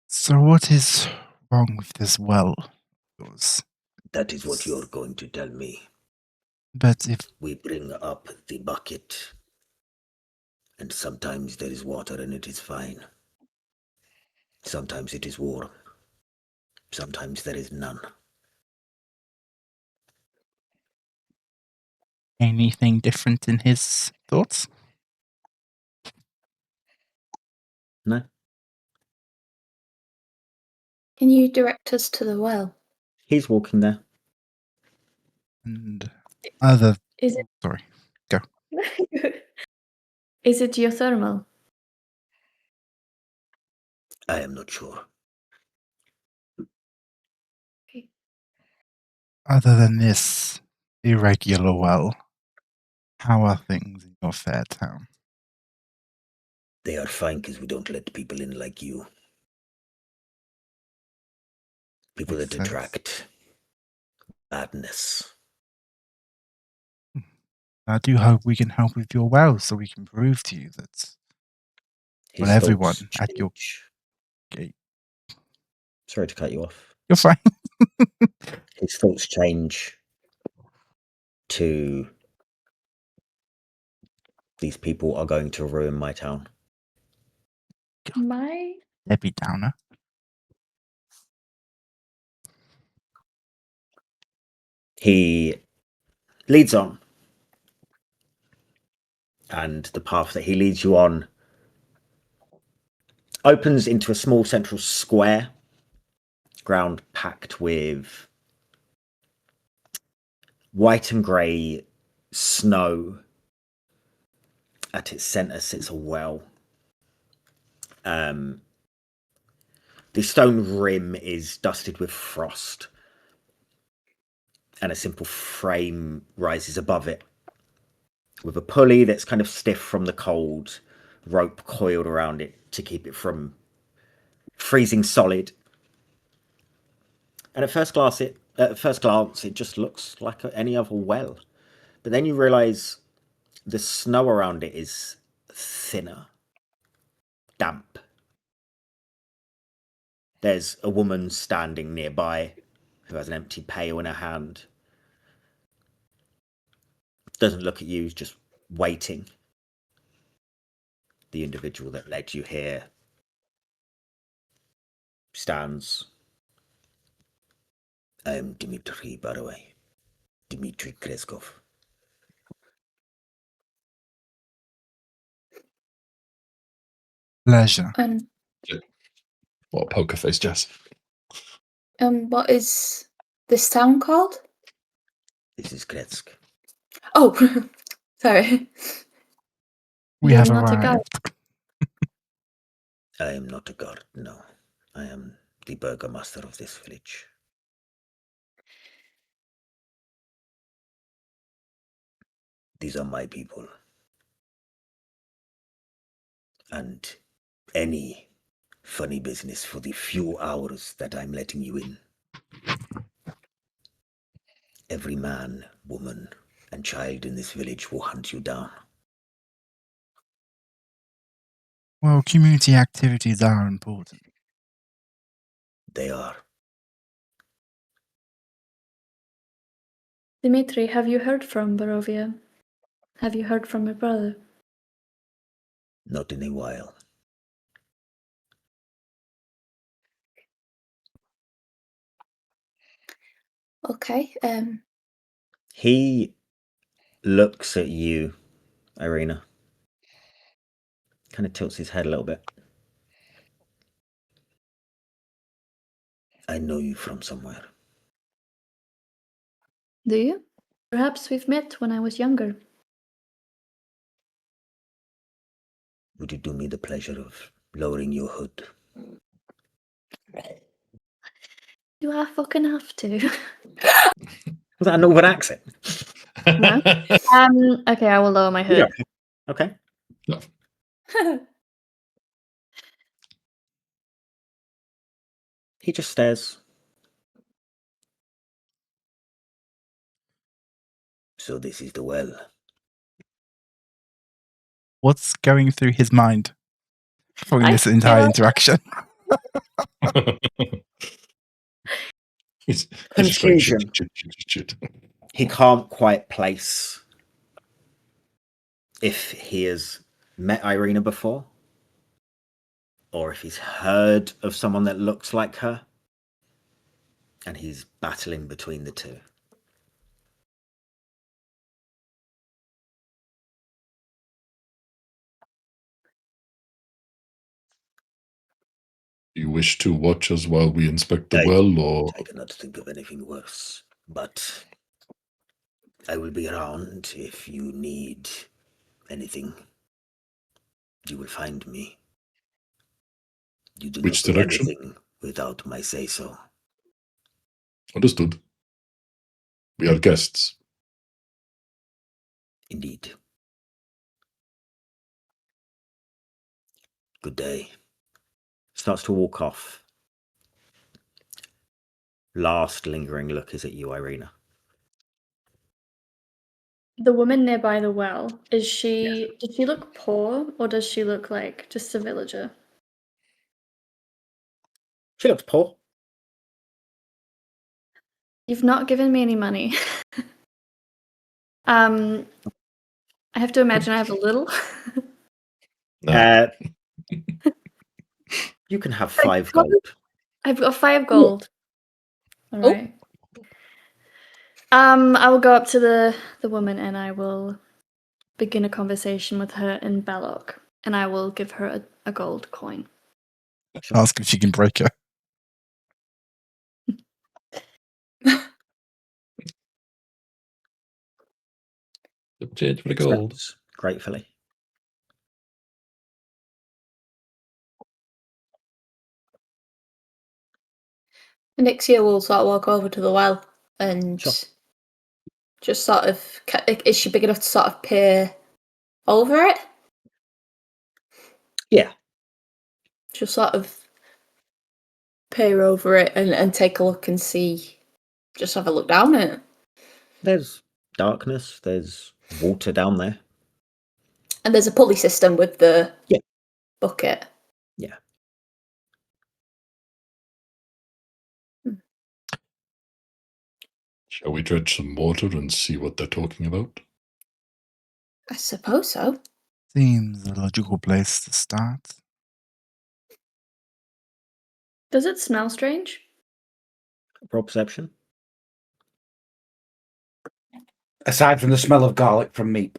So what is wrong with this well? That is what you're going to tell me. But if We bring up the bucket, and sometimes there is water and it is fine. Sometimes it is warm. Sometimes there is none. anything different in his thoughts? No? Can you direct us to the well? He's walking there. And other. Is it? Sorry. Go. Is it geothermal? I am not sure. Okay. Other than this irregular well, how are things in your fair town? They are fine because we don't let people in like you. People Makes that sense. attract badness. I do hope we can help with your well so we can prove to you that His everyone thoughts at your change. gate. Sorry to cut you off. You're fine. His thoughts change to these people are going to ruin my town. My Debbie Downer. He leads on, and the path that he leads you on opens into a small central square, ground packed with white and grey snow. At its centre sits a well. The stone rim is dusted with frost, and a simple frame rises above it, with a pulley that's kind of stiff from the cold, rope coiled around it to keep it from freezing solid. And at first glance, it just looks like any other well. But then you realise the snow around it is thinner, damp. There's a woman standing nearby who has an empty pail in her hand. Doesn't look at you, just waiting. The individual that led you here stands. I am Dmitry Barovia. Dmitry Krezkov. Pleasure. What a poker face, Jess. What is this town called? This is Krezk. Oh, sorry. We You're have not a guy. arrived. I am not a guard, no. I am the burgomaster of this village. These are my people. And any funny business for the few hours that I'm letting you in. Every man, woman, and child in this village will hunt you down. Well, community activities are important. They are. Dimitri, have you heard from Barovia? Have you heard from my brother? Not in a while. Okay. He looks at you, Ireena. Kind of tilts his head a little bit. I know you from somewhere. Do you? Perhaps we've met when I was younger. Would you do me the pleasure of lowering your hood? Do I fucking have to? Was that a northern accent? No. Okay, I will lower my hood. Yeah. Okay. He just stares. So this is the well. What's going through his mind following I this entire feel- interaction? He's just going, Confusion. shit. He can't quite place if he has met Ireena before or if he's heard of someone that looks like her, and he's battling between the two. You wish to watch us while we inspect the I- well, or I cannot think of anything worse, but I will be around if you need anything. You will find me. You do which not do direction? anything without my say-so. Understood. We are guests. Indeed. Good day. Starts to walk off. last lingering look is at you, Ireena. The woman nearby the well, does she look poor or does she look like just a villager? She looks poor. You've not given me any money. I have to imagine I have a little. No. You can have 5 gold. I've got 5 gold. All Oh. right. I will go up to the woman and I will begin a conversation with her in Belloc, and I will give her a gold coin. Ask if she can break her. Change for the gold. Accepts gratefully. Nixia will sort of walk over to the well and Sure. just sort of... Is she big enough to sort of peer over it? Yeah. Just sort of peer over it and take a look and see... Just have a look down it. There's darkness. There's water down there. And there's a pulley system with the bucket. Yeah. Shall we dredge some water and see what they're talking about? I suppose so. Seems a logical place to start. Does it smell strange? Roll perception. Aside from the smell of garlic from Meep.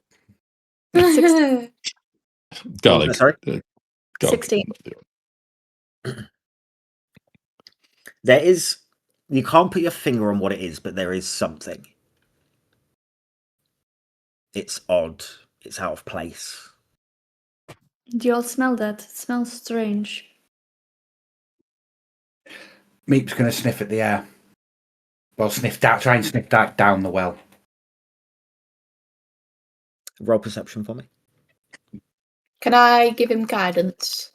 Garlic. Sorry? Garlic. 16. There is... You can't put your finger on what it is, but there is something. It's odd. It's out of place. Do you all smell that? It smells strange. Meep's going to sniff at the air. Well, try and sniff that down the well. Roll perception for me. Can I give him guidance?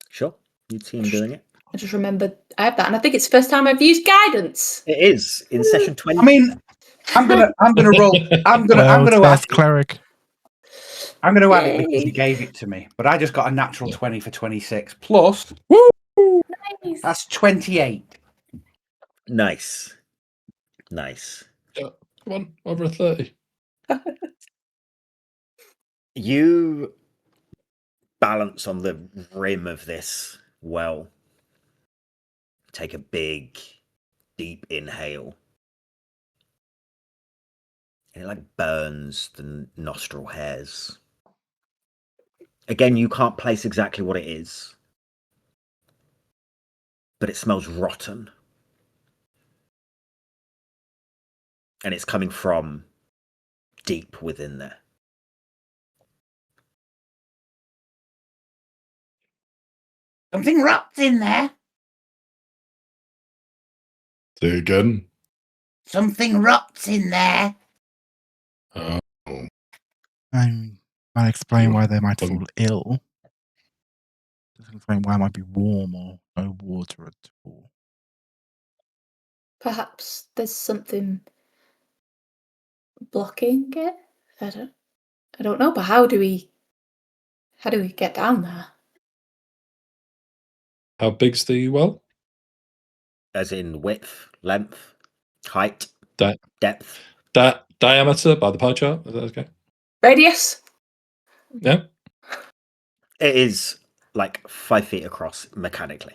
Sure. You'd see him doing it. I just remembered I have that, and I think it's the first time I've used guidance. It is in session 20. I mean, I'm gonna roll. I'm gonna add cleric. I'm gonna add it Yay. because he gave it to me. But I just got a natural 20 for 26 plus. Nice. That's 28. Nice. Nice. Come on, over a 30. You balance on the rim of this well. Take a big, deep inhale. And it like burns the nostril hairs. Again, you can't place exactly what it is. But it smells rotten. And it's coming from deep within there. Something rots in there. Say again. Something rots in there. Oh. Might explain why they might Um, fall ill. Doesn't explain why it might be warm or no water at all. Perhaps there's something blocking it. I don't know. But how do we get down there? How big's the well? As in width, length, height, Di- depth. diameter by the pie chart. Is that okay? Radius? Yeah. It is like 5 feet across mechanically.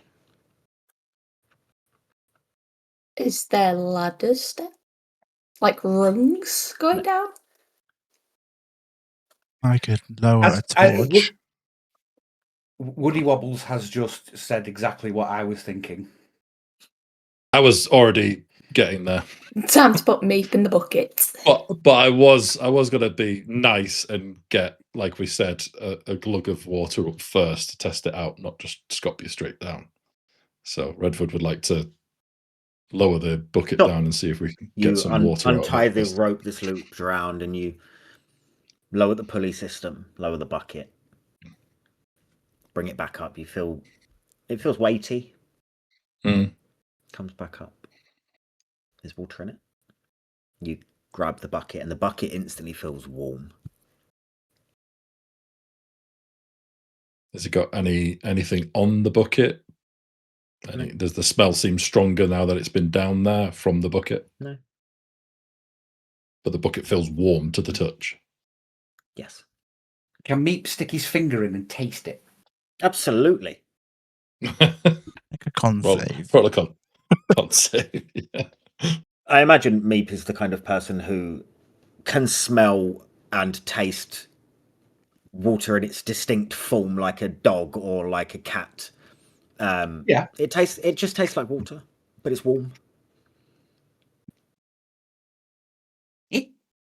Is there ladders there? Like rungs going down? I could lower a torch. Woody Wobbles has just said exactly what I was thinking. I was already getting there. Time to put Meep in the bucket. But I was gonna be nice and get, like we said, a glug of water up first to test it out, not just scop you straight down. So Redford would like to lower the bucket Sure. down and see if we can You get some water out untie of the it. rope that's looped around and you lower the pulley system, lower the bucket. Bring it back up. It feels weighty. Mm. Comes back up. There's water in it. You grab the bucket, and the bucket instantly feels warm. Has it got anything on the bucket? Does the smell seem stronger now that it's been down there from the bucket? No. But the bucket feels warm to the touch. Yes. Can Meep stick his finger in and taste it? Absolutely. Make a con save. Roll a con save. Yeah. I imagine Meep is the kind of person who can smell and taste water in its distinct form, like a dog or like a cat. Yeah. It just tastes like water, but it's warm.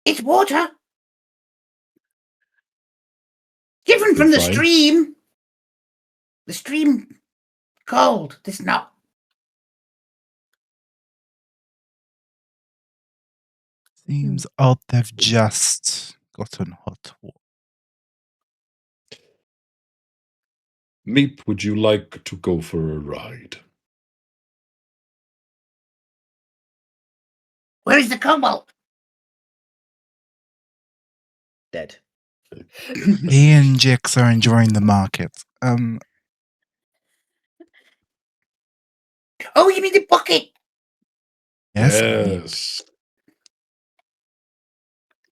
It's water. Different You're from the fine. stream. The stream cold. This not. Seems odd they've just gotten hot water. Meep, would you like to go for a ride? Where is the cobalt? Dead. He and Jix are enjoying the market. Oh, you mean the bucket? Yes. Yes.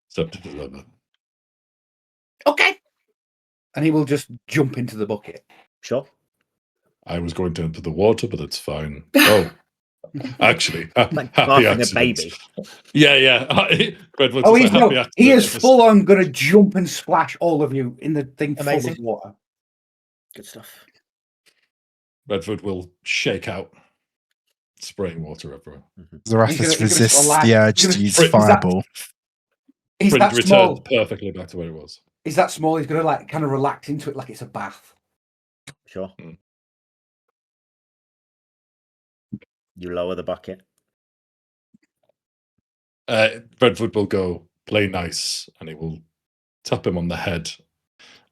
Step to deliver. Okay. And he will just jump into the bucket. Sure. I was going to enter the water, but it's fine. Oh, actually, Like happy bathing a accident. baby. Yeah. Redwood's Oh, just he's a happy no, accident. he is It just- full on going to jump and splash all of you in the thing Amazing. full of water. Good stuff. Redwood will shake out, spraying water everywhere. Zarathis He's gonna resists sort of like- the urge he's to gonna- use is that- fireball. Is that Returned small? perfectly back to where it was. Is that small? He's going to like kind of relax into it like it's a bath. Sure. You lower the bucket. Redwood will go play nice, and he will tap him on the head,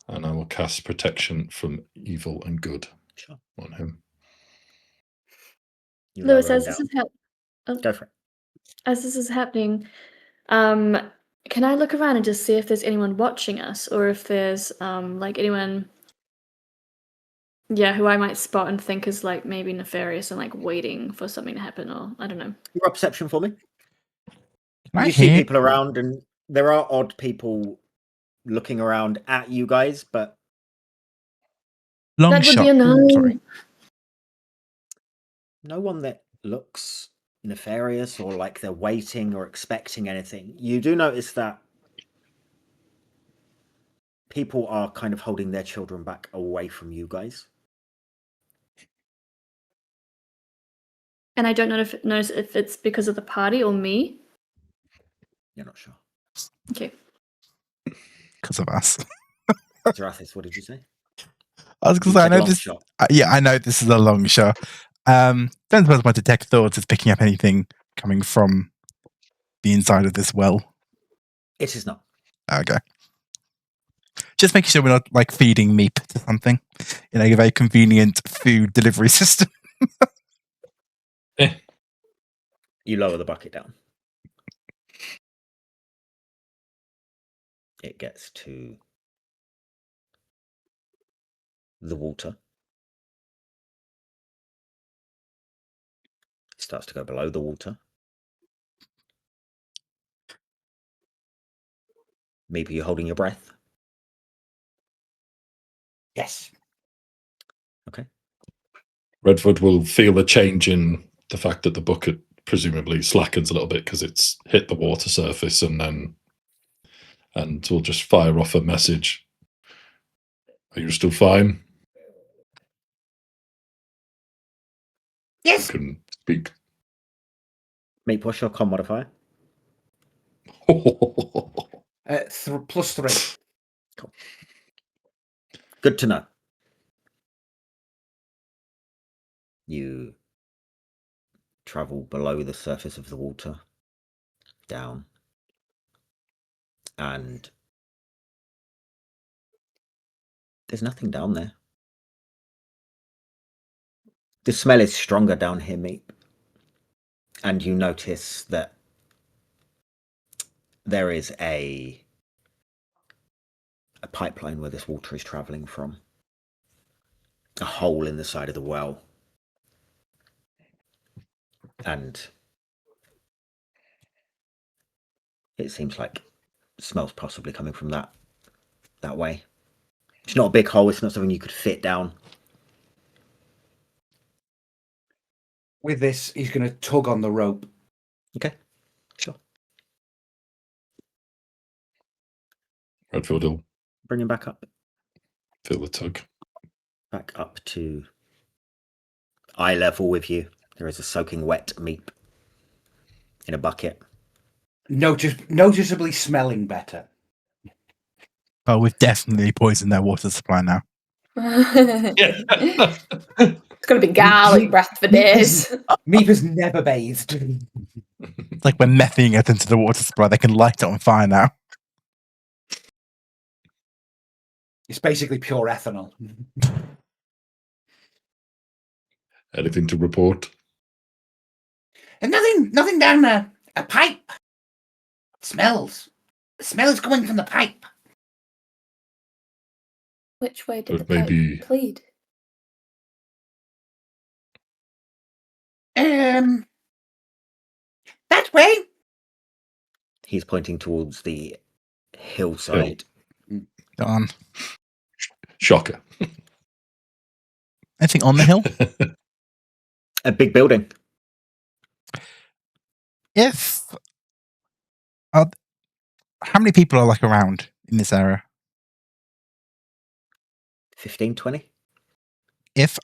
and I will cast protection from evil and good Sure. on him. You Lewis, lower him as this down. is Go for it. as this is happening, can I look around and just see if there's anyone watching us, or if there's like anyone, who I might spot and think is like maybe nefarious and like waiting for something to happen, or I don't know. Roll perception for me. Can I You see hear- people around, and there are odd people looking around at you guys, but Long That would shot. be a no. Sorry. no one that looks nefarious or like they're waiting or expecting anything. You do notice that people are kind of holding their children back away from you guys. And I don't notice if it's because of the party or me. You're not sure. Okay. Because of us. Zarathis, what did you say? I was going You to say, I said know long this. shot. Yeah, I know this is a long shot. Don't suppose my detect thoughts is picking up anything coming from the inside of this well. It is not. Okay. Just making sure we're not like feeding Meep to something in a very convenient food delivery system. You lower the bucket down. It gets to the water. It starts to go below the water. Maybe you're holding your breath. Yes. Okay. Redwood will feel a change in the fact that the bucket presumably slackens a little bit because it's hit the water surface, and we'll just fire off a message. Are you still fine? Yes. You can speak. Meep, what's your con modifier? +3. Good to know. You travel below the surface of the water, down, and there's nothing down there. The smell is stronger down here, Meep. And you notice that there is a pipeline where this water is travelling from. A hole in the side of the well. And it seems like smells possibly coming from that way. It's not a big hole, it's not something you could fit down. With this, he's going to tug on the rope. Okay, sure. Redfield will Bring him back up. feel the tug. Back up to eye level with you. There is a soaking wet Meep in a bucket. Noticeably smelling better. Oh, we've definitely poisoned their water supply now. It's gonna be garlic breath for days. Meep has never bathed. It's like we're methying it into the water supply. They can light it on fire now. It's basically pure ethanol. Anything to report? And nothing down there. A pipe. Smells. The smell is coming from the pipe. Which way did But the pipe maybe- plead? That way. He's pointing towards the hillside. Darn. Shocker. Anything on the hill? A big building. How many people are like around in this area? 15, 20. Is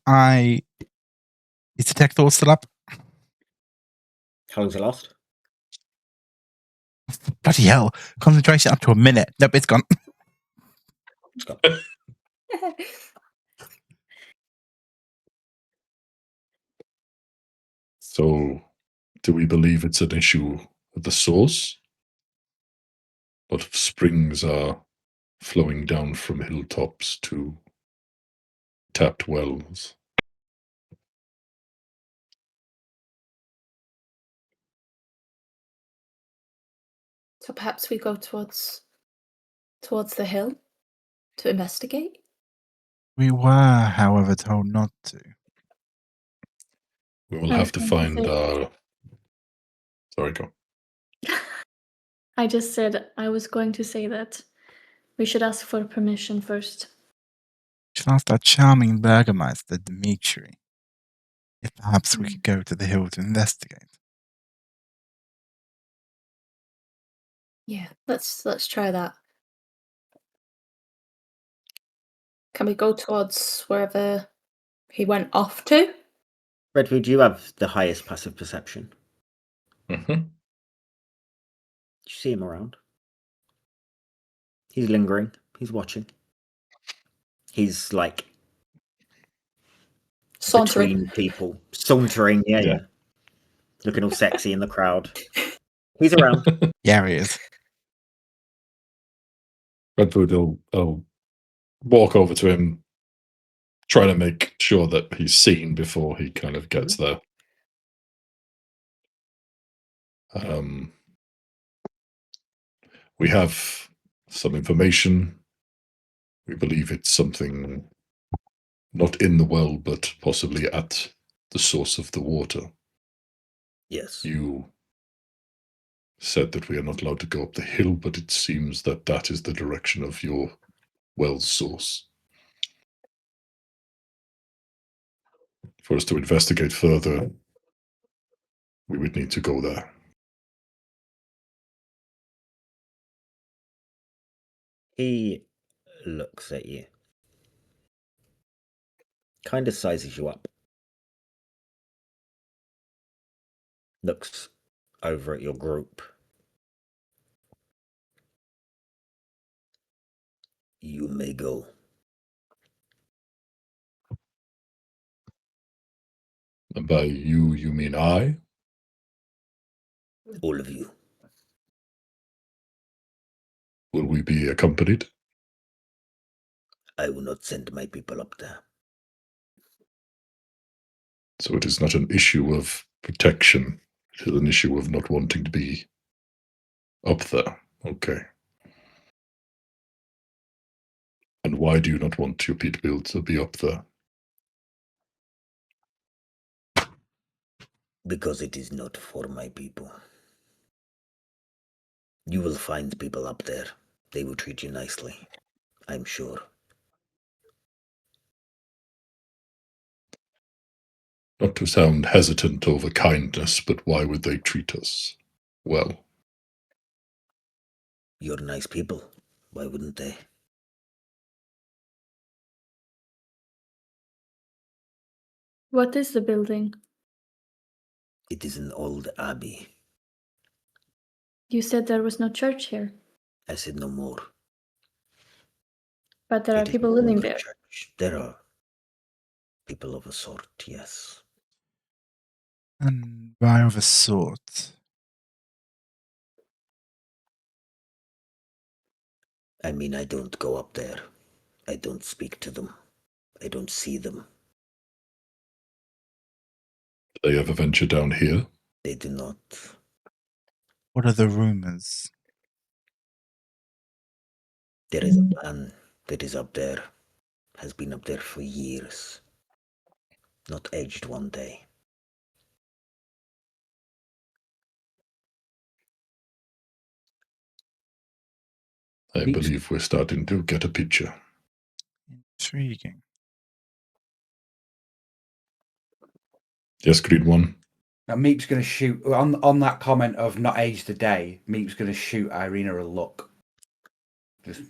Detect Thought still up? How long's it last? Bloody hell. Concentration up to a minute. Nope, it's gone. It's gone. So, do we believe it's an issue at the source? A lot of springs are flowing down from hilltops to tapped wells. So perhaps we go towards the hill to investigate. We were, however, told not to. We will I have to was going to find say- our... Sorry, go. I just said I was going to say that we should ask for permission first. Should ask that charming Burgermeister, Dmitri, if perhaps we could go to the hill to investigate. Yeah, let's try that. Can we go towards wherever he went off to? Redwood, you have the highest passive perception. Mm-hmm. Do you see him around? He's lingering. He's watching. He's like Sauntering. between people. Sauntering, yeah, Yeah. yeah. Looking all sexy in the crowd. He's around. Yeah, he is. Redwood will walk over to him, trying to make sure that he's seen before he kind of gets there. We have some information. We believe it's something not in the well, but possibly at the source of the water. Yes. You said that we are not allowed to go up the hill, but it seems that that is the direction of your well's source. For us to investigate further, we would need to go there. He looks at you. Kind of sizes you up. Looks over at your group. You may go. And by you mean I? All of you. Will we be accompanied? I will not send my people up there. So it is not an issue of protection. It is an issue of not wanting to be up there. Okay. And why do you not want your people to be up there? Because it is not for my people. You will find people up there. They will treat you nicely, I'm sure. Not to sound hesitant over kindness, but why would they treat us well? You're nice people. Why wouldn't they? What is the building? It is an old abbey. You said there was no church here, I said no more. but there are It is people an living older there. church. There are people of a sort, yes. And by of a sort. I mean, I don't go up there. I don't speak to them. I don't see them. Do they ever venture down here? They do not. What are the rumors? There is a man that is up there, has been up there for years. Not aged one day. I believe we're starting to get a picture. Intriguing. Yes, Green One. Now Meep's going to shoot on that comment of not aged a day. Meep's going to shoot Ireena a look. Just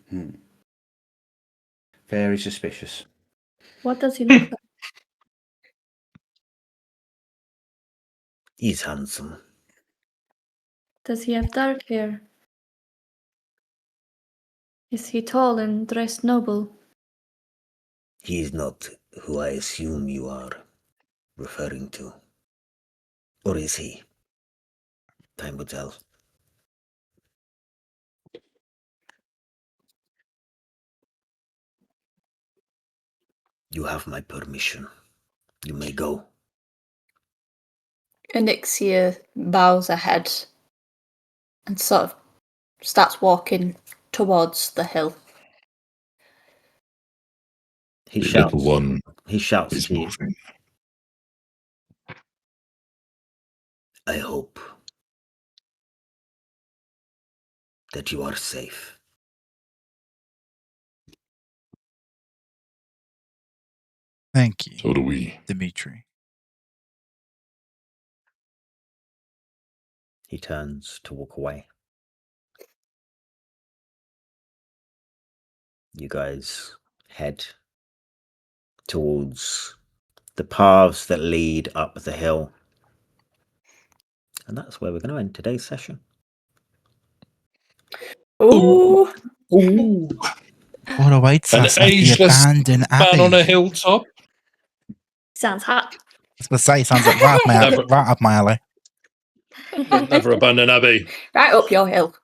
very suspicious. What does he look like? He's handsome. Does he have dark hair? Is he tall and dressed noble? He is not who I assume you are referring to. Or is he? Time will tell. You have my permission. You may go. Onyxia bows her head and sort of starts walking towards the hill. He The shouts. little one He shouts is to you. moving. I hope that you are safe. Thank you, So do we. Dimitri. He turns to walk away. You guys head towards the paths that lead up the hill. And that's where we're going to end today's session. Ooh. Ooh. What awaits An us at the ageless abandoned man abbey? on a hilltop. Sounds hot. I was going to say, sounds like right up my alley. Never abandon Abbey. Right up your hill.